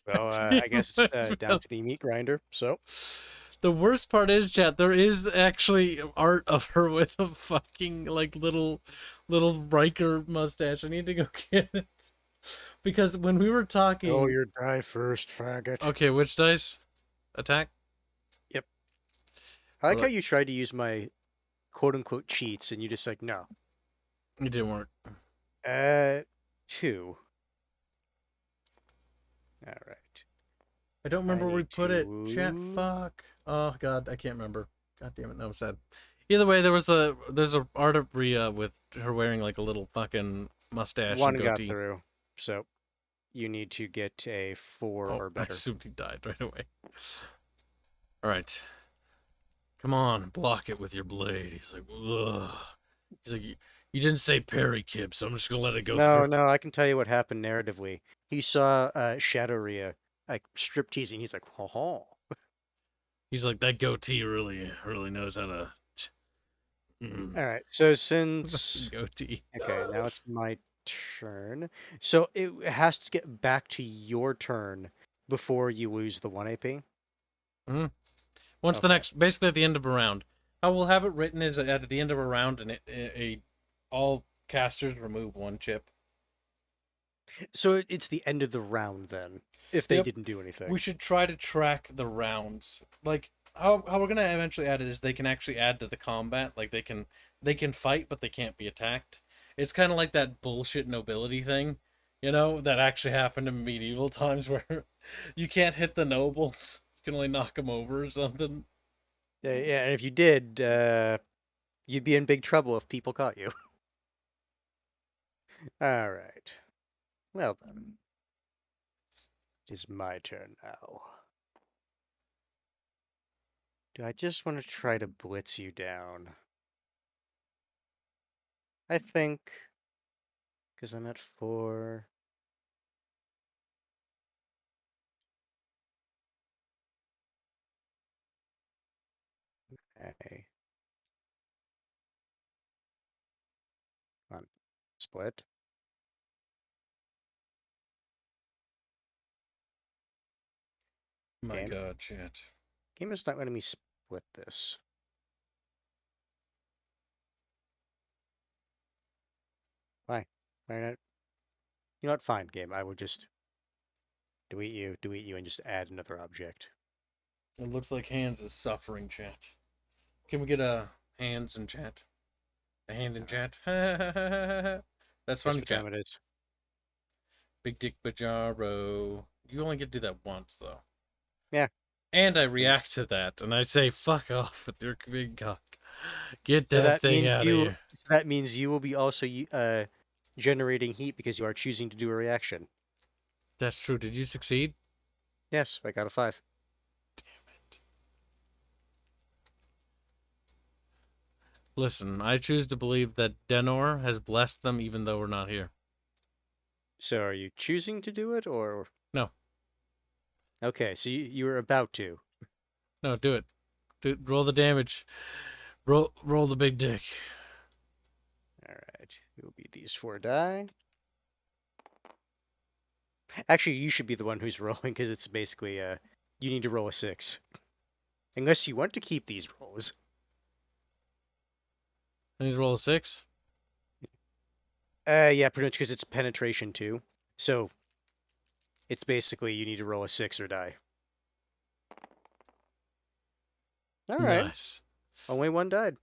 Well, I guess it's down to the meat grinder. So the worst part is, chat, there is actually art of her with a fucking like little Riker mustache. I need to go get it because when we were talking. Oh, your die first, faggot. Okay, which dice? Attack. Yep. I like how you tried to use my quote unquote cheats, and you just like no. It didn't work. 2. All right. I don't remember where we put it. Chat, fuck. Oh god, I can't remember. God damn it, no, I'm sad. Either way, there's a art of Ria with her wearing like a little fucking mustache. One and got goatee. through, so you need to get a 4 or better. I assumed he died right away. All right, come on, block it with your blade. He's like, ugh. He's like, you didn't say parry, Kibs, so I'm just gonna let it go. No, I can tell you what happened narratively. He saw Shadow Ria like strip teasing. He's like, ho. He's like, that goatee really knows how to. All right, so since goatee. Okay, now it's my turn. So it has to get back to your turn before you lose the 1 AP. Once the next, basically at the end of a round. How we'll have it written is at the end of a round, and all casters remove 1 chip. So it's the end of the round then, if they didn't do anything. We should try to track the rounds. Like how we're gonna eventually add it is they can actually add to the combat. Like they can fight, but they can't be attacked. It's kind of like that bullshit nobility thing, you know, that actually happened in medieval times where you can't hit the nobles. You can only knock them over or something. Yeah, and if you did, you'd be in big trouble if people caught you. All right. Well then. It is my turn now. Do I just want to try to blitz you down? I think, because I'm at 4. Okay. Come on. Split. My god, chat. Game is not letting me split this. Why? Alright. You know what? Fine, game. I will just delete you, and just add another object. It looks like Hands is suffering, chat. Can we get a hands in chat? A hand in chat? That's Guess funny, what chat. time it is. Big Dick Bajaro. You only get to do that once, though. Yeah. And I react to that, and I say, fuck off with your big cock. Get So that thing out of here. That means you will be also generating heat because you are choosing to do a reaction. That's true. Did you succeed? Yes, I got a 5. Listen, I choose to believe that Denor has blessed them even though we're not here. So are you choosing to do it, or...? No. Okay, so you were about to. No, do it. Roll the damage. Roll the big dick. Alright, it will be these 4 die. Actually, you should be the one who's rolling, because it's basically, you need to roll a 6. Unless you want to keep these rolls. I need to roll a 6? Yeah, pretty much, because it's penetration too. So, it's basically you need to roll a 6 or die. Alright. Nice. Only 1 died.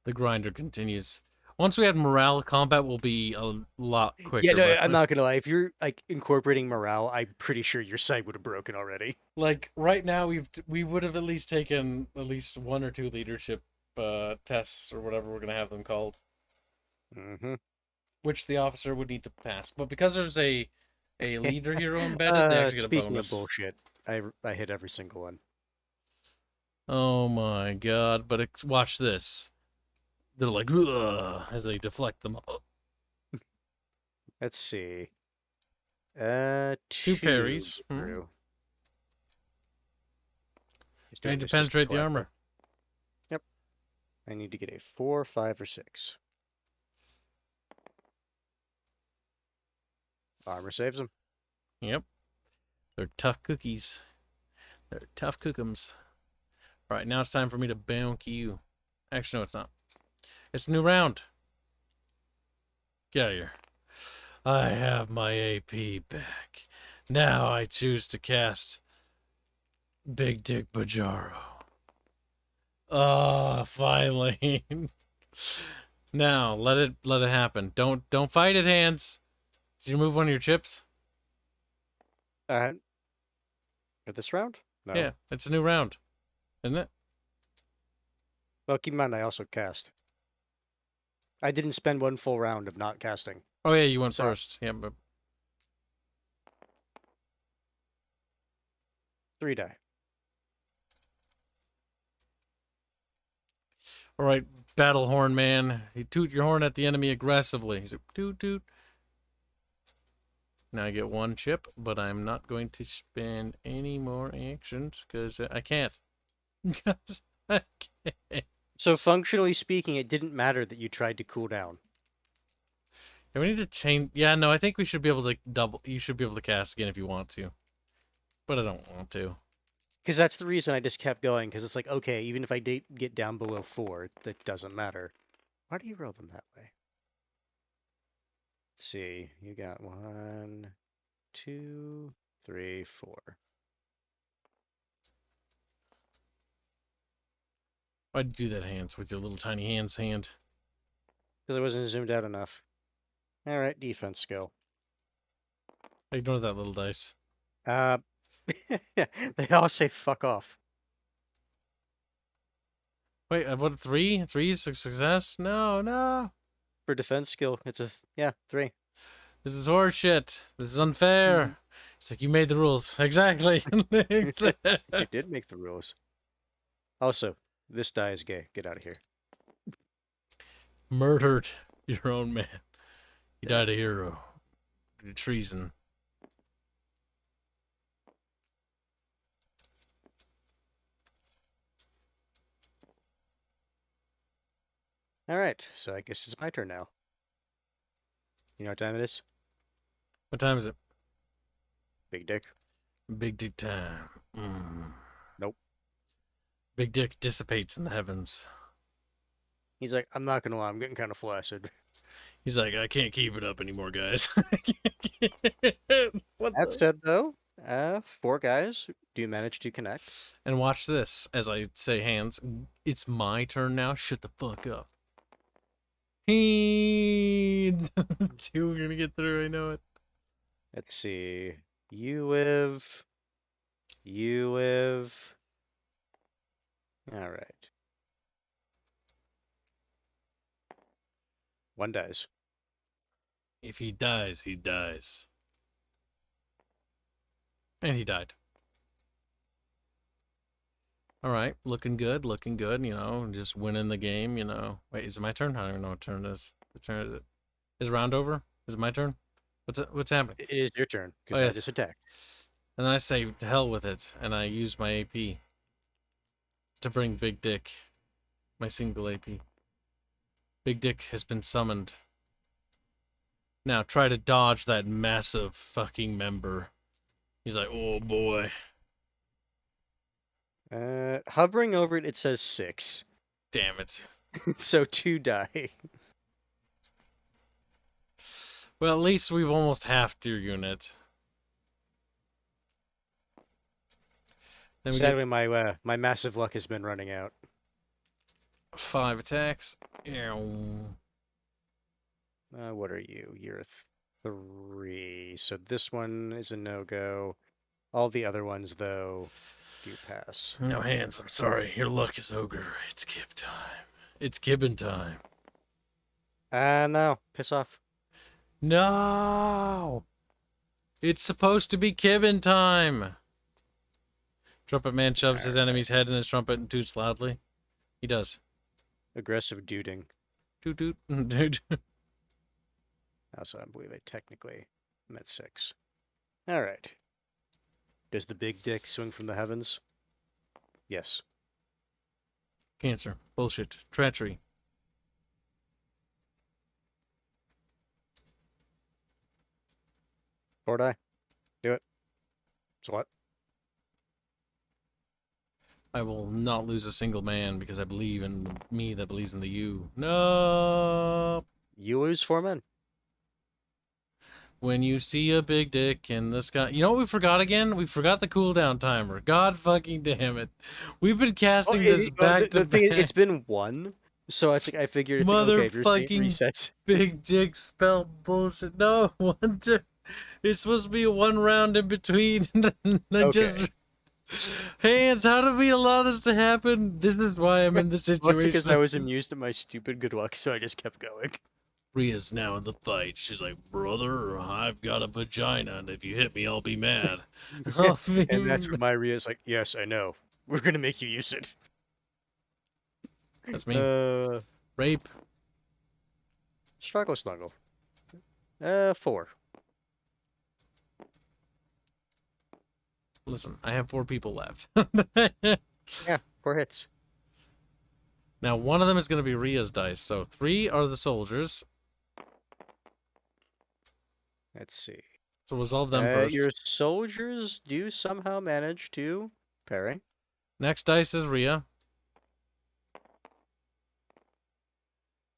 The grinder continues. Once we have morale, combat will be a lot quicker. Yeah, no, but I'm not gonna lie. If you're like incorporating morale, I'm pretty sure your site would have broken already. Like right now, we would have at least taken at least 1 or 2 leadership tests or whatever we're gonna have them called, which the officer would need to pass. But because there's a leader hero embedded, they actually get a speaking bonus. of bullshit, I hit every single one. Oh my god! But watch this. They're like, ugh, as they deflect them. Let's see. 2 parries. Through. Trying to penetrate the armor. Yep. I need to get a 4, 5, or 6. Armor saves them. Yep. They're tough cookies. They're tough cookums. Alright, now it's time for me to bonk you. Actually, no, it's not. It's a new round. Get out of here. I have my AP back. Now I choose to cast Big Dick Bajaro. Oh, finally. Now, let it happen. Don't fight it, Hands. Did you move one of your chips? For this round? No. Yeah, it's a new round. Isn't it? Well, keep in mind I also cast. I didn't spend 1 full round of not casting. Oh yeah, you went Sorry. first. Yeah, but 3 die. all right, battle horn man. You toot your horn at the enemy aggressively. He's like, toot toot. Now I get 1 chip, but I'm not going to spend any more actions because I can't. Because I can't. So functionally speaking, it didn't matter that you tried to cool down. Yeah, we need to change. Yeah, no, I think we should be able to double. You should be able to cast again if you want to, but I don't want to. Because that's the reason I just kept going, because it's like, okay, even if I get down below 4, that doesn't matter. Why do you roll them that way? Let's see. You got 1, 2, 3, 4. Why'd you do that, Hands, with your little tiny hand? Because I wasn't zoomed out enough. Alright, defense skill. Ignore that little dice. They all say fuck off. Wait, what, 3? 3 is a success? No. For defense skill, it's a, 3. This is horseshit. This is unfair. It's like, you made the rules. Exactly. I did make the rules. Also, this die is gay. Get out of here. Murdered your own man. You died a hero. Treason. Alright, so I guess it's my turn now. You know what time it is? What time is it? Big dick. Big dick time. Nope. Big dick dissipates in the heavens. He's like, I'm not gonna lie, I'm getting kind of flaccid. He's like, I can't keep it up anymore, guys. What That the? said, though, 4 guys do manage to connect. And watch this as I say, Hands. It's my turn now. Shut the fuck up. Hands. 2 are gonna get through. I know it. Let's see. You live. All right. 1 dies. If he dies, he dies. And he died. All right, looking good, you know, just winning the game, you know. Wait, is it my turn? I don't even know what turn it is. What turn is it? Is round over? Is it my turn? What's happening? It is your turn, because Oh, I yes. just attacked. And then I say, to hell with it, and I use my AP to bring Big Dick, my single AP. Big Dick has been summoned. Now try to dodge that massive fucking member. He's like, oh boy. Hovering over it, it says 6. Damn it. So 2 die. Well, at least we've almost halved your unit. Then we get Sadly, my massive luck has been running out. 5 attacks. Ew. What are you? You're 3. So this one is a no-go. All the other ones, though, do pass. No, Hands, I'm sorry. Your luck is ogre. It's Kib time. It's Kibbin time. No. Piss off. No! It's supposed to be Kibbin time! Trumpet man shoves his enemy's head in his trumpet and toots loudly. He does. Aggressive duding. Toot toot. Dude. Also, I believe I technically am at 6. All right. Does the big dick swing from the heavens? Yes. Cancer. Bullshit. Treachery. Or die. Do it. So what? I will not lose a single man because I believe in me that believes in the you. No. You lose 4 men. When you see a big dick in the sky. You know what we forgot again? We forgot the cooldown timer. God fucking damn it. We've been casting this back to the thing is, back. it's been 1, so it's like I figured it's like, okay, if you're saying Motherfucking resets. Big dick spell bullshit. No, one turn. It's supposed to be a 1 round in between. Okay. Hands, how did we allow this to happen? This is why I'm in this situation. Mostly because I was amused at my stupid good luck, so I just kept going. Rhea's now in the fight. She's like, brother, I've got a vagina, and if you hit me, I'll be mad. And that's when my Rhea's like, yes, I know. We're gonna make you use it. That's me. Rape. Struggle snuggle. 4. Listen, I have 4 people left. Yeah, 4 hits. Now, one of them is going to be Rhea's dice, so 3 are the soldiers. Let's see. So resolve them first. Your soldiers do somehow manage to parry. Next dice is Rhea.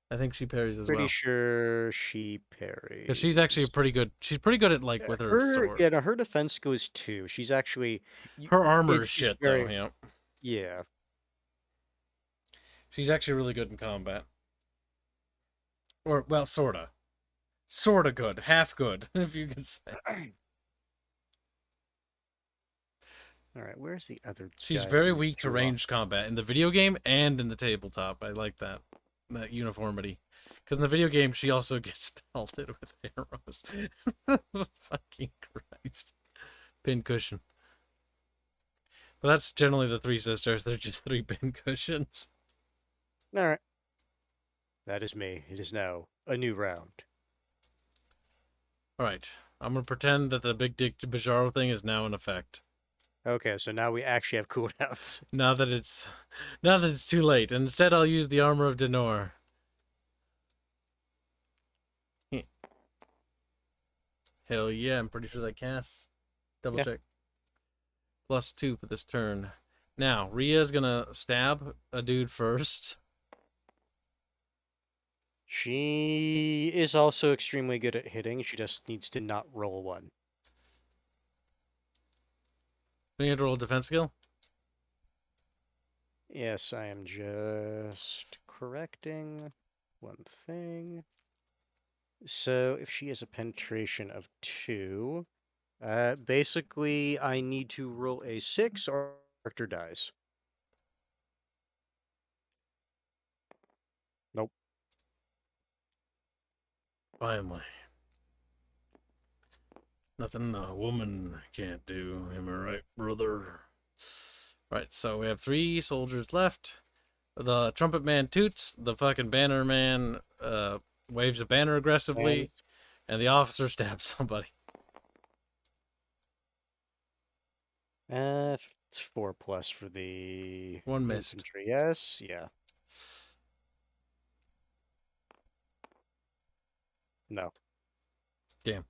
I think she parries as Pretty well. sure she parries. Because she's actually pretty good. She's pretty good at, like, with her sword. Yeah, no, her defense skill is 2. She's actually... Her armor is it's shit, very- though, yeah. Yeah. She's actually really good in combat. Or, well, sorta. Sorta good. Half good, if you can say. Alright, where's the other She's guy very who weak to threw off? ranged combat in the video game and in the tabletop. I like that uniformity. Because in the video game, she also gets pelted with arrows. Fucking Christ. Pincushion. But that's generally the 3 sisters. They're just 3 pincushions. Alright. That is me. It is now a new round. Alright. I'm going to pretend that the big dick Bajaro thing is now in effect. Okay, so now we actually have cooldowns. Now that it's too late. And instead I'll use the armor of Denor. Hell yeah, I'm pretty sure that casts. Double check. +2 for this turn. Now, Rhea's gonna stab a dude first. She is also extremely good at hitting. She just needs to not roll one. Do you have to roll a defense skill? Yes, I am just correcting one thing. So if she has a penetration of 2, basically I need to roll a 6 or character dies. Nope. Finally. Nothing a woman can't do. Am I right, brother? Right, so we have 3 soldiers left. The trumpet man toots. The fucking banner man waves a banner aggressively. And the officer stabs somebody. It's 4+ for the 1 missed. infantry. Yes, yeah. No. Damn.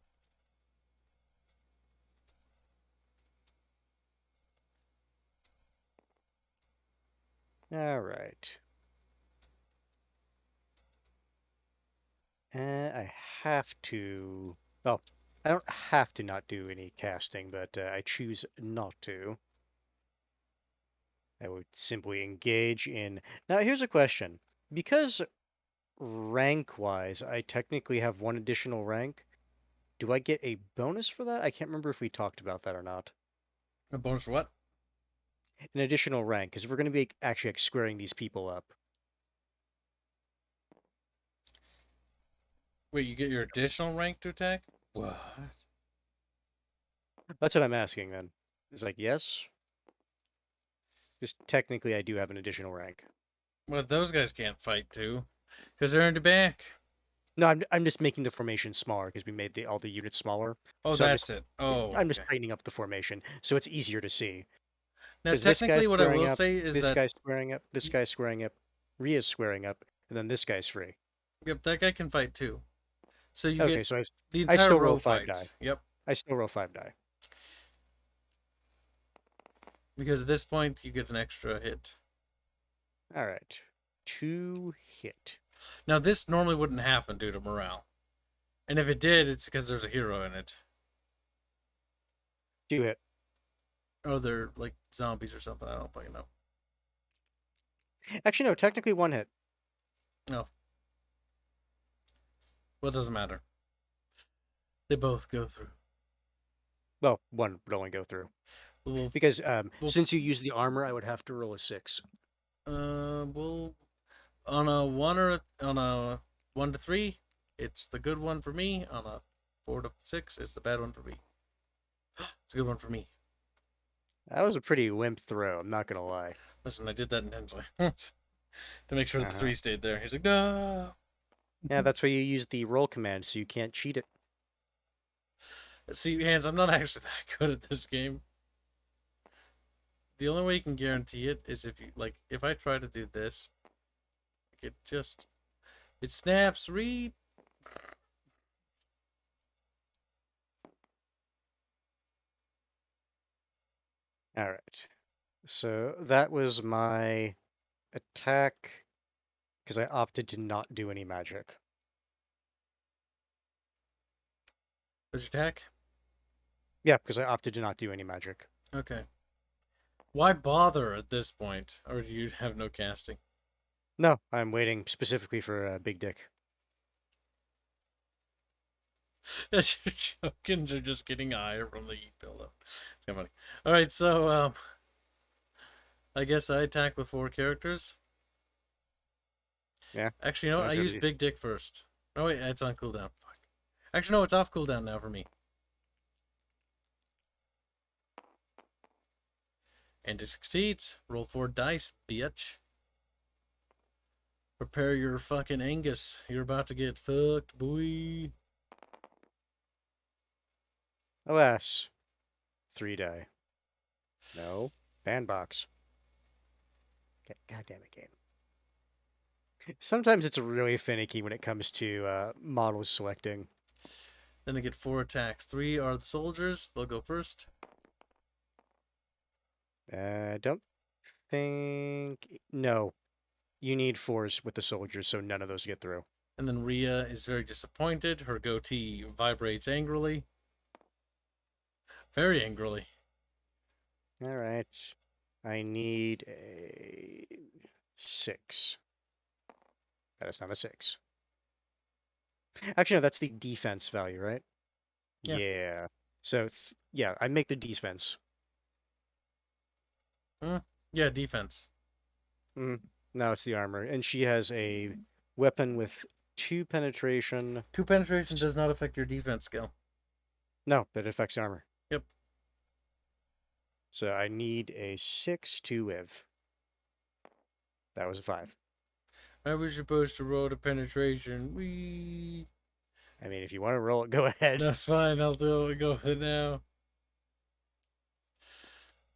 All right. I have to. Well, I don't have to not do any casting, but I choose not to. I would simply engage in. Now, here's a question. Because rank-wise, I technically have 1 additional rank, do I get a bonus for that? I can't remember if we talked about that or not. A bonus for what? An additional rank, because we're going to be actually like, squaring these people up. Wait, you get your additional rank to attack? What? That's what I'm asking then. It's like, yes? Just technically, I do have an additional rank. Well, those guys can't fight too. Because they're in the back. No, I'm just making the formation smaller because we made all the units smaller. Oh, So that's it. Oh, I'm just okay. tightening up the formation so it's easier to see. Now, 'Cause this technically, guy's what I squaring will up, say is this that guy's squaring up, this guy's squaring up, Ria's squaring up, and then this guy's free. yep, that guy can fight too. So you Okay, get so the I entire still row roll 5 fights. die. Yep. I still roll 5 die. Because at this point, you get an extra hit. All right, 2 hit. Now, this normally wouldn't happen due to morale. And if it did, it's because there's a hero in it. 2 hit. Or they're like zombies or something. I don't fucking know. Actually, no, technically 1 hit. No. Well, it doesn't matter. They both go through. Well, 1 would only go through. We'll, Because since you use the armor, I would have to roll a 6. we'll on a 1 or on a 1 to 3, it's the good one for me. On a 4 to 6, it's the bad one for me. It's a good one for me. That was a pretty limp throw, I'm not going to lie. Listen, I did that intentionally. To make sure the 3 stayed there. He's like, no. Yeah, that's why you use the roll command, so you can't cheat it. See, Hanse, I'm not actually that good at this game. The only way you can guarantee it is if you, like, if I try to do this, it snaps, read. All right. So that was my attack, because I opted to not do any magic. What's your attack? Yeah, because I opted to not do any magic. Okay. Why bother at this point? Or do you have no casting? No, I'm waiting specifically for Big Dick. Your tokens are just getting higher from the heat buildup. It's kind of funny. Alright, so, I guess I attack with 4 characters. Yeah. Actually, you know what? I used Big Dick first. Oh, wait, it's on cooldown. Fuck. Actually, no, it's off cooldown now for me. And it succeeds. Roll 4 dice, bitch. Prepare your fucking Angus. You're about to get fucked, boy. Alas. 3 die. No. Bandbox. God damn it, game. Sometimes it's really finicky when it comes to models selecting. Then I get 4 attacks. 3 are the soldiers. They'll go first. Don't think... No. You need 4s with the soldiers, so none of those get through. And then Rhea is very disappointed. Her goatee vibrates angrily. Very angrily. All right. I need a 6. That is not a 6. Actually, no, that's the defense value, right? Yeah. Yeah. So, yeah, I make the defense. Yeah, defense. No, it's the armor. And she has a weapon with 2 penetration. 2 penetration does not affect your defense skill. No, that affects armor. Yep. So I need a 6 to live. That was a 5. I was supposed to roll the penetration. Wee. I mean, if you want to roll it, go ahead. That's fine. I'll do it. Go with it now.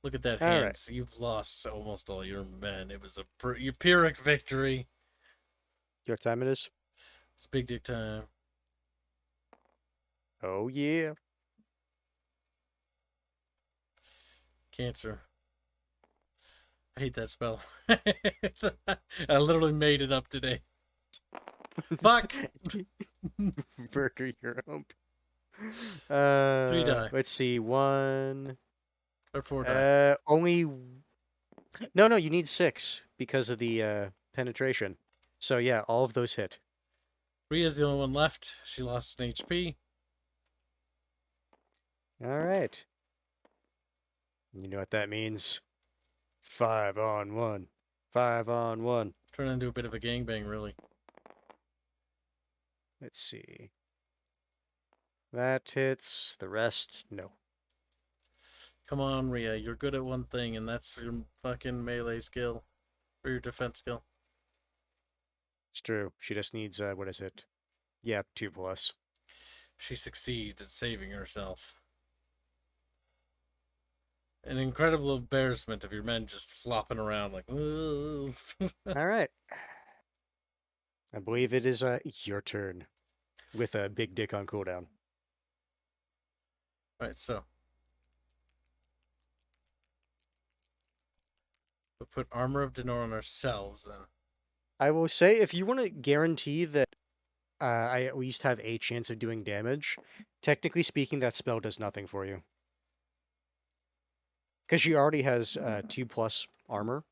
Look at that, All right. Hanse. You've lost almost all your men. It was a Pyrrhic victory. What time it is? It's big dick time. Oh, yeah. Cancer. I hate that spell. I literally made it up today. Fuck! Murder your own. 3 die. Let's see. 1. Or 4 die. Only. No, you need 6 because of the penetration. So yeah, all of those hit. Rhea's the only one left. She lost an HP. All right. You know what that means? 5 on 1. 5 on 1. Turn into a bit of a gangbang, really. Let's see. That hits. The rest, no. Come on, Rhea. You're good at one thing, and that's your fucking melee skill. Or your defense skill. It's true. She just needs, what is it? Yeah, 2 plus. She succeeds at saving herself. An incredible embarrassment of your men just flopping around like, ooh. All right. I believe it is your turn with a big dick on cooldown. Right, so. We'll put Armor of Denor on ourselves, then. I will say, if you want to guarantee that I at least have a chance of doing damage, technically speaking, that spell does nothing for you. Because she already has 2 plus armor.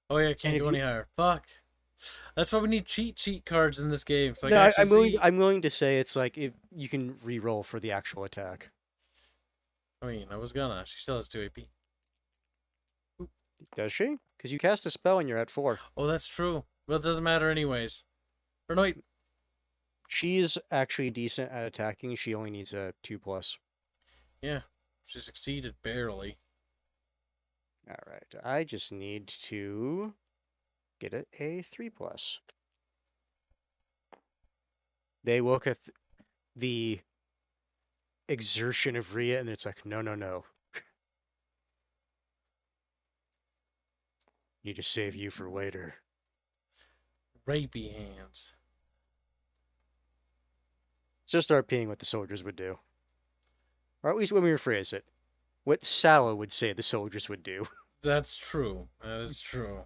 Oh yeah, can't go any higher. Fuck. That's why we need cheat cards in this game. So No, I'm willing to say it's like if you can re-roll for the actual attack. I mean, I was gonna. She still has 2 AP. Does she? Because you cast a spell and you're at 4. Oh, that's true. Well, it doesn't matter anyways. Or no, wait. She's actually decent at attacking. She only needs a 2 plus. Yeah, she succeeded barely. All right. I just need to get it a 3 plus. They look at the exertion of Rhea and it's like, no. Need to save you for later. Rapey hands. So start peeing what the soldiers would do. Or at least when we rephrase it. What Sala would say the soldiers would do. That's true. That is true.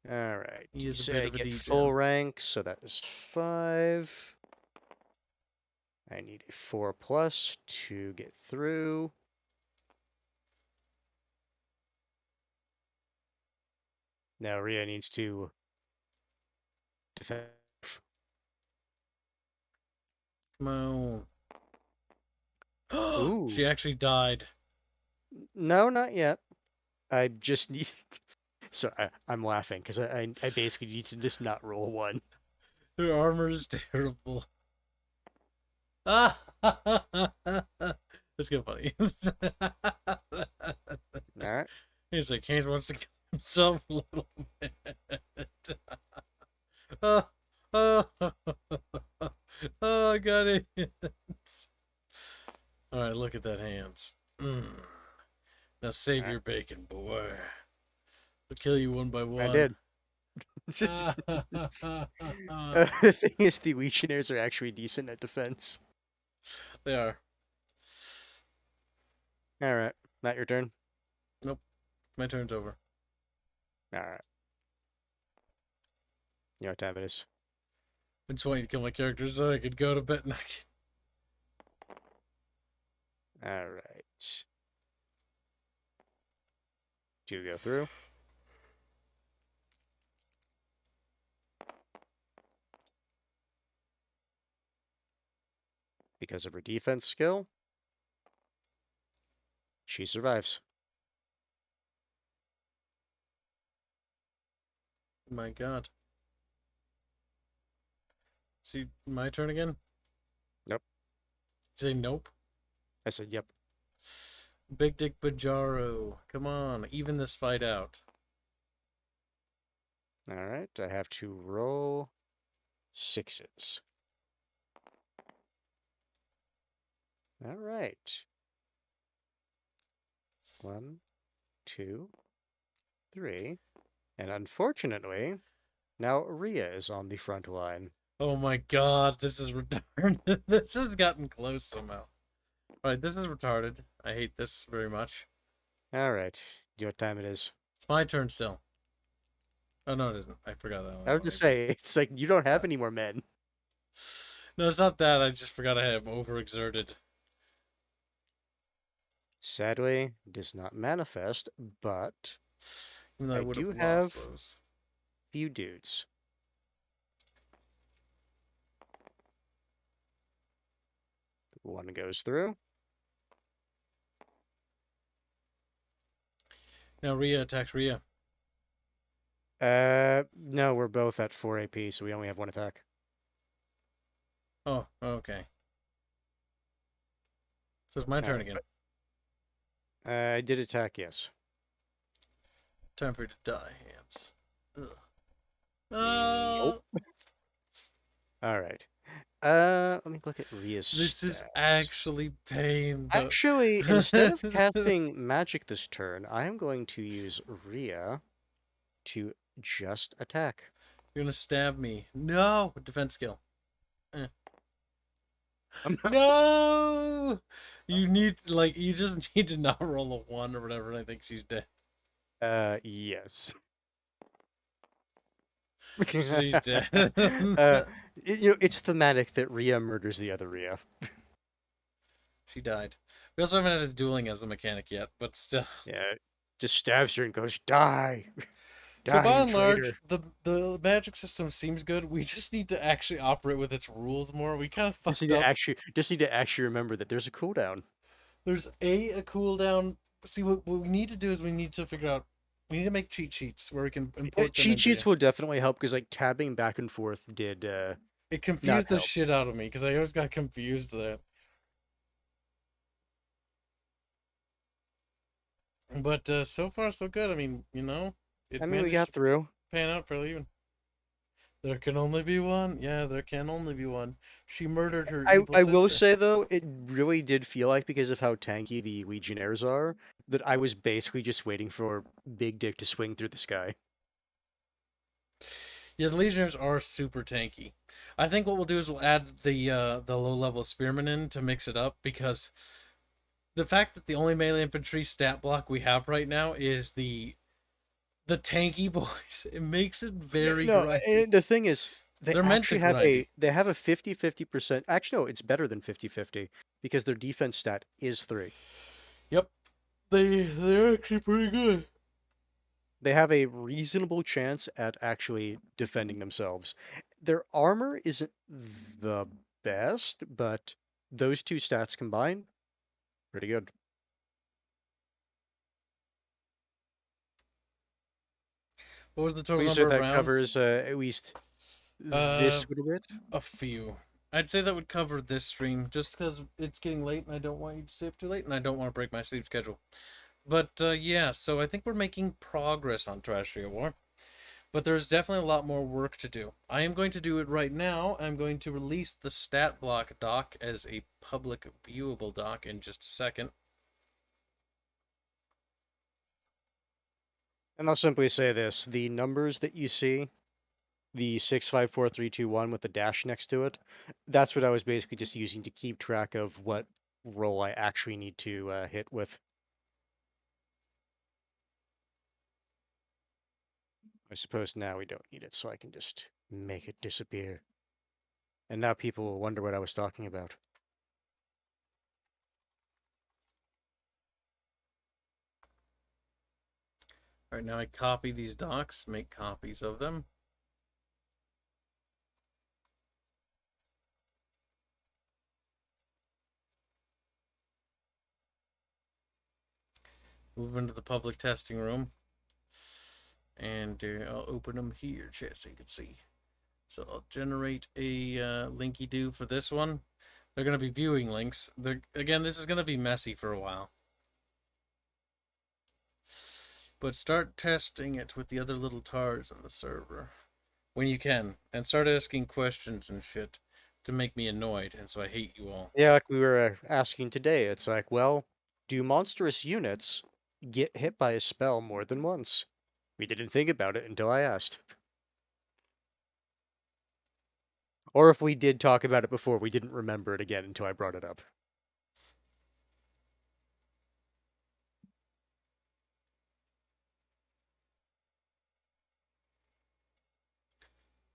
Alright. He is a So bit I of a get detail. full rank, so that is 5. I need a 4 plus to get through. Now Rhea needs to defend. Come on. Ooh. She actually died. No, not yet. I just need... So I'm laughing because I basically need to just not roll 1. Her armor is terrible. Ah! That's kind of funny. Alright. He's like, Hanse wants to kill himself a little bit. Oh, I got it. Alright, look at that, Hanse. Now save your bacon, boy. We'll kill you one by one. I did. The thing is, the Legionnaires are actually decent at defense. They are. Alright. Not your turn? Nope. My turn's over. Alright. You know what time it is? I just want you to kill my character so I could go to bed. All right. 2 go through. Because of her defense skill, she survives. My God. See, my turn again? Nope. Say nope. I said, yep. Big Dick Bajaro. Come on, even this fight out. All right, I have to roll 6s. All right. 1, 2, 3. And unfortunately, now Rhea is on the front line. Oh my God, this is retarded. This has gotten close somehow. Alright, this is retarded. I hate this very much. All right. Do you know what time it is? It's my turn still. Oh, no, it isn't. I forgot that one. I was just say, it's like you don't have any more men. No, it's not that. I just forgot I am overexerted. Sadly, does not manifest, but Even though I I would do have have lost those. few dudes. One goes through. Now Rhea attacks Rhea. No, we're both at 4 AP, so we only have 1 attack. Oh, okay. So it's my turn Alright, again. I did attack, yes. Time for you to die, Hanse. Ugh. Nope. All right. Let me look at Rhea's This is stats. actually pain. Actually, instead of casting magic this turn, I am going to use Rhea to just attack. You're gonna stab me. No! Defense skill. No! You need, like, you just need to not roll a 1 or whatever, and I think she's dead. Yes. She's dead. It's thematic that Rhea murders the other Rhea. She died. We also haven't had a dueling as a mechanic yet, but still. Yeah, just stabs her and goes, die! So Die, by you and large, traitor. the magic system seems good. We just need to actually operate with its rules more. We kind of fucked up. Just need to actually remember that there's a cooldown. There's a cooldown. See, what we need to do is we need to figure out. We need to make cheat sheets where we can import them Cheat sheets into. will definitely help because like tabbing back and forth did It confused the help. shit out of me because I always got confused there. But so far so good. I mean, you know, I mean, we got through. pan out fairly even. There can only be one. Yeah, there can only be one. She murdered her evil I will sister. say though, it really did feel like because of how tanky the Legionnaires are, that I was basically just waiting for Big Dick to swing through the sky. Yeah, the Legionnaires are super tanky. I think what we'll do is we'll add the low level spearmen in to mix it up because the fact that the only melee infantry stat block we have right now is the tanky boys. It makes it very grindy. And the thing is, They're meant to have grindy. they have a 50-50%. Actually, no, it's better than 50-50 because their defense stat is 3. Yep, they're actually pretty good. They have a reasonable chance at actually defending themselves. Their armor isn't the best, but those two stats combined, pretty good. What was the total You number said of that rounds? covers at least this little bit? A few. I'd say that would cover this stream, just because it's getting late and I don't want you to stay up too late and I don't want to break my sleep schedule. But yeah, so I think we're making progress on Terrestria War. But there's definitely a lot more work to do. I am going to do it right now. I'm going to release the stat block doc as a public viewable doc in just a second. And I'll simply say this, the numbers that you see, the 654321 with the dash next to it, that's what I was basically just using to keep track of what roll I actually need to hit with. I suppose now we don't need it, so I can just make it disappear. And now people will wonder what I was talking about. Alright, now I copy these docs, make copies of them. Move into the public testing room. And I'll open them here, chat, so you can see. So I'll generate a linky-do for this one. They're going to be viewing links. Again, this is going to be messy for a while. But start testing it with the other little tars on the server. When you can. And start asking questions and shit to make me annoyed. And so I hate you all. Yeah, like we were asking today. It's like, well, do monstrous units get hit by a spell more than once? We didn't think about it until I asked. Or if we did talk about it before, we didn't remember it again until I brought it up.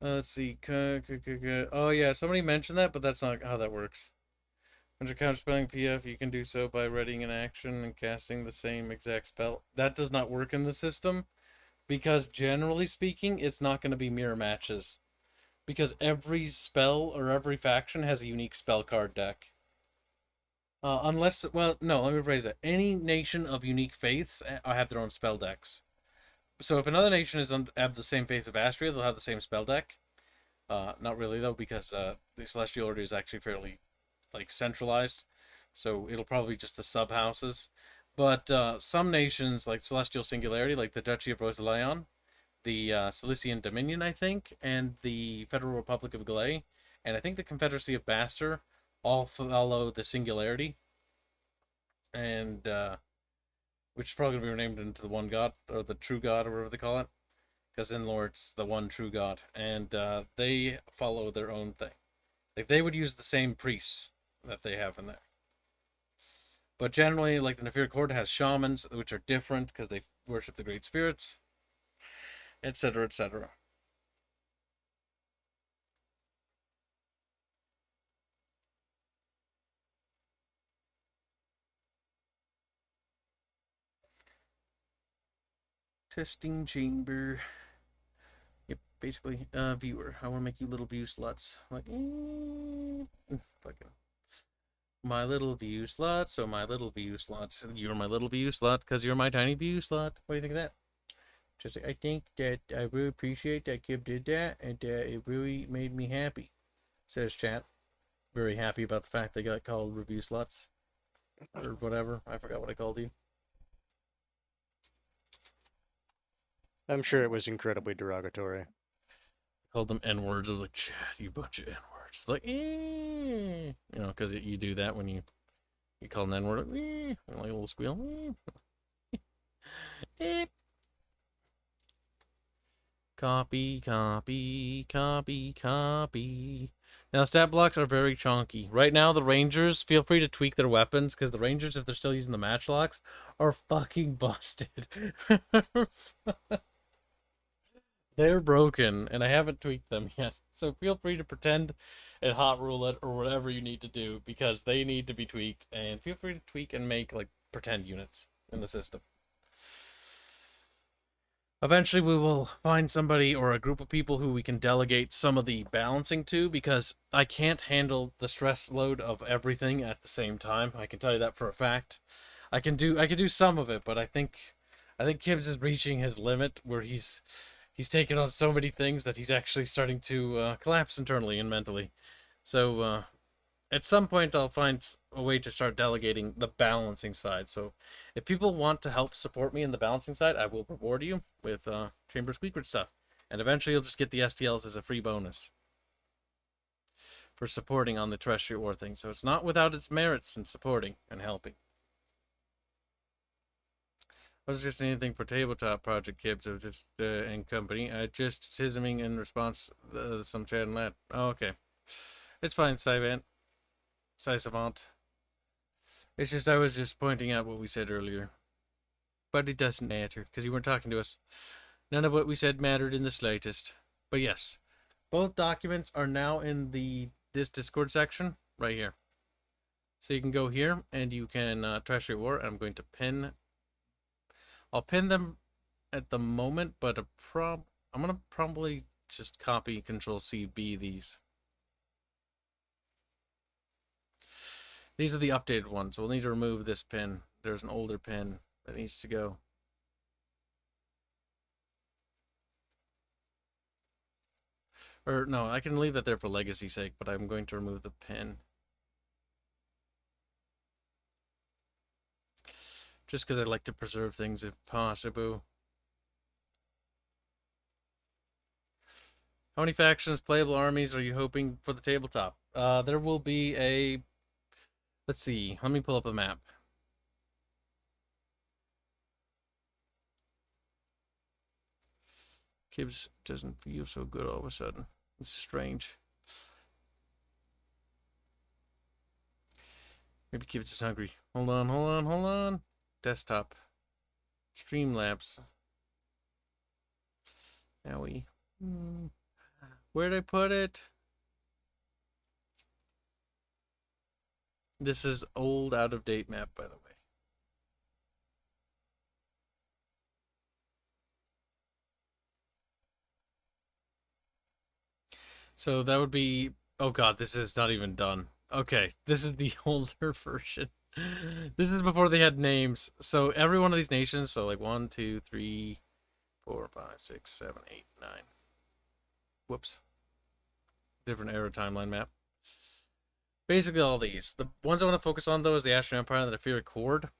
Let's see. Oh, yeah, somebody mentioned that, but that's not how that works. When you're counterspelling PF, you can do so by readying an action and casting the same exact spell. That does not work in the system, because generally speaking, it's not going to be mirror matches. Because every spell or every faction has a unique spell card deck. Unless, well, no, let me rephrase it. Any nation of unique faiths have their own spell decks. So if another nation have the same faith of Astria, they'll have the same spell deck. Not really, though, because the Celestial Order is actually fairly, like, centralized. So it'll probably just the sub-houses. But some nations, like Celestial Singularity, like the Duchy of Rosalion, the Cilician Dominion, I think, and the Federal Republic of Galay, and I think the Confederacy of Bastar, all follow the Singularity. And, which is probably going to be renamed into the One God, or the True God, or whatever they call it. Because in lore, it's the One True God. And they follow their own thing. Like, they would use the same priests that they have in there. But generally, like, the Nefir Court has shamans, which are different because they worship the Great Spirits, etc., etc. Testing chamber. Yep, basically, viewer. I want to make you little view sluts. Like, fucking. My little view slut, so my little view sluts. You're my little view slut because you're my tiny view slut. What do you think of that? Just, I think that I really appreciate that Kib did that, and it really made me happy, says chat. Very happy about the fact they got called review sluts. Or whatever. I forgot what I called you. I'm sure it was incredibly derogatory. I called them N-words. I was like, chat, you bunch of N-words. Like, you know, because you do that when you call an N-word, like a little squeal. Copy, copy, copy, copy. Now, stat blocks are very chonky. Right now, the Rangers, feel free to tweak their weapons, because the Rangers, if they're still using the matchlocks, are fucking busted. They're broken, and I haven't tweaked them yet. So feel free to pretend and hot roulette or whatever you need to do, because they need to be tweaked, and feel free to tweak and make, like, pretend units in the system. Eventually we will find somebody or a group of people who we can delegate some of the balancing to, because I can't handle the stress load of everything at the same time. I can tell you that for a fact. I can do some of it, but I think Kibs is reaching his limit where he's taken on so many things that he's actually starting to collapse internally and mentally. So at some point I'll find a way to start delegating the balancing side. So if people want to help support me in the balancing side, I will reward you with Chamber Squeakard stuff. And eventually you'll just get the STLs as a free bonus for supporting on the Terrestria War thing. So it's not without its merits in supporting and helping. I was just anything for Tabletop Project Kibs, or just and company. Just tisming in response to some chat and that. Oh, okay. It's fine, Savant. Savant. It's just I was just pointing out what we said earlier. But it doesn't matter, because you weren't talking to us. None of what we said mattered in the slightest. But yes, both documents are now in the this Discord section right here. So you can go here and you can Terrestria War. And I'm going to pin. I'll pin them at the moment, but I'm gonna probably just copy Control C B these. These are the updated ones. So we'll need to remove this pin. There's an older pin that needs to go. Or no, I can leave that there for legacy's sake, but I'm going to remove the pin. Just because I like to preserve things if possible. How many factions, playable armies are you hoping for the tabletop? There will be a... Let's see. Let me pull up a map. Kibs doesn't feel so good all of a sudden. It's strange. Maybe Kibs is hungry. Hold on. Desktop. Streamlabs. Owie. Where'd I put it? This is old, out-of-date map, by the way. So that would be... Oh god, this is not even done. Okay, this is the older version. This is before they had names. So every one of these nations, so like 1, 2, 3, 4, 5, 6, 7, 8, 9. Whoops. Different era timeline map. Basically all these. The ones I want to focus on, though, is the Astrian Empire and the Nephiric Horde.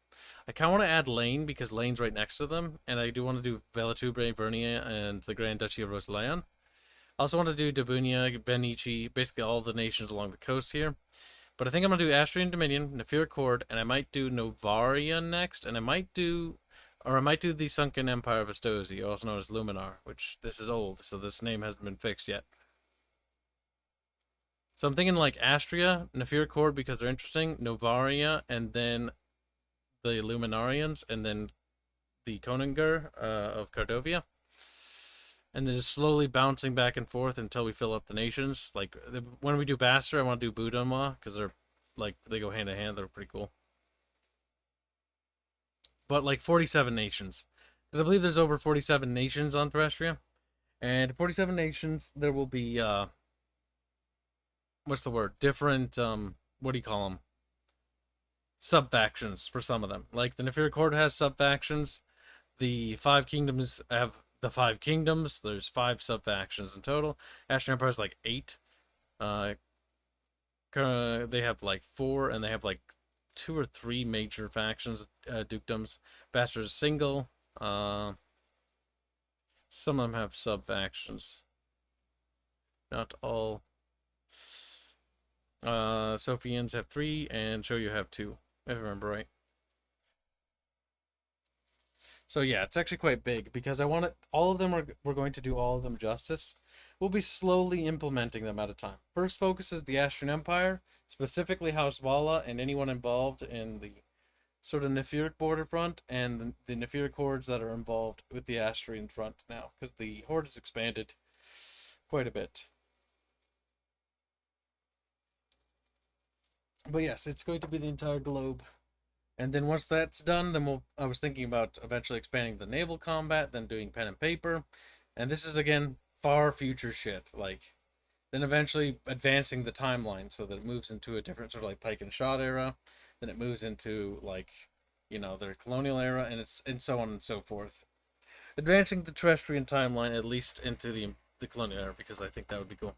I kind of want to add Lane, because Lane's right next to them. And I do want to do Velatubre, Vernia, and the Grand Duchy of Rosleon. I also want to do Dabunia, Benici, basically all the nations along the coast here. But I think I'm going to do Astrian Dominion, Nephiric Horde, and I might do Novaria next. And I might do the Sunken Empire of Astosi, also known as Luminar, which this is old, so this name hasn't been fixed yet. So I'm thinking like Astria, Nephiric Horde because they're interesting, Novaria, and then the Luminarians, and then the Koninger of Cardovia. And then just slowly bouncing back and forth until we fill up the nations. Like, when we do Bastard, I want to do Budonma, because they're, like, they go hand in hand, they're pretty cool. But, like, 47 nations. Because I believe there's over 47 nations on Terrestria. And 47 nations, there will be, what's the word? Different, what do you call them? Sub-factions for some of them. Like, the Nephiric Horde has sub-factions. The 5 kingdoms have the 5 kingdoms. There's 5 sub-factions in total. Astrian Empire is like 8. They have like 4, and they have like 2 or 3 major factions, dukedoms. Bastard is single. Some of them have sub-factions. Not all. Sophians have 3, and Shoyu have 2, if I remember right. So yeah, it's actually quite big, because I want it, all of them we're going to do all of them justice. We'll be slowly implementing them at a time. First focus is the Astrian Empire, specifically House Vala and anyone involved in the sort of Nephiric border front, and the Nephiric hordes that are involved with the Astrian front now, because the horde has expanded quite a bit. But yes, it's going to be the entire globe. And then once that's done, then I was thinking about eventually expanding the naval combat, then doing pen and paper. And this is, again, far future shit. Like, then eventually advancing the timeline so that it moves into a different sort of like pike and shot era. Then it moves into, like, you know, their colonial era, and so on and so forth. Advancing the terrestrian timeline at least into the colonial era, because I think that would be cool.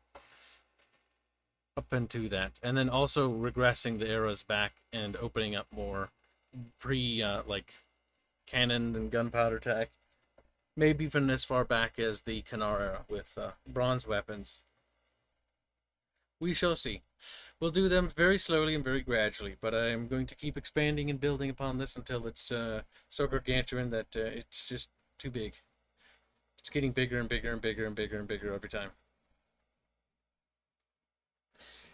Up into that. And then also regressing the eras back and opening up more like cannon and gunpowder tech. Maybe even as far back as the Kanar era with bronze weapons. We shall see. We'll do them very slowly and very gradually, but I'm going to keep expanding and building upon this until it's so gargantuan that it's just too big. It's getting bigger and bigger and bigger and bigger and bigger every time.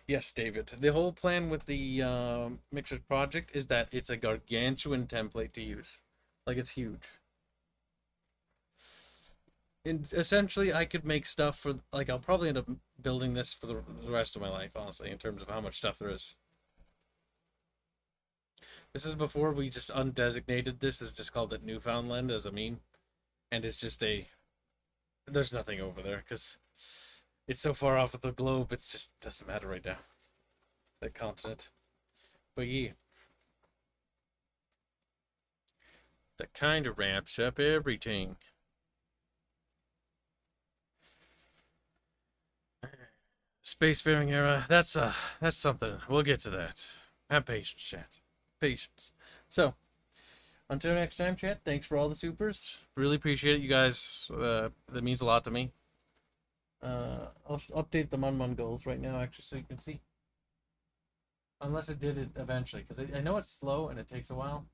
Yes, David. The whole plan with the Mixers project is that it's a gargantuan template to use. Like, it's huge. And essentially, I could make stuff for, like, I'll probably end up building this for the rest of my life, honestly, in terms of how much stuff there is. This is before we just undesignated this as just called it Newfoundland as a meme. And it's just there's nothing over there, because it's so far off of the globe, it's just doesn't matter right now. That continent. But yeah. That kind of wraps up everything. Spacefaring era, that's something. We'll get to that. Have patience, chat. Patience. So, until next time, chat, thanks for all the supers. Really appreciate it, you guys. That means a lot to me. I'll update the Mun goals right now, actually, so you can see. Unless it did it eventually, because I know it's slow and it takes a while.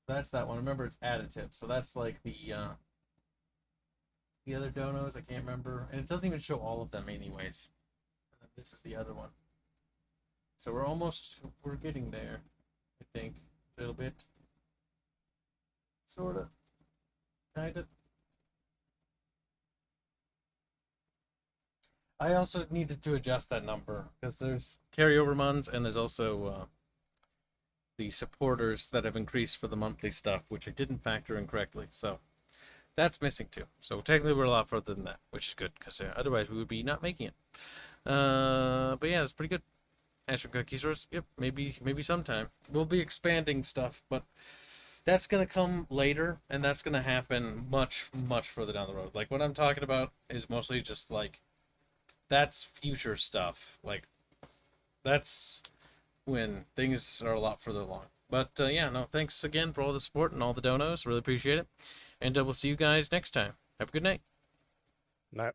That's that one. Remember, it's additive, so that's like the other donos. I can't remember, and it doesn't even show all of them, anyways. This is the other one. So we're getting there, I think, a little bit, sort of, kind of. I also needed to adjust that number because there's carryover months and there's also the supporters that have increased for the monthly stuff, which I didn't factor in correctly. So that's missing too. So technically we're a lot further than that, which is good because otherwise we would be not making it. But yeah, it's pretty good. Astrian Cookie Source, yep, maybe sometime. We'll be expanding stuff, but that's going to come later, and that's going to happen much further down the road. Like, what I'm talking about is mostly just, like, that's future stuff. Like, that's when things are a lot further along. But, yeah, no, thanks again for all the support and all the donos. Really appreciate it. And we'll see you guys next time. Have a good night. Night.